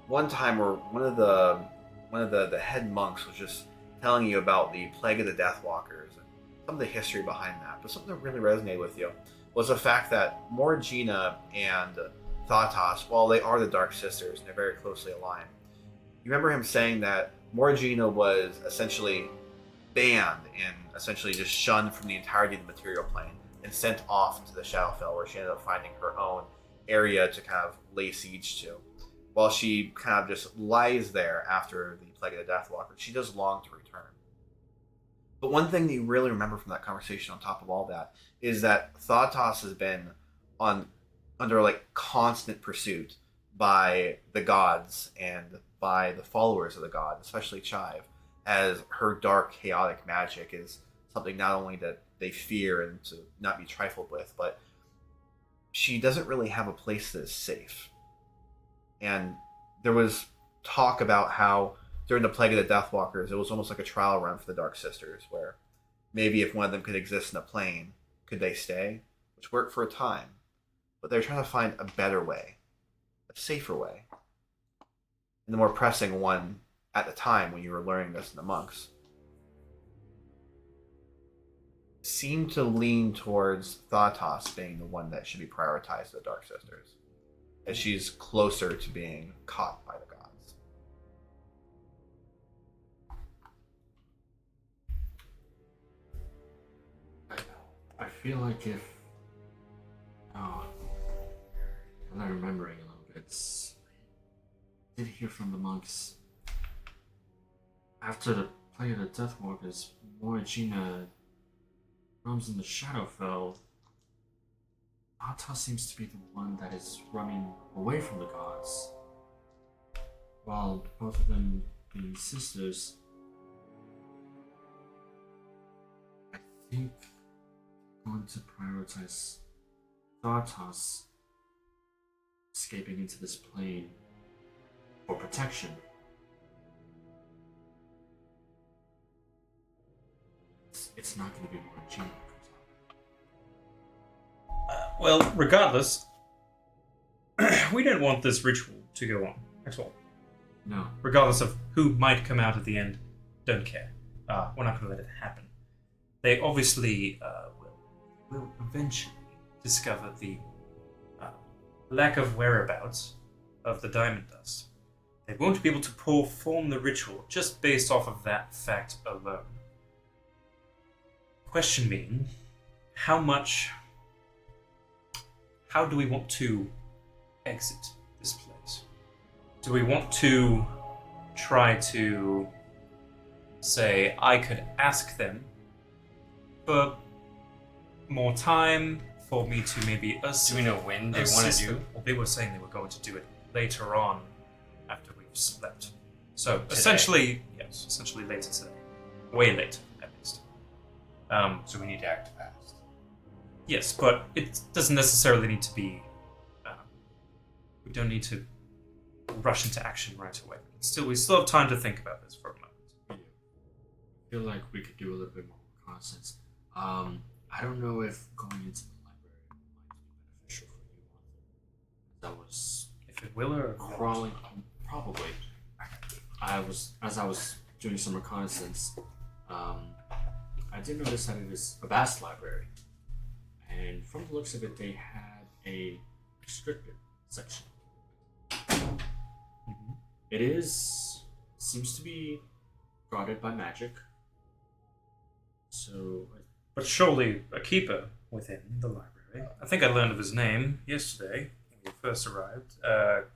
Speaker 1: one time where one of the head monks was just telling you about the plague of the Deathwalkers and some of the history behind that. But something that really resonated with you was the fact that Morrigna and Thanatos, while they are the Dark Sisters and they're very closely aligned, you remember him saying that Morrigna was essentially banned and essentially just shunned from the entirety of the material plane and sent off to the Shadowfell, where she ended up finding her own area to kind of lay siege to. While she kind of just lies there after the Plague of the Deathwalker, she does long to return. But one thing that you really remember from that conversation on top of all that is that Thanatos has been under like constant pursuit by the gods and by the followers of the god, especially Chive, as her dark, chaotic magic is something not only that they fear and to not be trifled with, but she doesn't really have a place that is safe. And there was talk about how during the Plague of the Deathwalkers, it was almost like a trial run for the Dark Sisters, where maybe if one of them could exist in a plane, could they stay? Which worked for a time. But they're trying to find a better way, a safer way. And the more pressing one at the time when you were learning this in the monks seemed to lean towards Thanatos being the one that should be prioritized to the Dark Sisters, as she's closer to being caught by the gods.
Speaker 3: I feel like if... Oh, I'm not remembering a little bit. I did hear from the monks. After the Plague of the Deathwalkers, Morrigna roams in the Shadowfell. Ata seems to be the one that is running away from the gods. While both of them being sisters, I think I'm going to prioritize Thartas escaping into this plane for protection. It's not going to be Morrigna.
Speaker 2: Well, regardless, we don't want this ritual to go on at all.
Speaker 3: No.
Speaker 2: Regardless of who might come out at the end, don't care. We're not going to let it happen. They obviously will eventually discover the lack of whereabouts of the diamond dust. They won't be able to perform the ritual just based off of that fact alone. Question being, how do we want to exit this place? Do we want to try to say, I could ask them for more time, for me to maybe
Speaker 4: Do we know when they want to do?
Speaker 2: Well, they were saying they were going to do it later on after we've slept. So essentially, yes, essentially later today. Way later, at least.
Speaker 4: So we need to act fast.
Speaker 2: Yes, but it doesn't necessarily need to be... we don't need to rush into action right away. We still have time to think about this for a moment.
Speaker 3: I feel like we could do a little bit more reconnaissance. I don't know if going into the library might be beneficial for you, Arthur. That was...
Speaker 2: If it will or...
Speaker 3: Crawling... Probably. As I was doing some reconnaissance, I did notice that it is a vast library. And from the looks of it, they had a restricted section.
Speaker 2: Mm-hmm.
Speaker 3: It seems to be guarded by magic. So,
Speaker 2: But surely a keeper within the library. I think I learned of his name yesterday when we first arrived.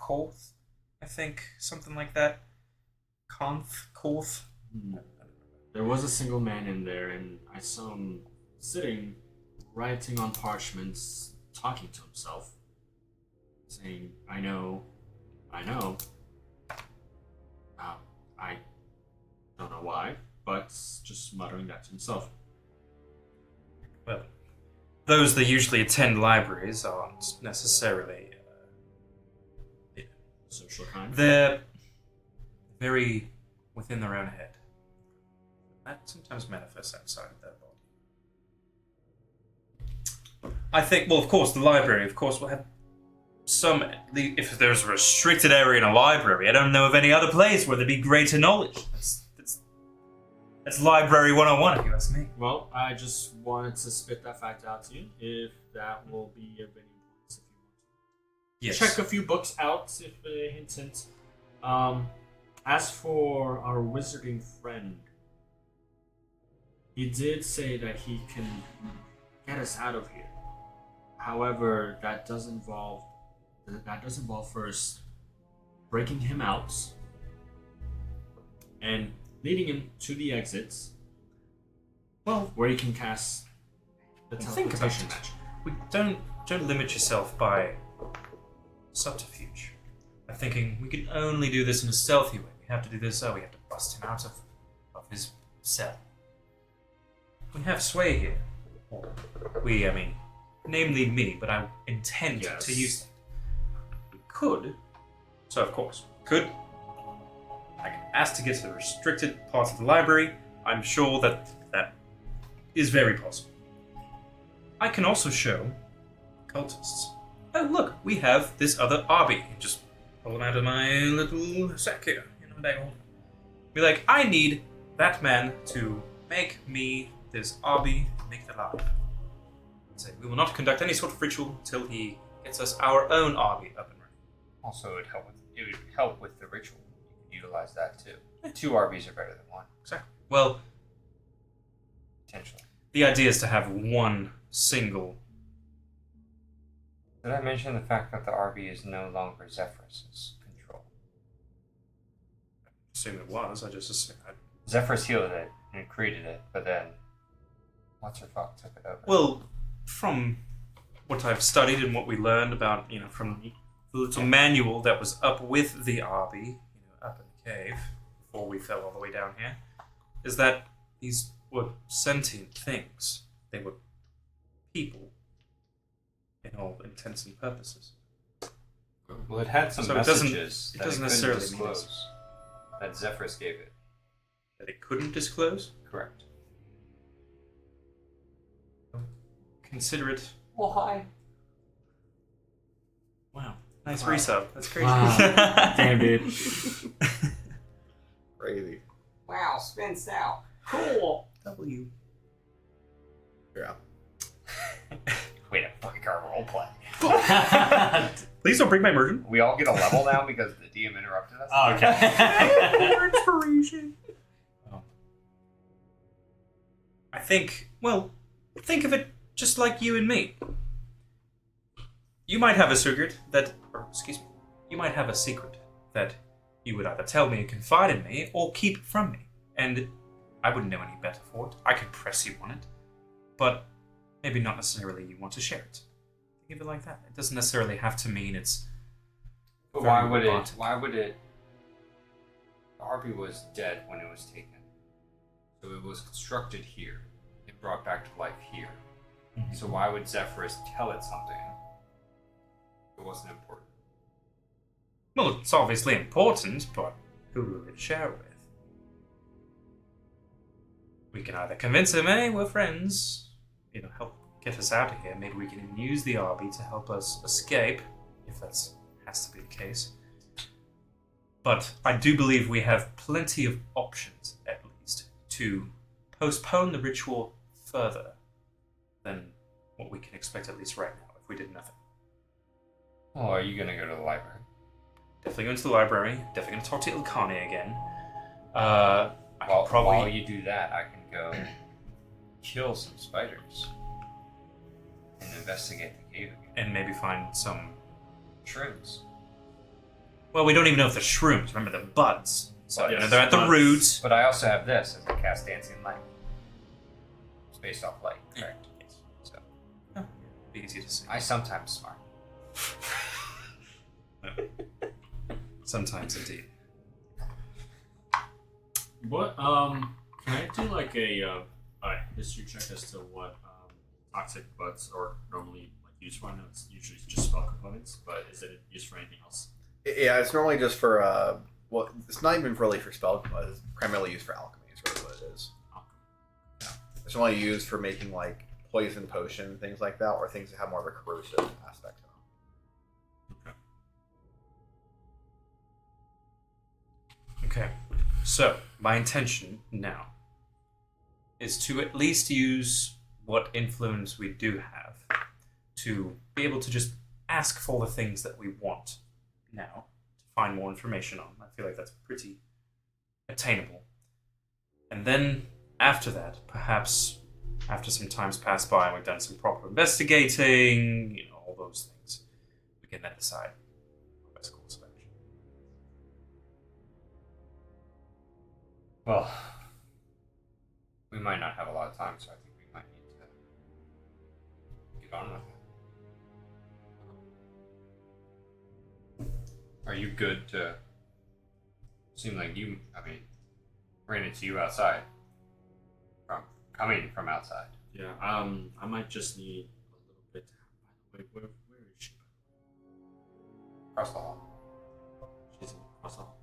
Speaker 2: Korth, I think, something like that. Korth.
Speaker 3: there was a single man in there, and I saw him sitting, writing on parchments, talking to himself, saying, I know. I don't know why, but just muttering that to himself.
Speaker 2: Well, those that usually attend libraries aren't necessarily...
Speaker 3: Social kind.
Speaker 2: They're very within their own head. That sometimes manifests outside of their body. I think, well, of course, the library, of course, will have some... If there's a restricted area in a library, I don't know of any other place where there'd be greater knowledge. That's library 101, if you ask me.
Speaker 3: Well, I just wanted to spit that fact out to you, if that will be of any importance if you want to.
Speaker 2: Yes.
Speaker 3: Check a few books out, if hint. As for our wizarding friend, he did say that he can get us out of here. However, that does involve first breaking him out and leading him to the exits. Well, where he can cast the teleportation magic.
Speaker 2: We don't limit yourself by subterfuge. By thinking we can only do this in a stealthy way. We have to do this, we have to bust him out of his cell. We have sway here. namely me, but I intend
Speaker 3: Yes.
Speaker 2: to use that. We could, so of course, could. I can ask to get to the restricted parts of the library. I'm sure that is very possible. I can also show cultists. Oh, look, we have this other Arby. Just pull him out of my little sack here, bag. Be like, I need that man to make me this Arby, make it alive. Say, we will not conduct any sort of ritual until he gets us our own Arby up and running.
Speaker 4: Also, it would help with the ritual. You could utilize that too. 2 RBs are better than 1.
Speaker 2: Exactly. Well,
Speaker 4: Potentially.
Speaker 2: the idea is to have one single.
Speaker 4: Did I mention the fact that the RB is no longer Zephyrus's control?
Speaker 2: Assume it was. I just assumed.
Speaker 4: Zephyrus healed it and created it, but then what's her fuck took it over?
Speaker 2: Well, from what I've studied and what we learned about, from the little manual that was up with the Arby, up in the cave before we fell all the way down here, is that these were sentient things. They were people in all intents and purposes.
Speaker 4: Well, it had some
Speaker 2: So
Speaker 4: messages
Speaker 2: it
Speaker 4: that
Speaker 2: doesn't
Speaker 4: it couldn't
Speaker 2: necessarily mean
Speaker 4: disclose. That Zephyrus gave it.
Speaker 2: That it couldn't disclose?
Speaker 4: Correct.
Speaker 2: Consider it.
Speaker 4: Why?
Speaker 2: Wow. Nice resub. That's crazy.
Speaker 3: Wow. Damn, dude.
Speaker 1: Crazy.
Speaker 4: Wow, spins out. Cool.
Speaker 2: W.
Speaker 1: Yeah.
Speaker 4: Wait a fucking car roleplay.
Speaker 2: Please don't break my immersion.
Speaker 4: We all get a level now because the DM interrupted us.
Speaker 3: Oh, okay.
Speaker 2: More inspiration. I think of it just like you and me. You might have a secret you might have a secret that you would either tell me and confide in me or keep from me. And I wouldn't know any better for it. I could press you on it. But maybe not necessarily you want to share it. Think of it like that. It doesn't necessarily have to mean it's...
Speaker 4: But
Speaker 2: very
Speaker 4: why would
Speaker 2: robotic.
Speaker 4: it... The RB was dead when it was taken. So it was constructed here. It brought back to life here.
Speaker 2: Mhm.
Speaker 4: So why would Zephyrus tell it something? It wasn't important.
Speaker 2: Well, it's obviously important, but who will it share with? We can either convince him, hey, we're friends, help get us out of here. Maybe we can use the RB to help us escape, if that has to be the case. But I do believe we have plenty of options, at least, to postpone the ritual further than what we can expect, at least right now, if we did nothing.
Speaker 4: Oh, are you gonna go to the library?
Speaker 2: Definitely going to the library. Definitely going to talk to Ilkani again. I
Speaker 4: Well,
Speaker 2: can probably...
Speaker 4: while you do that, I can go kill some spiders and investigate the cave again.
Speaker 2: And maybe find some...
Speaker 4: Shrooms.
Speaker 2: Well, we don't even know if they're shrooms. Remember, they're buds. So,
Speaker 3: Yes,
Speaker 2: they're at the
Speaker 3: buds.
Speaker 2: roots.
Speaker 4: But I also have this as a cast dancing light. It's based off light, correct?
Speaker 2: Yes.
Speaker 4: So
Speaker 2: Oh, be easy to see.
Speaker 4: I sometimes smart.
Speaker 2: Sometimes, indeed.
Speaker 3: What? Can I do like a history check as to what toxic buds are normally used for? I know it's usually just spell components, but is it used for anything else?
Speaker 1: Yeah, it's normally just for, well, it's not even really for spell, but it's primarily used for alchemy, is really what it is. It's normally used for making, poison potion, things like that, or things that have more of a corrosive aspect to them.
Speaker 2: Okay. So, my intention now is to at least use what influence we do have to be able to just ask for the things that we want now to find more information on. I feel like that's pretty attainable. And then after that, perhaps after some time's passed by and we've done some proper investigating, all those things, we can then decide our best course of action.
Speaker 4: Well, we might not have a lot of time, so I think we might need to get on with it. Are you good to... Seem like you, ran into you outside. Coming from outside.
Speaker 3: Yeah. I might just need a little But, by the way, where is she?
Speaker 4: Across the hall.
Speaker 3: She's across the hall.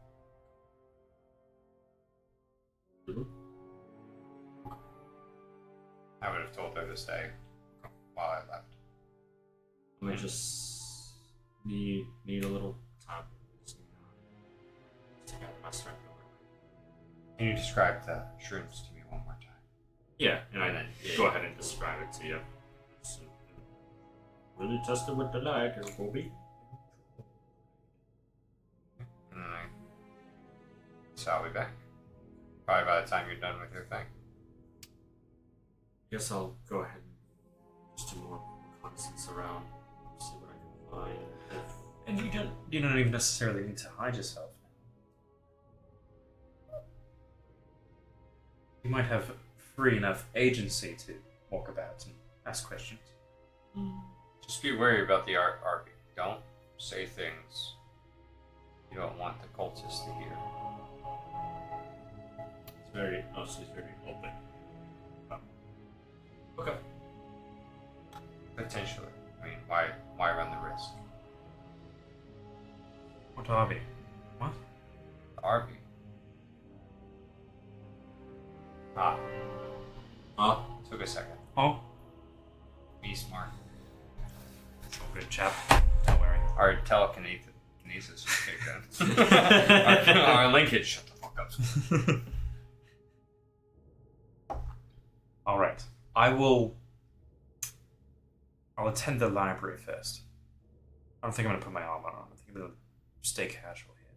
Speaker 3: Mhm.
Speaker 4: I would have told her to stay while I left.
Speaker 3: I may just need a little time. Just to get my strength over.
Speaker 4: Can you describe the shrooms to me one more time?
Speaker 3: Yeah, and then go ahead and describe it to you. So, really test it with the light, it will be.
Speaker 4: So I'll be back. Probably by the time you're done with your thing.
Speaker 3: Guess I'll go ahead and just do more reconnaissance around, see what I can find.
Speaker 2: And you don't even necessarily need to hide yourself. You might have free enough agency to walk about and ask questions.
Speaker 4: Just be wary about the RP. Don't say things you don't want the cultists to hear.
Speaker 3: She's very open. Okay.
Speaker 4: Potentially. I mean, why run the risk?
Speaker 2: What are we? What?
Speaker 4: The RP. Took a second.
Speaker 2: Oh,
Speaker 4: Be smart.
Speaker 2: good chap. Don't worry.
Speaker 4: Our telekinesis just kicked in. our linkage. Shut the fuck up.
Speaker 2: All right. I'll attend the library first. I don't think I'm going to put my armor on. I think I'm going to stay casual here.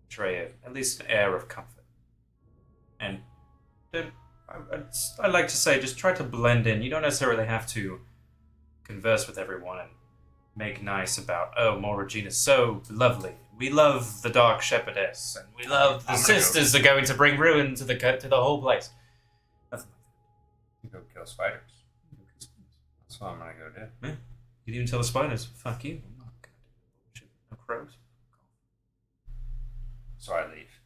Speaker 2: Portray at least an air of comfort. And then I like to say, just try to blend in. You don't necessarily have to converse with everyone and make nice about, oh, Morrigna's so lovely. We love the Dark Shepherdess, and we love the sisters are going to bring ruin to the whole place. Nothing like that.
Speaker 4: You go kill spiders. That's what I'm gonna go do.
Speaker 2: Yeah. You didn't even tell the spiders. Fuck you. I'm not gonna do no crows.
Speaker 4: So I leave.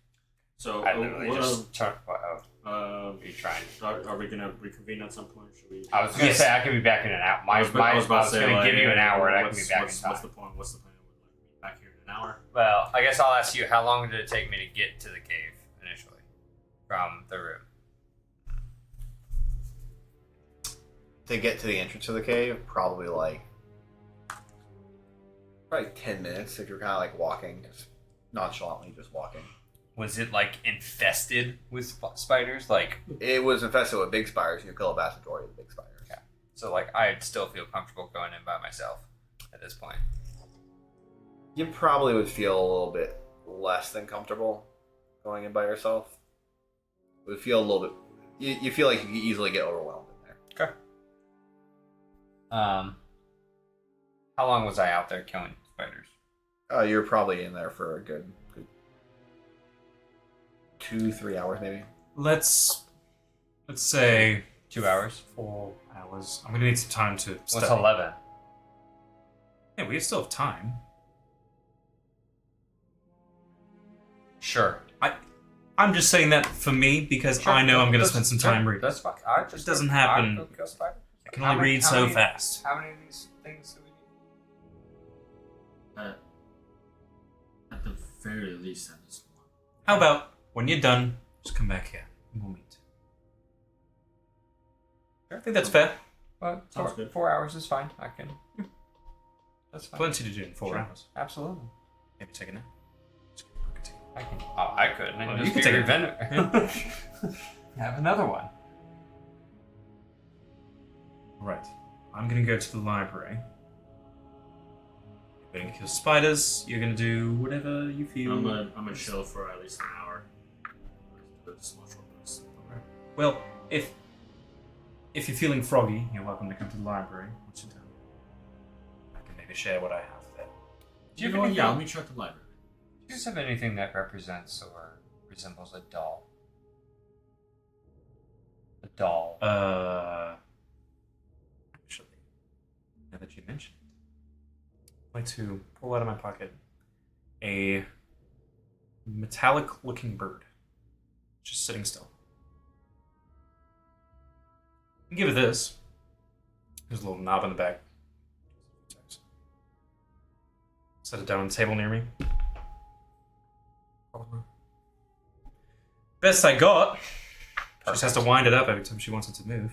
Speaker 3: So
Speaker 4: I literally just talk about
Speaker 3: are
Speaker 4: you trying.
Speaker 3: Are we gonna reconvene at some point? Should we?
Speaker 4: I was gonna say I could be back in an hour. I was gonna give you an hour and I can be back in time.
Speaker 3: What's the point? What's the plan? We'll be back here in an hour.
Speaker 4: Well, I guess I'll ask you, how long did it take me to get to the cave initially from the room?
Speaker 1: To get to the entrance of the cave, probably 10 minutes if you're kind of like walking, just nonchalantly just walking.
Speaker 4: Was it like infested with spiders? Like
Speaker 1: It was infested with big spiders, and you kill a vast majority of the big spiders.
Speaker 4: Okay. So like I'd still feel comfortable going in by myself at this point.
Speaker 1: You probably would feel a little bit less than comfortable going in by yourself. It would feel a little bit. You feel like you could easily get overwhelmed in there.
Speaker 4: Okay. How long was I out there killing spiders?
Speaker 1: You're probably in there for a good 2-3 hours maybe.
Speaker 2: Let's say
Speaker 4: 2 hours.
Speaker 2: 4 hours. I'm gonna need some time to study.
Speaker 4: What's 11?
Speaker 2: Yeah, we still have time.
Speaker 4: Sure.
Speaker 2: I'm just saying that for me because
Speaker 4: Sure.
Speaker 2: I know I'm gonna spend some time reading.
Speaker 4: That's fine.
Speaker 2: It doesn't happen.
Speaker 4: I'll kill spiders.
Speaker 2: I can only read so fast.
Speaker 4: How many of these things do we need?
Speaker 3: At the very least, at this one.
Speaker 2: How about when you're done, just come back here and we'll meet. I think that's fair.
Speaker 4: Well,
Speaker 3: Sounds good.
Speaker 4: 4 hours is fine. I can. That's fine.
Speaker 2: Plenty to do in 4 hours.
Speaker 4: Absolutely.
Speaker 2: Maybe take a nap.
Speaker 4: I can. Oh, I could. And
Speaker 2: Well,
Speaker 4: just
Speaker 2: you can
Speaker 4: be
Speaker 2: take a
Speaker 4: vendor. Have another one.
Speaker 2: Right. I'm gonna go to the library. You're gonna kill spiders. You're gonna do whatever you feel.
Speaker 3: I'm gonna chill for at least an hour.
Speaker 2: Well, if you're feeling froggy, you're welcome to come to the library. What's your time? I can maybe share what I have there.
Speaker 4: Do you have anything?
Speaker 3: I'll meet you at the library.
Speaker 4: Do you guys have anything that represents or resembles a doll? A doll.
Speaker 2: Actually, now that you mention it, I'd like to pull out of my pocket a metallic-looking bird, just sitting still. Give it this. There's a little knob on the back. Set it down on the table near me. Best I got. She just has to wind it up every time she wants it to move.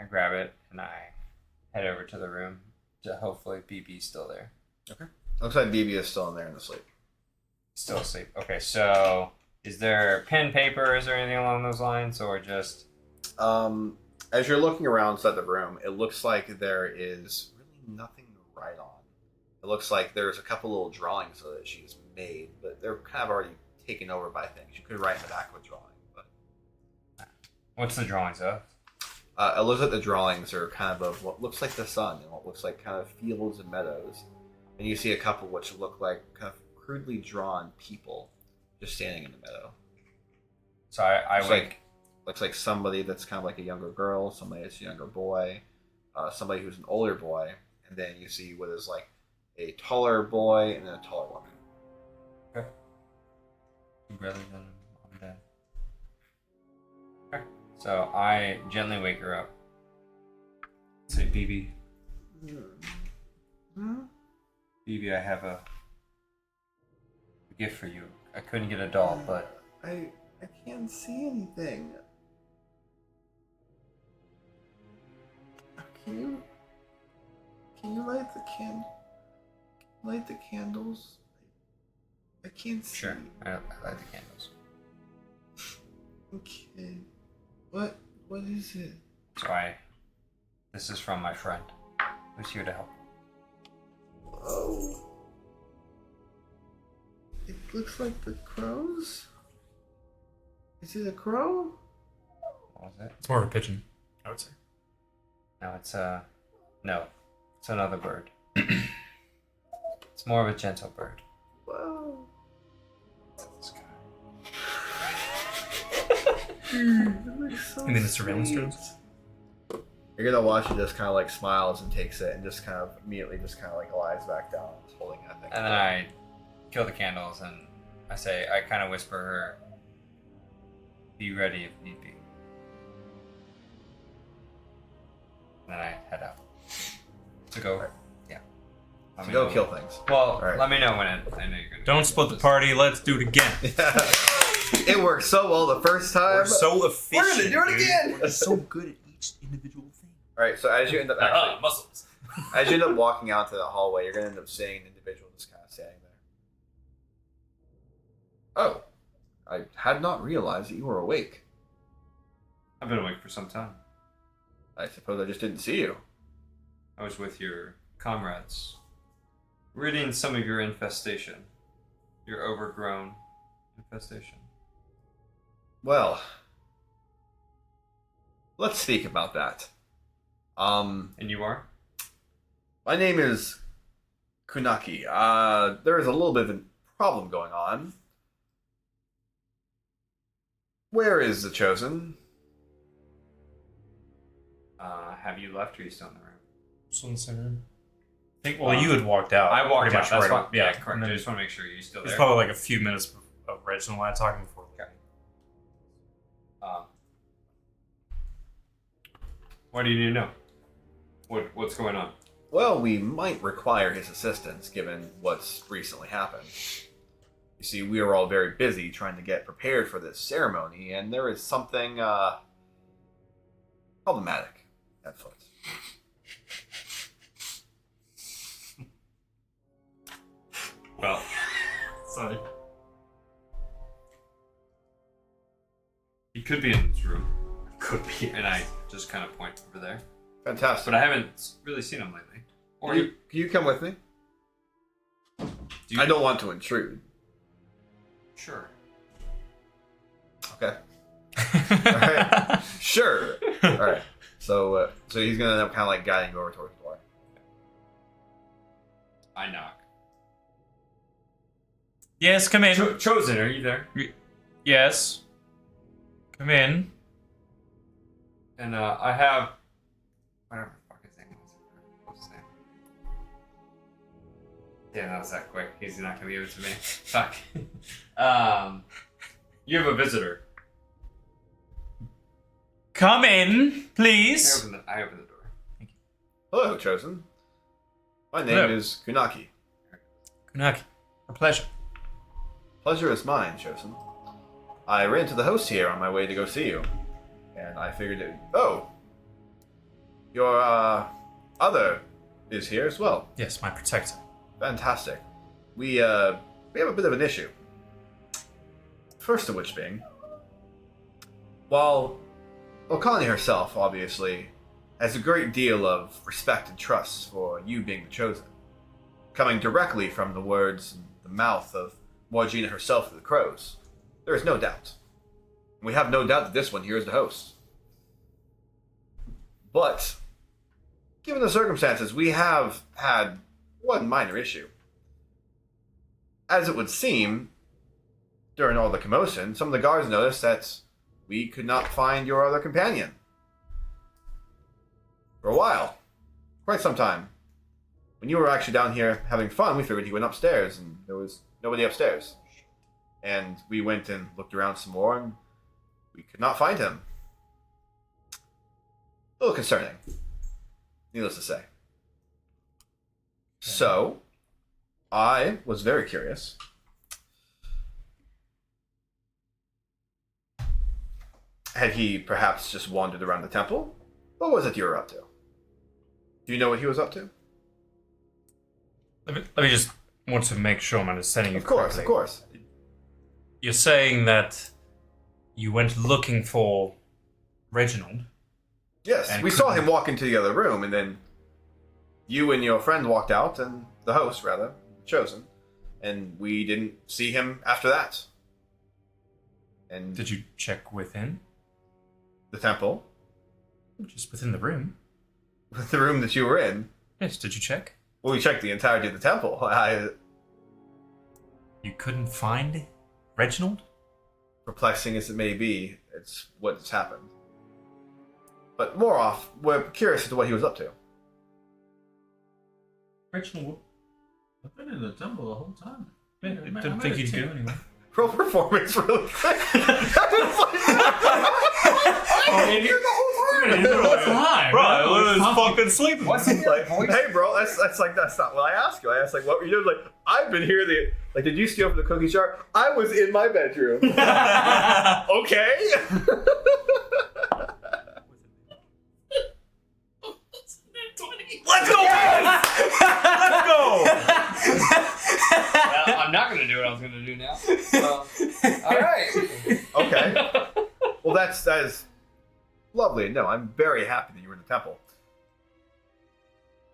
Speaker 4: I grab it and I head over to the room. Hopefully BB's still there.
Speaker 1: Okay. Looks like BB is still in there in the sleep.
Speaker 4: Still asleep. Okay, so is there pen, paper? Is there anything along those lines, or just?
Speaker 1: As you're looking around inside the room, it looks like there is really nothing to write on. It looks like there's a couple little drawings that she's made, but they're kind of already taken over by things. You could write in the back of a drawing, but.
Speaker 4: What's the drawings of?
Speaker 1: It looks like the drawings are kind of what looks like the sun and what looks like kind of fields and meadows. And you see a couple which look like kind of crudely drawn people just standing in the meadow.
Speaker 4: So I
Speaker 1: looks like somebody that's kind of like a younger girl, somebody that's a younger boy, somebody who's an older boy, and then you see what is like a taller boy and then a taller woman.
Speaker 4: Okay. Rather than mom and dad. Okay. So I gently wake her up.
Speaker 2: Say, BB.
Speaker 4: BB, I have a gift for you. I couldn't get a doll, but
Speaker 1: I can't see anything. Can you light the candles? I can't see.
Speaker 4: sure, I light the candles.
Speaker 1: Okay. What is it?
Speaker 4: So this is from my friend, who's here to help.
Speaker 1: Oh. It looks like the crows? Is it a crow?
Speaker 4: What was it?
Speaker 2: It's more of a pigeon, I would say.
Speaker 4: No, it's another bird. It's more of a gentle bird.
Speaker 1: Wow.
Speaker 2: You mean the surveillance drones?
Speaker 1: You're gonna watch it just kind of like smiles and takes it and just kind of immediately just kind of like lies back down, just holding that thing.
Speaker 4: And then I kill the candles and I kind of whisper her, be ready if need be. And then I head out. To go,
Speaker 1: Right.
Speaker 4: yeah.
Speaker 1: To go kill things.
Speaker 4: Well,
Speaker 1: Right.
Speaker 4: let me know when I know you're gonna.
Speaker 2: Don't split the party, let's do it again.
Speaker 1: It worked so well the first time.
Speaker 2: We're so efficient.
Speaker 1: We're gonna do it again.
Speaker 2: We're so good at each individual thing.
Speaker 1: Alright, so as you end up actually,
Speaker 2: Muscles.
Speaker 1: as you end up walking out to the hallway, you're gonna end up seeing an individual just kind of standing there. Oh, I had not realized that you were awake.
Speaker 4: I've been awake for some time.
Speaker 1: I suppose I just didn't see you.
Speaker 4: I was with your comrades, ridding some of your infestation, your overgrown infestation.
Speaker 1: Well, let's speak about that.
Speaker 4: And you are?
Speaker 1: My name is Kunaki. There is a little bit of a problem going on. Where is the Chosen?
Speaker 4: Have you left or are you still in the room?
Speaker 2: Still in the same room. I think, well, you had walked out.
Speaker 4: I walked
Speaker 2: pretty
Speaker 4: out,
Speaker 2: much
Speaker 4: that's
Speaker 2: right
Speaker 4: fine. Yeah, correct.
Speaker 2: And
Speaker 4: I
Speaker 2: then
Speaker 4: just want to make sure you're still
Speaker 2: There's
Speaker 4: there.
Speaker 2: probably like a few minutes of Reginald and I talking before.
Speaker 4: Okay. What do you need to know? What's going on?
Speaker 1: Well, we might require his assistance given what's recently happened. You see, we are all very busy trying to get prepared for this ceremony, and there is something problematic at foot.
Speaker 3: Well, sorry. He could be in this room.
Speaker 4: Could be. And I just kind of point over there.
Speaker 1: Fantastic.
Speaker 4: But I haven't really seen him lately. Or
Speaker 1: Can you come with me? I don't want to intrude.
Speaker 4: Sure.
Speaker 1: Okay. All right. Sure. All right. So he's gonna end up kind of like guiding you over towards the door.
Speaker 4: I knock.
Speaker 2: Yes, come in.
Speaker 4: Chosen, are you there?
Speaker 2: Yes. Come in.
Speaker 4: And I have whatever the fuck his name was. What's his name? Yeah, that was that quick. He's not gonna be able to me. Fuck. You have a visitor.
Speaker 2: Come in, please.
Speaker 4: I open the door.
Speaker 1: Hello, Chosen. My name
Speaker 2: Hello.
Speaker 1: is Kunaki.
Speaker 2: Kunaki, a pleasure.
Speaker 1: Pleasure is mine, Chosen. I ran into the host here on my way to go see you, and I figured it. Oh, your other is here as well.
Speaker 2: Yes, my protector.
Speaker 1: Fantastic. We have a bit of an issue. First of which being, while Connie herself obviously has a great deal of respect and trust for you being the Chosen, coming directly from the words and the mouth of Morrigna herself of the Crows, there is no doubt. We have no doubt that this one here is the host. But, given the circumstances, we have had one minor issue. As it would seem, during all the commotion, some of the guards noticed that we could not find your other companion. For a while. Quite some time. When you were actually down here having fun, we figured he went upstairs, and there was nobody upstairs. And we went and looked around some more, and we could not find him. A little concerning, needless to say. So, I was very curious. Had he perhaps just wandered around the temple? What was it you were up to? Do you know what he was up to?
Speaker 2: Let me just want to make sure I'm understanding you correctly.
Speaker 1: Of course.
Speaker 2: You're saying that you went looking for Reginald?
Speaker 1: Yes,
Speaker 2: and
Speaker 1: we saw him walk into the other room, and then you and your friend walked out, and the host, rather, Chosen, and we didn't see him after that. And
Speaker 2: Did you check within?
Speaker 1: the temple?
Speaker 2: Just within the room?
Speaker 1: The room that you were in?
Speaker 2: Yes, did you check?
Speaker 1: Well, we checked the entirety of the temple.
Speaker 2: You couldn't find Reginald?
Speaker 1: Perplexing as it may be, it's what's happened. But more off, we're curious as to what he was up to.
Speaker 3: Reginald, I've been in the temple the whole time.
Speaker 2: I didn't think you'd go anyway.
Speaker 1: Roll performance really quick.
Speaker 2: Bro, I was fucking sleeping.
Speaker 4: What's in your voice?
Speaker 1: Hey, bro, that's not what I asked you. I asked, what were you doing? Like, I've been here. Did you steal from the cookie jar? I was in my bedroom. Okay.
Speaker 2: Let's go! Let's go!
Speaker 4: Well, I'm not going to do what I was going to do now. All right.
Speaker 1: Okay. Well, that is lovely. No, I'm very happy that you were in the temple.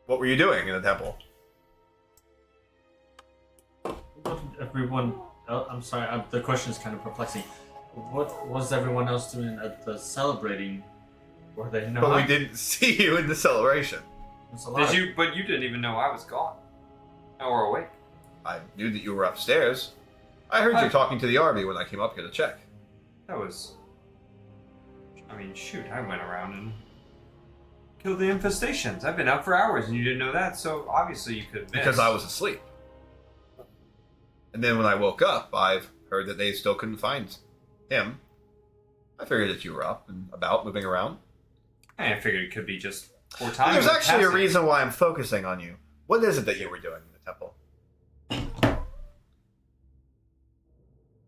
Speaker 1: What were you doing in the temple?
Speaker 3: Everyone, I'm sorry, the question is kind of perplexing. What was everyone else doing at the celebrating? Were they not?
Speaker 1: But we didn't see you in the celebration.
Speaker 4: Did you? But you didn't even know I was gone. Or awake.
Speaker 1: I knew that you were upstairs. I heard you talking to the army when I came up here to check.
Speaker 4: That was... I mean, shoot, I went around and killed the infestations. I've been up for hours and you didn't know that, so obviously you could have missed.
Speaker 1: Because I was asleep. And then when I woke up, I've heard that they still couldn't find him. I figured that you were up and about, moving around.
Speaker 4: I figured it could be just poor timing.
Speaker 1: There's
Speaker 4: with
Speaker 1: actually a
Speaker 4: passing.
Speaker 1: reason why I'm focusing on you. What is it that you were doing in the temple?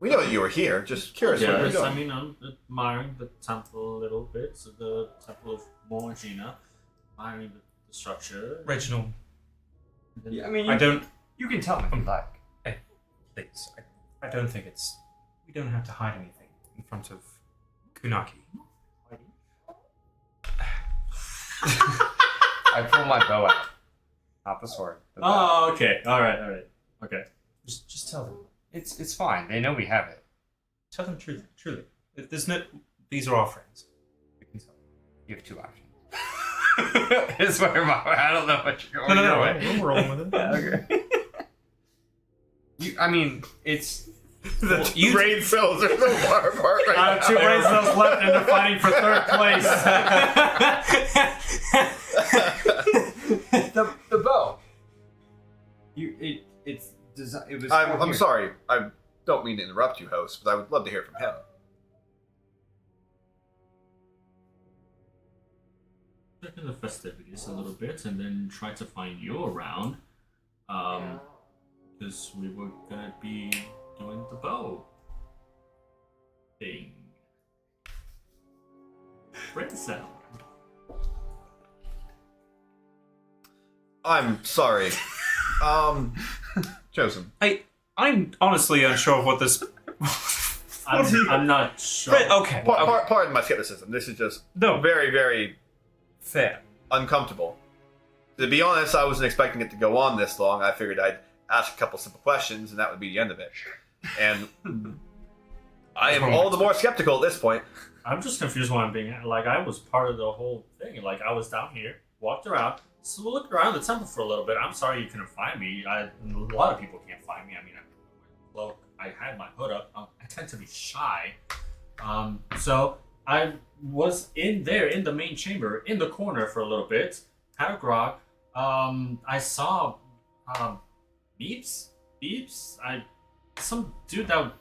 Speaker 1: We know that you were here, just curious what you were
Speaker 3: Yes,
Speaker 1: doing.
Speaker 3: I mean, I'm admiring the temple a little bit, so the temple of Morrigna, admiring the structure.
Speaker 2: Reginald,
Speaker 4: Yeah, I mean,
Speaker 2: I don't...
Speaker 4: you can tell me if you like.
Speaker 2: Hey, please. I don't think it's... We don't have to hide anything in front of Kunaki.
Speaker 4: I pull my bow out. Not the sword. The bow.
Speaker 3: Oh, okay. All right. Okay.
Speaker 2: Just tell them.
Speaker 4: It's fine. They know we have it.
Speaker 2: Tell them truly. There's no... These are our friends.
Speaker 4: You can tell them. You have two options. I swear, Mom, I don't know what you're going
Speaker 2: No, we're rolling with it.
Speaker 4: Okay. I mean, it's...
Speaker 1: The brain cells are so far apart right
Speaker 3: I
Speaker 1: now.
Speaker 3: have 2 brain cells left and they're fighting for 3rd place.
Speaker 4: the bow. It's designed. It was.
Speaker 1: I'm sorry. I don't mean to interrupt you, host, but I would love to hear from him.
Speaker 3: Check the festivities a little bit and then try to find you around. Because we were gonna be doing the bow thing. Ring sound.
Speaker 1: I'm sorry. Chosen.
Speaker 2: I'm honestly unsure of what this.
Speaker 3: I'm not sure.
Speaker 2: Right, okay.
Speaker 1: Pardon my skepticism. This is just very, very
Speaker 2: Fair.
Speaker 1: uncomfortable. To be honest, I wasn't expecting it to go on this long. I figured I'd ask a couple simple questions, and that would be the end of it. And I am all the more skeptical at this point.
Speaker 3: I'm just confused why I'm being like I was part of the whole thing. Like I was down here, walked around, so looked around the temple for a little bit. I'm sorry you couldn't find me. A lot of people can't find me. I mean, I had my hood up. I tend to be shy, so I was in there in the main chamber, in the corner for a little bit. Had a grog. I saw beeps. Some dude that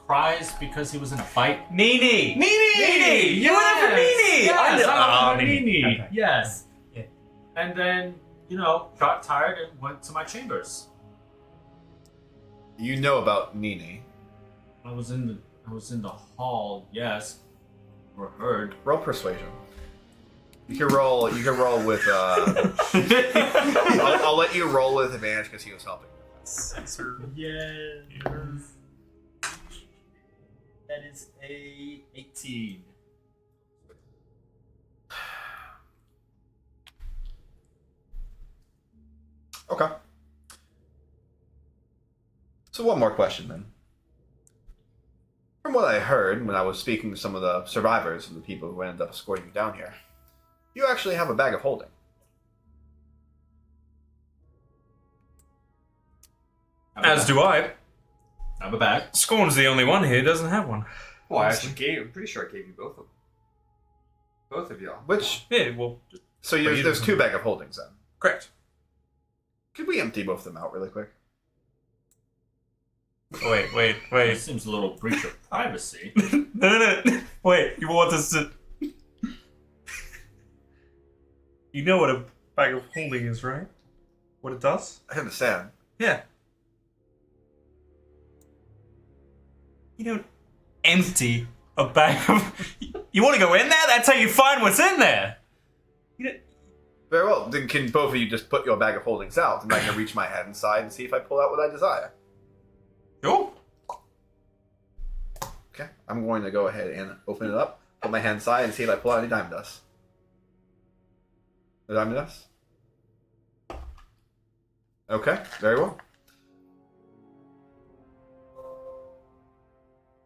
Speaker 3: cries because he was in a fight.
Speaker 2: Nini!
Speaker 3: You
Speaker 2: went up for Nini!
Speaker 3: Yes, I went for
Speaker 2: Nini.
Speaker 3: Nini.
Speaker 2: Okay.
Speaker 3: Yes.
Speaker 2: Yeah.
Speaker 3: And then, got tired and went to my chambers.
Speaker 1: You know about Nini.
Speaker 3: I was in the hall, yes. Or heard.
Speaker 1: Roll persuasion. You can roll with I'll let you roll with advantage because he was helping.
Speaker 3: Yes. That is a 18.
Speaker 1: Okay. So one more question then. From what I heard when I was speaking to some of the survivors and the people who ended up escorting you down here, you actually have a bag of holding.
Speaker 2: As do I.
Speaker 3: I have a bag.
Speaker 2: Scorn's the only one here who doesn't have one.
Speaker 4: Well, I'm pretty sure I gave you both of them. Both of y'all.
Speaker 1: Which,
Speaker 2: Yeah, well,
Speaker 1: so there's two bag of holdings then.
Speaker 2: correct.
Speaker 1: Could we empty both of them out really quick?
Speaker 2: Wait.
Speaker 3: This seems a little breach of privacy.
Speaker 2: No. Wait, you want us to... You know what a bag of holding is, right? What it does?
Speaker 1: I understand.
Speaker 2: Yeah. You don't empty a bag of... You want to go in there? That's how you find what's in there. You don't...
Speaker 1: Very well. Then can both of you just put your bag of holdings out, and I can reach my head inside and see if I pull out what I desire.
Speaker 2: Sure.
Speaker 1: Okay. I'm going to go ahead and open it up, put my hand inside, and see if I pull out any diamond dust. The diamond dust? Okay. Very well.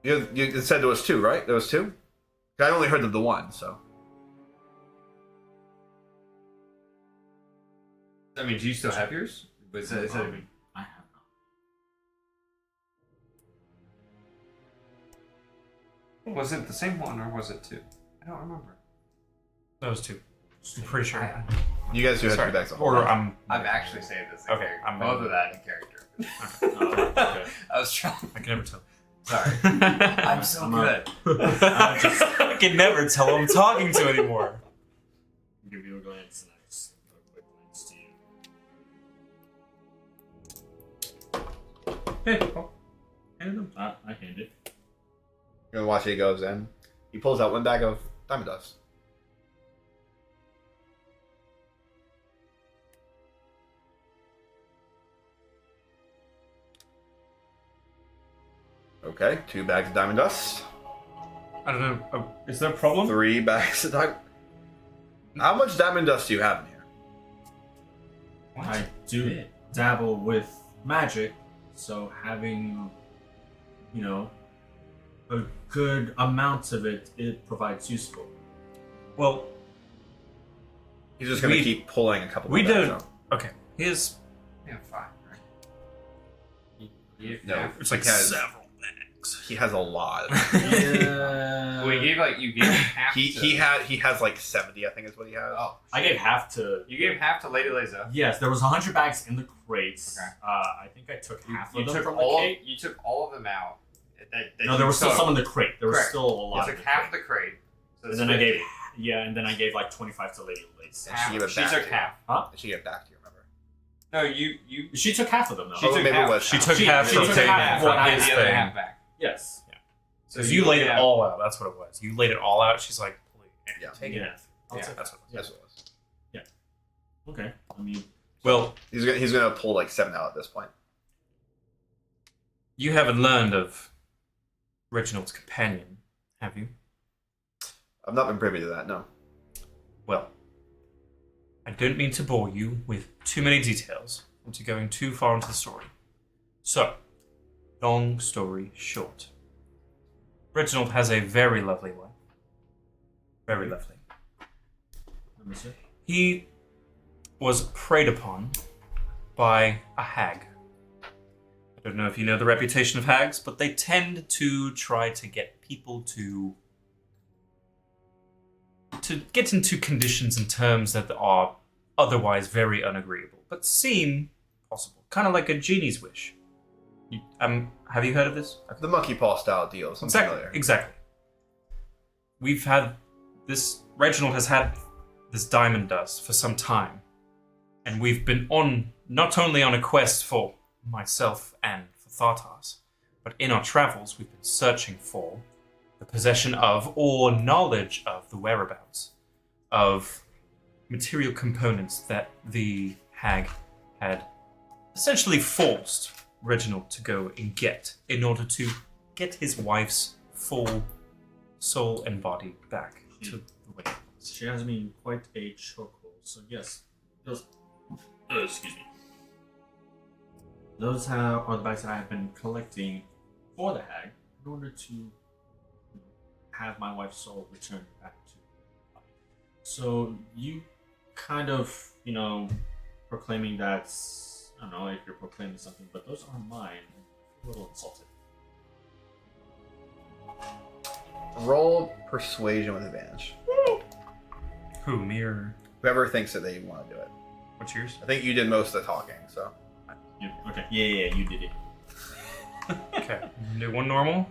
Speaker 1: You said there was two, right? There was two? I only heard of the one, so.
Speaker 4: I mean, do you still have yours? Is that,
Speaker 3: I have not.
Speaker 4: was it the same one or was it two? I don't remember.
Speaker 2: Those two. I'm pretty sure.
Speaker 1: You guys do have two bags of
Speaker 2: Or
Speaker 1: holding.
Speaker 4: I'm actually saying this in
Speaker 2: Okay,
Speaker 4: character.
Speaker 2: I'm
Speaker 4: both of that in character.
Speaker 3: Okay.
Speaker 4: I was trying.
Speaker 2: I can never tell.
Speaker 4: Sorry. I'm so
Speaker 3: I'm
Speaker 4: good.
Speaker 2: I can never tell who I'm talking to anymore.
Speaker 3: I'll give you a glance and I just give a quick glance to you.
Speaker 2: Hey, hand them.
Speaker 3: I hand it.
Speaker 1: You're gonna watch it, he goes in. He pulls out one bag of diamond dust. Okay, 2 bags of diamond dust.
Speaker 2: I don't know. Oh, is there a problem?
Speaker 1: 3 bags of diamond. How much diamond dust do you have in here?
Speaker 3: I do dabble with magic, so having, a good amount of it provides useful.
Speaker 2: Well,
Speaker 1: He's just gonna keep pulling a couple.
Speaker 2: we
Speaker 1: more bags
Speaker 2: don't.
Speaker 1: out.
Speaker 2: Okay, here's.
Speaker 4: Yeah, fine, right?
Speaker 1: No,
Speaker 2: It's like
Speaker 1: he has,
Speaker 2: several bags.
Speaker 1: he has a lot.
Speaker 3: Yeah.
Speaker 4: Well, you gave half
Speaker 1: he
Speaker 4: to...
Speaker 1: he has like 70, I think is what he has.
Speaker 4: Oh.
Speaker 3: I gave half to.
Speaker 4: You gave half to Lady Liza.
Speaker 3: Yes, there was 100 bags in the crates.
Speaker 4: Okay.
Speaker 3: I think I took half
Speaker 4: You
Speaker 3: of them
Speaker 4: took
Speaker 3: from
Speaker 4: all
Speaker 3: the crate.
Speaker 4: you took all of them out.
Speaker 3: No, there was still some in the crate. There was
Speaker 4: Correct.
Speaker 3: still a lot.
Speaker 4: You
Speaker 3: in
Speaker 4: took
Speaker 3: the
Speaker 4: half
Speaker 3: crate.
Speaker 4: the crate. So
Speaker 3: And
Speaker 4: that's
Speaker 3: then I
Speaker 4: 50.
Speaker 3: gave like 25 to Lady Lace.
Speaker 1: She gave it
Speaker 4: She
Speaker 1: back
Speaker 4: took
Speaker 1: to
Speaker 4: half.
Speaker 1: you. She gave it back to you, remember?
Speaker 4: No, you.
Speaker 3: She took half of them, though.
Speaker 4: She took
Speaker 1: maybe
Speaker 4: half.
Speaker 1: it was
Speaker 2: She
Speaker 1: half.
Speaker 2: took half
Speaker 3: she
Speaker 2: from
Speaker 3: took
Speaker 2: Tate
Speaker 3: half
Speaker 2: from
Speaker 3: of what
Speaker 2: his
Speaker 4: the other
Speaker 2: thing.
Speaker 4: half back.
Speaker 3: Yes.
Speaker 2: So you laid it all out. That's what it was. You laid it all out. She's like, please,
Speaker 1: Yeah.
Speaker 2: take it.
Speaker 3: Yeah. I'll
Speaker 2: Yeah,
Speaker 3: take
Speaker 2: that's
Speaker 3: that.
Speaker 2: what.
Speaker 1: That's what it was.
Speaker 3: Okay. I mean,
Speaker 2: Well,
Speaker 1: He's gonna pull like 7 out at this point.
Speaker 2: you haven't learned of Reginald's companion, have you?
Speaker 1: I've not been privy to that. No.
Speaker 2: Well, I don't mean to bore you with too many details into going too far into the story. So, long story short, Reginald has a very lovely wife. Very lovely.
Speaker 3: let me see.
Speaker 2: He was preyed upon by a hag. I don't know if you know the reputation of hags, but they tend to try to get people to get into conditions and terms that are otherwise very unagreeable, but seem possible. Kind of like a genie's wish. Have you heard of this?
Speaker 1: The monkey paw style deals. I'm familiar.
Speaker 2: Exactly. We've had this. Reginald has had this diamond dust for some time, and we've been not only on a quest for myself and for Thartars, but in our travels we've been searching for the possession of or knowledge of the whereabouts of material components that the hag had essentially forced Reginald to go and get in order to get his wife's full soul and body back to the way.
Speaker 3: She has me in quite a chokehold. So yes, those. Excuse me. Those are the bags that I have been collecting for the hag in order to have my wife's soul returned back to her body. So you kind of, proclaiming that, I don't know if you're proclaiming something, but those are mine. I'm a little insulted.
Speaker 1: Roll persuasion with advantage.
Speaker 2: Who, me or
Speaker 1: Whoever thinks that they want to do it.
Speaker 2: what's yours?
Speaker 1: I think you did most of the talking, so.
Speaker 3: Okay. Yeah, you did it.
Speaker 2: Okay. Do one normal.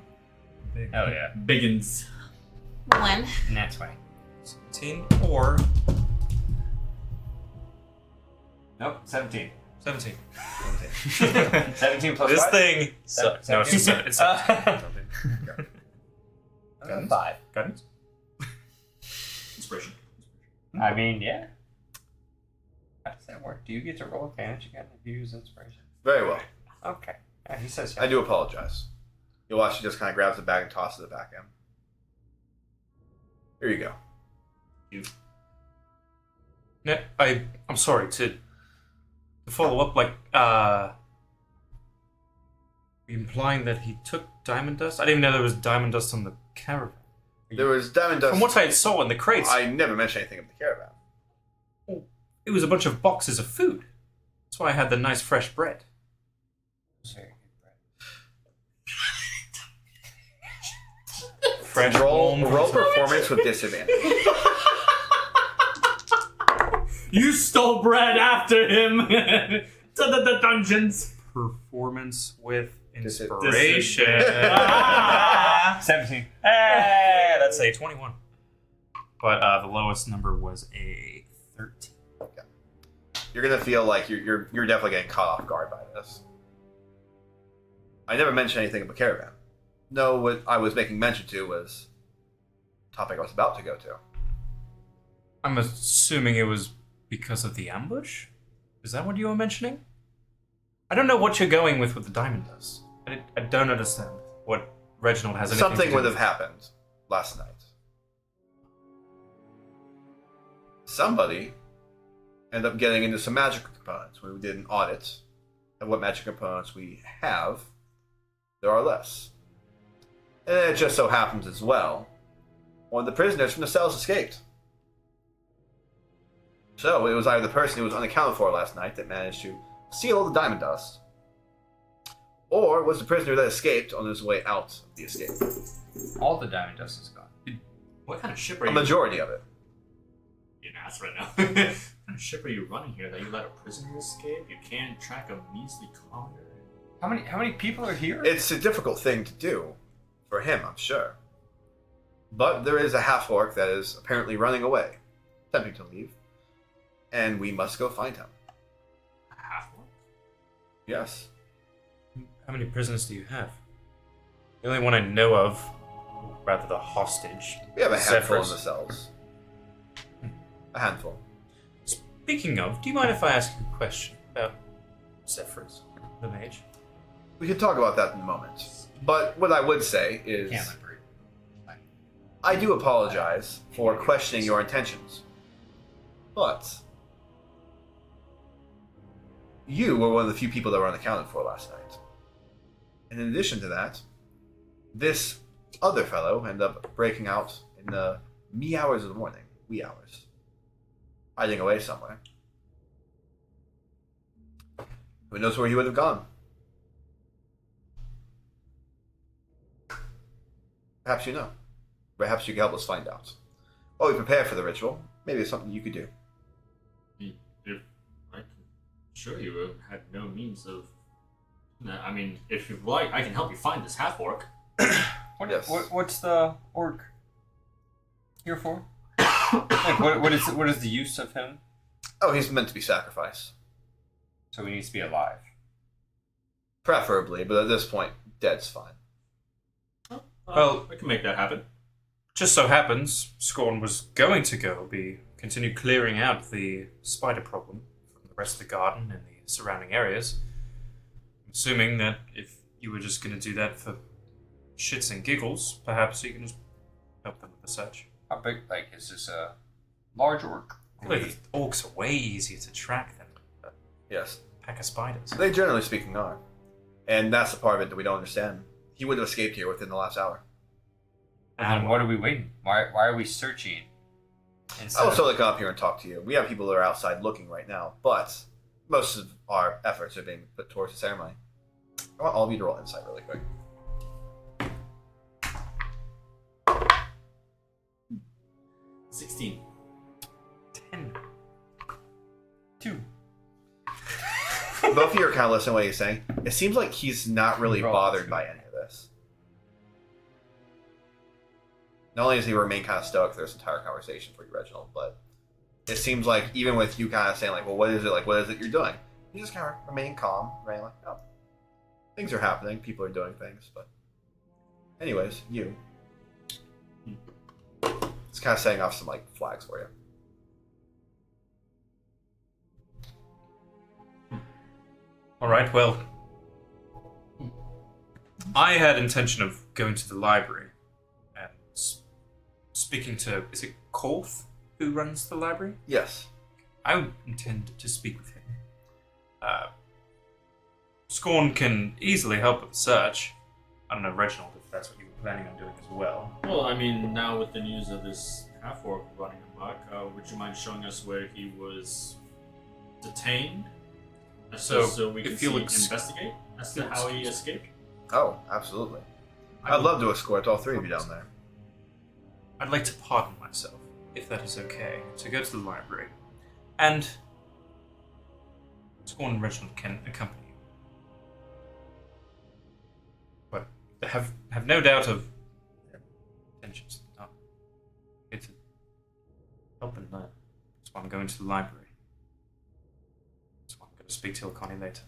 Speaker 2: Big.
Speaker 4: Hell yeah.
Speaker 3: Biggins.
Speaker 6: 1.
Speaker 4: And that's why.
Speaker 2: 17 or
Speaker 4: Nope, 17.
Speaker 2: 17.
Speaker 4: 17 plus
Speaker 2: This
Speaker 4: what?
Speaker 2: thing sucks. No, it's 7. It's 7.
Speaker 1: Guns?
Speaker 4: 5.
Speaker 2: Guidance?
Speaker 3: Inspiration.
Speaker 4: I mean, yeah. How does that work? Do you get to roll advantage again if you use inspiration?
Speaker 1: Very well.
Speaker 4: Okay. Yeah, he says
Speaker 1: I do apologize. You'll watch, she just kind of grabs the bag and tosses it back in. Here you go.
Speaker 2: No, I'm sorry to follow up. Like, implying that he took diamond dust. I didn't even know there was diamond dust on the caravan.
Speaker 1: There was diamond dust.
Speaker 2: From what I saw in the crates,
Speaker 1: I never mentioned anything of the caravan.
Speaker 2: it was a bunch of boxes of food. That's why I had the nice fresh bread. Fresh
Speaker 1: Roll
Speaker 2: warm
Speaker 1: performance with disadvantage.
Speaker 3: You stole bread after him to the dungeons.
Speaker 2: performance with
Speaker 1: Disadvantage.
Speaker 2: inspiration.
Speaker 4: 17.
Speaker 2: Hey, that's a 21. But the lowest number was a 13.
Speaker 1: You're gonna feel like you're definitely getting caught off guard by this. I never mentioned anything about caravan. No, what I was making mention to was the topic I was about to go to.
Speaker 2: I'm assuming it was because of the ambush? Is that what you were mentioning? I don't know what you're going with the diamond dust. I don't understand what Reginald has anything to
Speaker 1: Something
Speaker 2: do
Speaker 1: would
Speaker 2: with.
Speaker 1: have happened last night. Somebody ended up getting into some magical components. We did an audit of what magic components we have. There are less. And it just so happens as well, one of the prisoners from the cells escaped. So it was either the person who was unaccounted for last night that managed to steal the diamond dust, or it was the prisoner that escaped on his way out of the escape.
Speaker 4: All the diamond dust is gone.
Speaker 3: What kind of ship are
Speaker 1: A
Speaker 3: you?
Speaker 1: majority of it.
Speaker 3: You're an ass right now. What kind of ship are you running here that you let a prisoner escape? You can't track a measly commoner.
Speaker 4: How many people are here?
Speaker 1: It's a difficult thing to do for him, I'm sure. But there is a half-orc that is apparently running away, attempting to leave, and we must go find him.
Speaker 3: Half one?
Speaker 1: Yes.
Speaker 2: How many prisoners do you have? The only one I know of, or rather the hostage.
Speaker 1: We have a handful in
Speaker 2: Zephyrus.
Speaker 1: the cells. A handful.
Speaker 2: Speaking of, do you mind if I ask you a question about Zephyrus, the mage?
Speaker 1: We can talk about that in a moment. But what I would say is,
Speaker 4: Can't liberate.
Speaker 1: I do apologize for questioning your intentions. But you were one of the few people that were unaccounted for last night. And in addition to that, this other fellow ended up breaking out in the wee hours of the morning. Wee hours. Hiding away somewhere. Who knows where he would have gone? Perhaps you know. Perhaps you can help us find out. While we prepare for the ritual, maybe it's something you could do.
Speaker 3: If I can show you, I had no means of. I mean, if you like, I can help you find this half orc.
Speaker 1: Yes.
Speaker 4: What's the orc here for? Like, what is the use of him?
Speaker 1: Oh, he's meant to be sacrificed.
Speaker 4: So he needs to be alive.
Speaker 1: Preferably, but at this point, dead's fine.
Speaker 2: Well-
Speaker 3: I can make that happen.
Speaker 2: Just so happens, Scorn was going to continue clearing out the spider problem from the rest of the garden and the surrounding areas. I'm assuming that if you were just going to do that for shits and giggles, perhaps you can just help them with the search.
Speaker 4: How big? Like, is this a large orc?
Speaker 2: Well, the orcs are way easier to track than a
Speaker 1: Yes.
Speaker 2: pack of spiders.
Speaker 1: They generally speaking are. And that's the part of it that we don't understand. He would have escaped here within the last hour.
Speaker 4: And what are we waiting? Why are we searching?
Speaker 1: I will certainly come up here and talk to you. We have people that are outside looking right now, but most of our efforts are being put towards the ceremony. I want all of you to roll insight really quick.
Speaker 3: 16.
Speaker 2: 10.
Speaker 4: 2.
Speaker 1: Both of you are kind of listening to what he's saying. It seems like he's not really bothered by any of this. Not only does he remain kind of stoic through this entire conversation for you, Reginald, but it seems like even with you kind of saying like, well, what is it? Like, what is it you're doing? You just kind of remain calm, right? Like, oh, things are happening. People are doing things, but anyways, you. It's kind of setting off some like flags for you.
Speaker 2: All right, well, I had intention of going to the library and speaking to, is it Kolth who runs the library?
Speaker 1: Yes.
Speaker 2: I would intend to speak with him. Scorn can easily help with the search. I don't know, Reginald, if that's what you were planning on doing as well.
Speaker 3: Well, I mean, now with the news of this half orc running amok, would you mind showing us where he was detained? So we can
Speaker 2: if you'll
Speaker 3: investigate as to how he escaped?
Speaker 1: Oh, absolutely. I'd love to escort all three of you down there.
Speaker 2: I'd like to pardon myself, if that is okay, to go to the library. And Scorn and Reginald can accompany you. But I have no doubt of their intentions. Not here to help and learn. That's why I'm going to the library. That's why I'm going to speak to Ilkani later.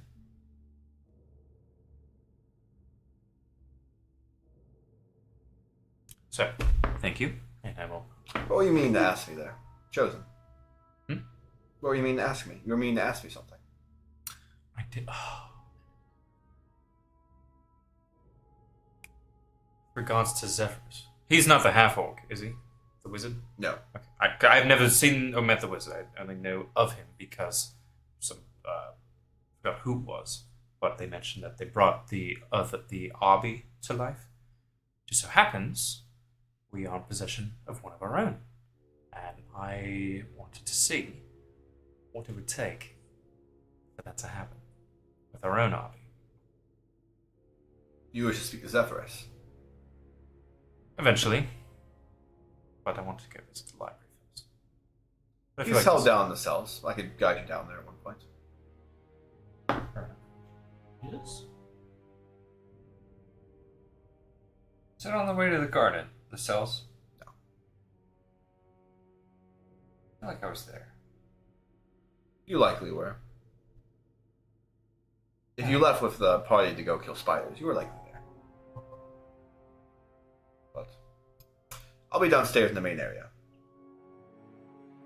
Speaker 2: So, thank you, and I will.
Speaker 1: What were you meaning to ask me there? Chosen.
Speaker 2: Hmm?
Speaker 1: What were you meaning to ask me? You were meaning to ask me something.
Speaker 2: I did. Oh. Regards to Zephyrus. He's not the half orc, is he? The wizard?
Speaker 1: No.
Speaker 2: Okay. I've never seen or met the wizard. I only know of him because some I forgot who it was, but they mentioned that they brought the Arby to life. Just so happens we are in possession of one of our own, and I wanted to see what it would take for that to happen with our own Arby.
Speaker 1: You wish to speak to Zephyrus.
Speaker 2: Eventually, but I want to go visit the library first. But I feel
Speaker 1: He's
Speaker 2: like
Speaker 1: held
Speaker 2: this-
Speaker 1: down in the cells. I could guide you down there at one point.
Speaker 3: Yes.
Speaker 4: Is it on the way to the garden? The cells?
Speaker 1: No.
Speaker 4: I feel like I was there.
Speaker 1: You likely were. If you left with the party to go kill spiders, you were likely there. But I'll be downstairs in the main area.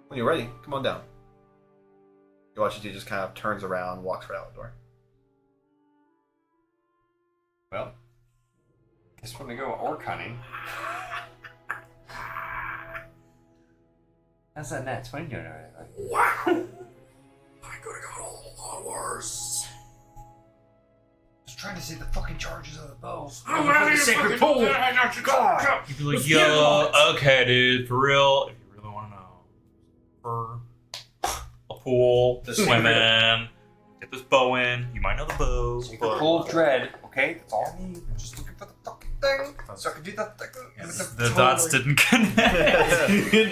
Speaker 1: When you're ready, come on down. You watch as he just kind of turns around, walks right out the door.
Speaker 4: Well, guess when we go orc hunting. How's that net? What are you doing over there?
Speaker 5: Wow! I could have got a whole lot worse.
Speaker 4: Just trying to see the fucking charges of the bow.
Speaker 5: I'm ready to
Speaker 4: sacred
Speaker 5: fucking
Speaker 4: pool.
Speaker 5: I got you. Go.
Speaker 2: You'd be like, yo, okay, dude, for real. If you really want to know, for a pool, swimming, get this bow in. You might know the bow.
Speaker 4: Sacred pool of dread. Okay, that's all I need. I'm just looking for the fucking thing, so I can do that thing.
Speaker 2: The dots didn't connect.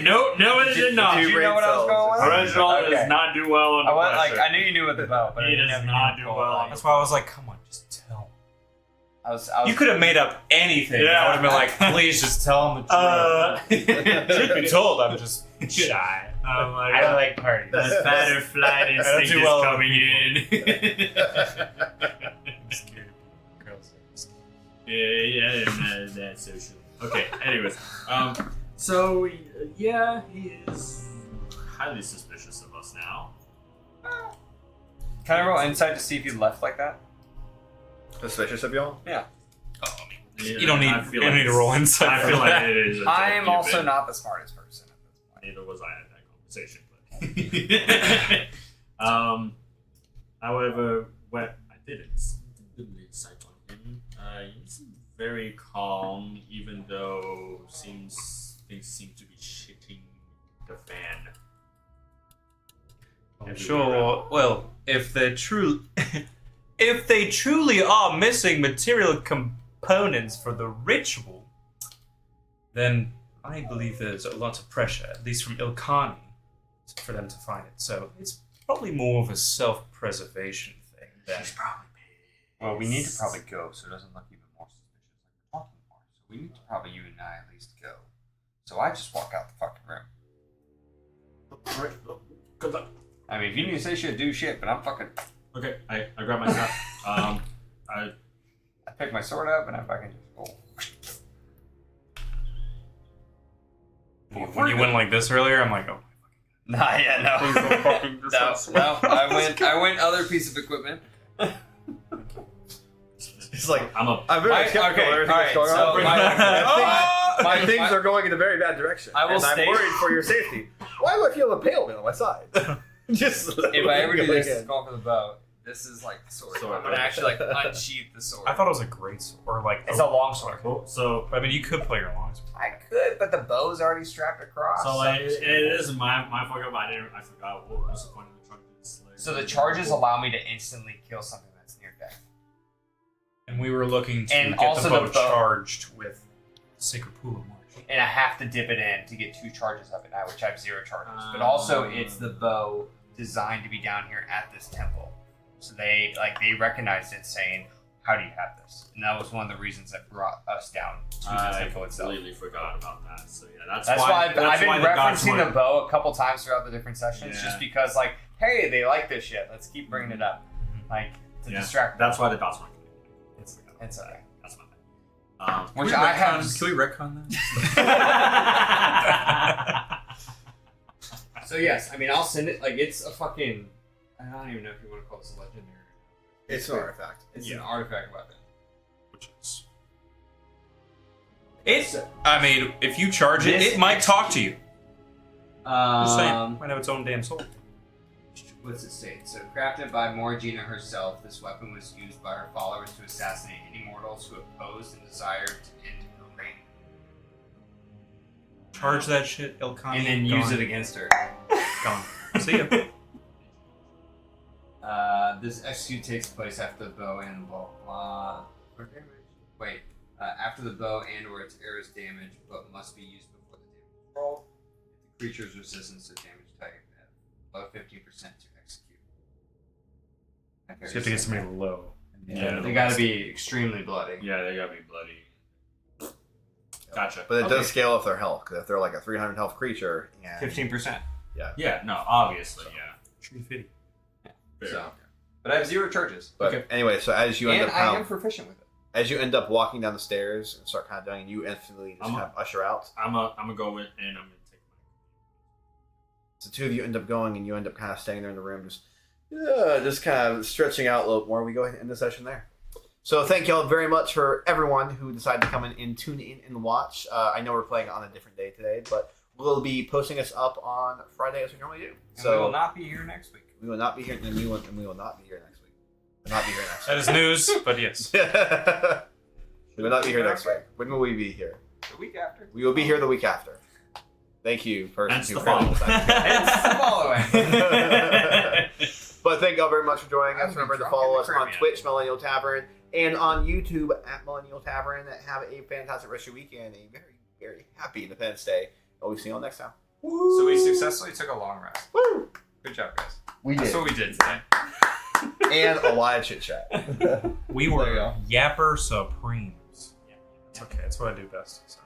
Speaker 3: No, it did not.
Speaker 4: Did you know what I was going with?
Speaker 3: Reginald
Speaker 4: Okay.
Speaker 3: does not do well on
Speaker 4: I
Speaker 3: the
Speaker 4: went, like,
Speaker 3: pressure.
Speaker 4: I knew you knew with the bow, but I
Speaker 3: He
Speaker 4: didn't
Speaker 3: does
Speaker 4: have
Speaker 3: not
Speaker 4: any
Speaker 3: do
Speaker 4: info.
Speaker 3: well on
Speaker 2: That's why I was like, come on, just tell me.
Speaker 4: I was
Speaker 2: You could have made up anything.
Speaker 3: Yeah.
Speaker 2: I would have been like, please just tell him the truth. Truth be told, I'm just shy.
Speaker 3: I'm like,
Speaker 2: I don't like parties.
Speaker 3: the better flight instinct is
Speaker 2: do well with
Speaker 3: coming in.
Speaker 2: I'm scared of girls.
Speaker 3: Yeah, that's social. Okay, anyways. So, yeah, he is highly suspicious of us now.
Speaker 4: Can I roll insight to see if you left like that?
Speaker 1: Suspicious of y'all?
Speaker 4: Yeah.
Speaker 2: You don't need,
Speaker 3: I feel
Speaker 2: you don't
Speaker 3: like
Speaker 2: need to roll insight.
Speaker 3: I
Speaker 2: for
Speaker 3: feel
Speaker 2: that.
Speaker 3: like it is.
Speaker 4: I am also not the smartest person at this point.
Speaker 3: Neither was I at that conversation. But however, what I did insight on him. He seemed very calm, even though things seem to be shitting the fan.
Speaker 2: I'm sure. Well, if they truly are missing material components for the ritual, then I believe there's a lot of pressure, at least from Ilkani, for them to find it. So it's probably more of a self-preservation thing than.
Speaker 4: Well, we need to probably go so it doesn't look even more suspicious like we're talking more. So we need to probably, you and I at least go. So I just walk out the fucking room.
Speaker 3: Good luck.
Speaker 4: I mean, if you need to say shit, do shit, but I'm fucking...
Speaker 3: Okay, I grab my stuff. I
Speaker 4: pick my sword up and I fucking just go.
Speaker 2: When you went like this earlier, I'm like, oh.
Speaker 4: Nah, yeah, no. No, I went other piece of equipment.
Speaker 1: It's like,
Speaker 3: I'm
Speaker 1: very skeptical of everything that's going on. My things are going in a very bad direction.
Speaker 4: I will
Speaker 1: and
Speaker 4: stay-
Speaker 1: I'm worried for your safety. Why do I feel impalement on my side? Just
Speaker 4: If I ever do this,
Speaker 1: again.
Speaker 4: it's going for the bow. This is like the sword. I'm gonna actually like unsheath the sword.
Speaker 2: I thought it was a great sword, or like
Speaker 4: It's a long sword.
Speaker 3: cool. So
Speaker 2: I mean, you could play your long sword.
Speaker 4: I could, but the bow's already strapped across.
Speaker 3: like it is my fuck up. I forgot what was the point of the truck.
Speaker 4: So the charges allow me to instantly kill something that's near death.
Speaker 2: And we were looking to
Speaker 4: And
Speaker 2: get
Speaker 4: also
Speaker 2: the bow
Speaker 4: the bow-
Speaker 2: charged with Sacred Pool of March.
Speaker 4: And I have to dip it in to get 2 charges of it now, which I have 0 charges. But also, it's the bow designed to be down here at this temple. So they recognized it, saying, "How do you have this?" And that was one of the reasons that brought us down to the
Speaker 3: I
Speaker 4: temple itself.
Speaker 3: completely forgot about that. So yeah,
Speaker 4: That's why I've been referencing the bow a couple times throughout the different sessions,
Speaker 3: Yeah.
Speaker 4: just because, like, hey, they like this shit. Let's keep bringing it up, like to distract.
Speaker 3: That's why the dots weren't.
Speaker 4: It's okay.
Speaker 3: That's my thing.
Speaker 4: Which I have.
Speaker 2: Can we retcon that?
Speaker 4: So yes, I mean I'll send it. Like it's a fucking. I don't even know if you want to call this a legendary.
Speaker 1: It's an artifact.
Speaker 4: It's an artifact weapon.
Speaker 2: Which is. I mean, if you charge it, it might talk to you. Just saying. Might have its own damn soul.
Speaker 4: What's it state? So, crafted by Morrigna herself, this weapon was used by her followers to assassinate any mortals who opposed and desired to end her reign.
Speaker 2: Charge that shit, Ilkani.
Speaker 4: And then use it against her.
Speaker 2: Gone. See ya.
Speaker 4: This execute takes place after the bow and after the bow and/or its arrows damage, but must be used before the damage is rolled. If the creature's resistance to damage type above 15% to execute.
Speaker 2: So you have to get somebody low.
Speaker 3: Yeah,
Speaker 4: they gotta be extremely bloody.
Speaker 3: Yeah, they gotta be bloody. Gotcha.
Speaker 1: But it does scale off their health, because if they're like a 300 health creature, and
Speaker 4: 15%.
Speaker 3: Yeah, no, obviously, yeah.
Speaker 2: Tree fitty.
Speaker 3: Fair.
Speaker 4: So, But I have 0 charges.
Speaker 1: But anyway, so as you end
Speaker 4: And
Speaker 1: up
Speaker 4: I am proficient with it.
Speaker 1: as you end up walking down the stairs and start kind of doing, you instantly just kind of usher out.
Speaker 3: I'm gonna go in and I'm gonna take
Speaker 1: So 2 of you end up going, and you end up kind of staying there in the room, just kind of stretching out a little more. We go ahead and end the session there. So thank y'all very much for everyone who decided to come in and tune in and watch. I know we're playing on a different day today, but we'll be posting this up on Friday as we normally do.
Speaker 4: So we will not be here next week.
Speaker 1: We will not be here, and we will not be here next week. We'll not be here next
Speaker 2: That
Speaker 1: week.
Speaker 2: is news, but yes.
Speaker 1: We will not be here next week. When will we be here?
Speaker 4: The week after.
Speaker 1: We will be here the week after. Thank you, person
Speaker 3: Hence
Speaker 1: who
Speaker 3: the
Speaker 1: credited
Speaker 3: following.
Speaker 1: us.
Speaker 4: It's the following.
Speaker 1: But thank y'all very much for joining us.
Speaker 4: I'm
Speaker 1: Remember to
Speaker 4: drunk
Speaker 1: follow
Speaker 4: in
Speaker 1: us
Speaker 4: the
Speaker 1: on
Speaker 4: Caribbean.
Speaker 1: Twitch, Millennial Tavern, and on YouTube at Millennial Tavern. Have a fantastic rest of your weekend. A very, very happy Independence Day. And we'll see you all next time.
Speaker 4: So we successfully took a long rest.
Speaker 1: Woo!
Speaker 4: Good job, guys.
Speaker 1: We
Speaker 4: That's what we did today.
Speaker 1: And a live chit chat.
Speaker 2: We
Speaker 1: There you
Speaker 2: were
Speaker 1: go.
Speaker 2: Yapper Supremes. It's okay. That's what I do best. So.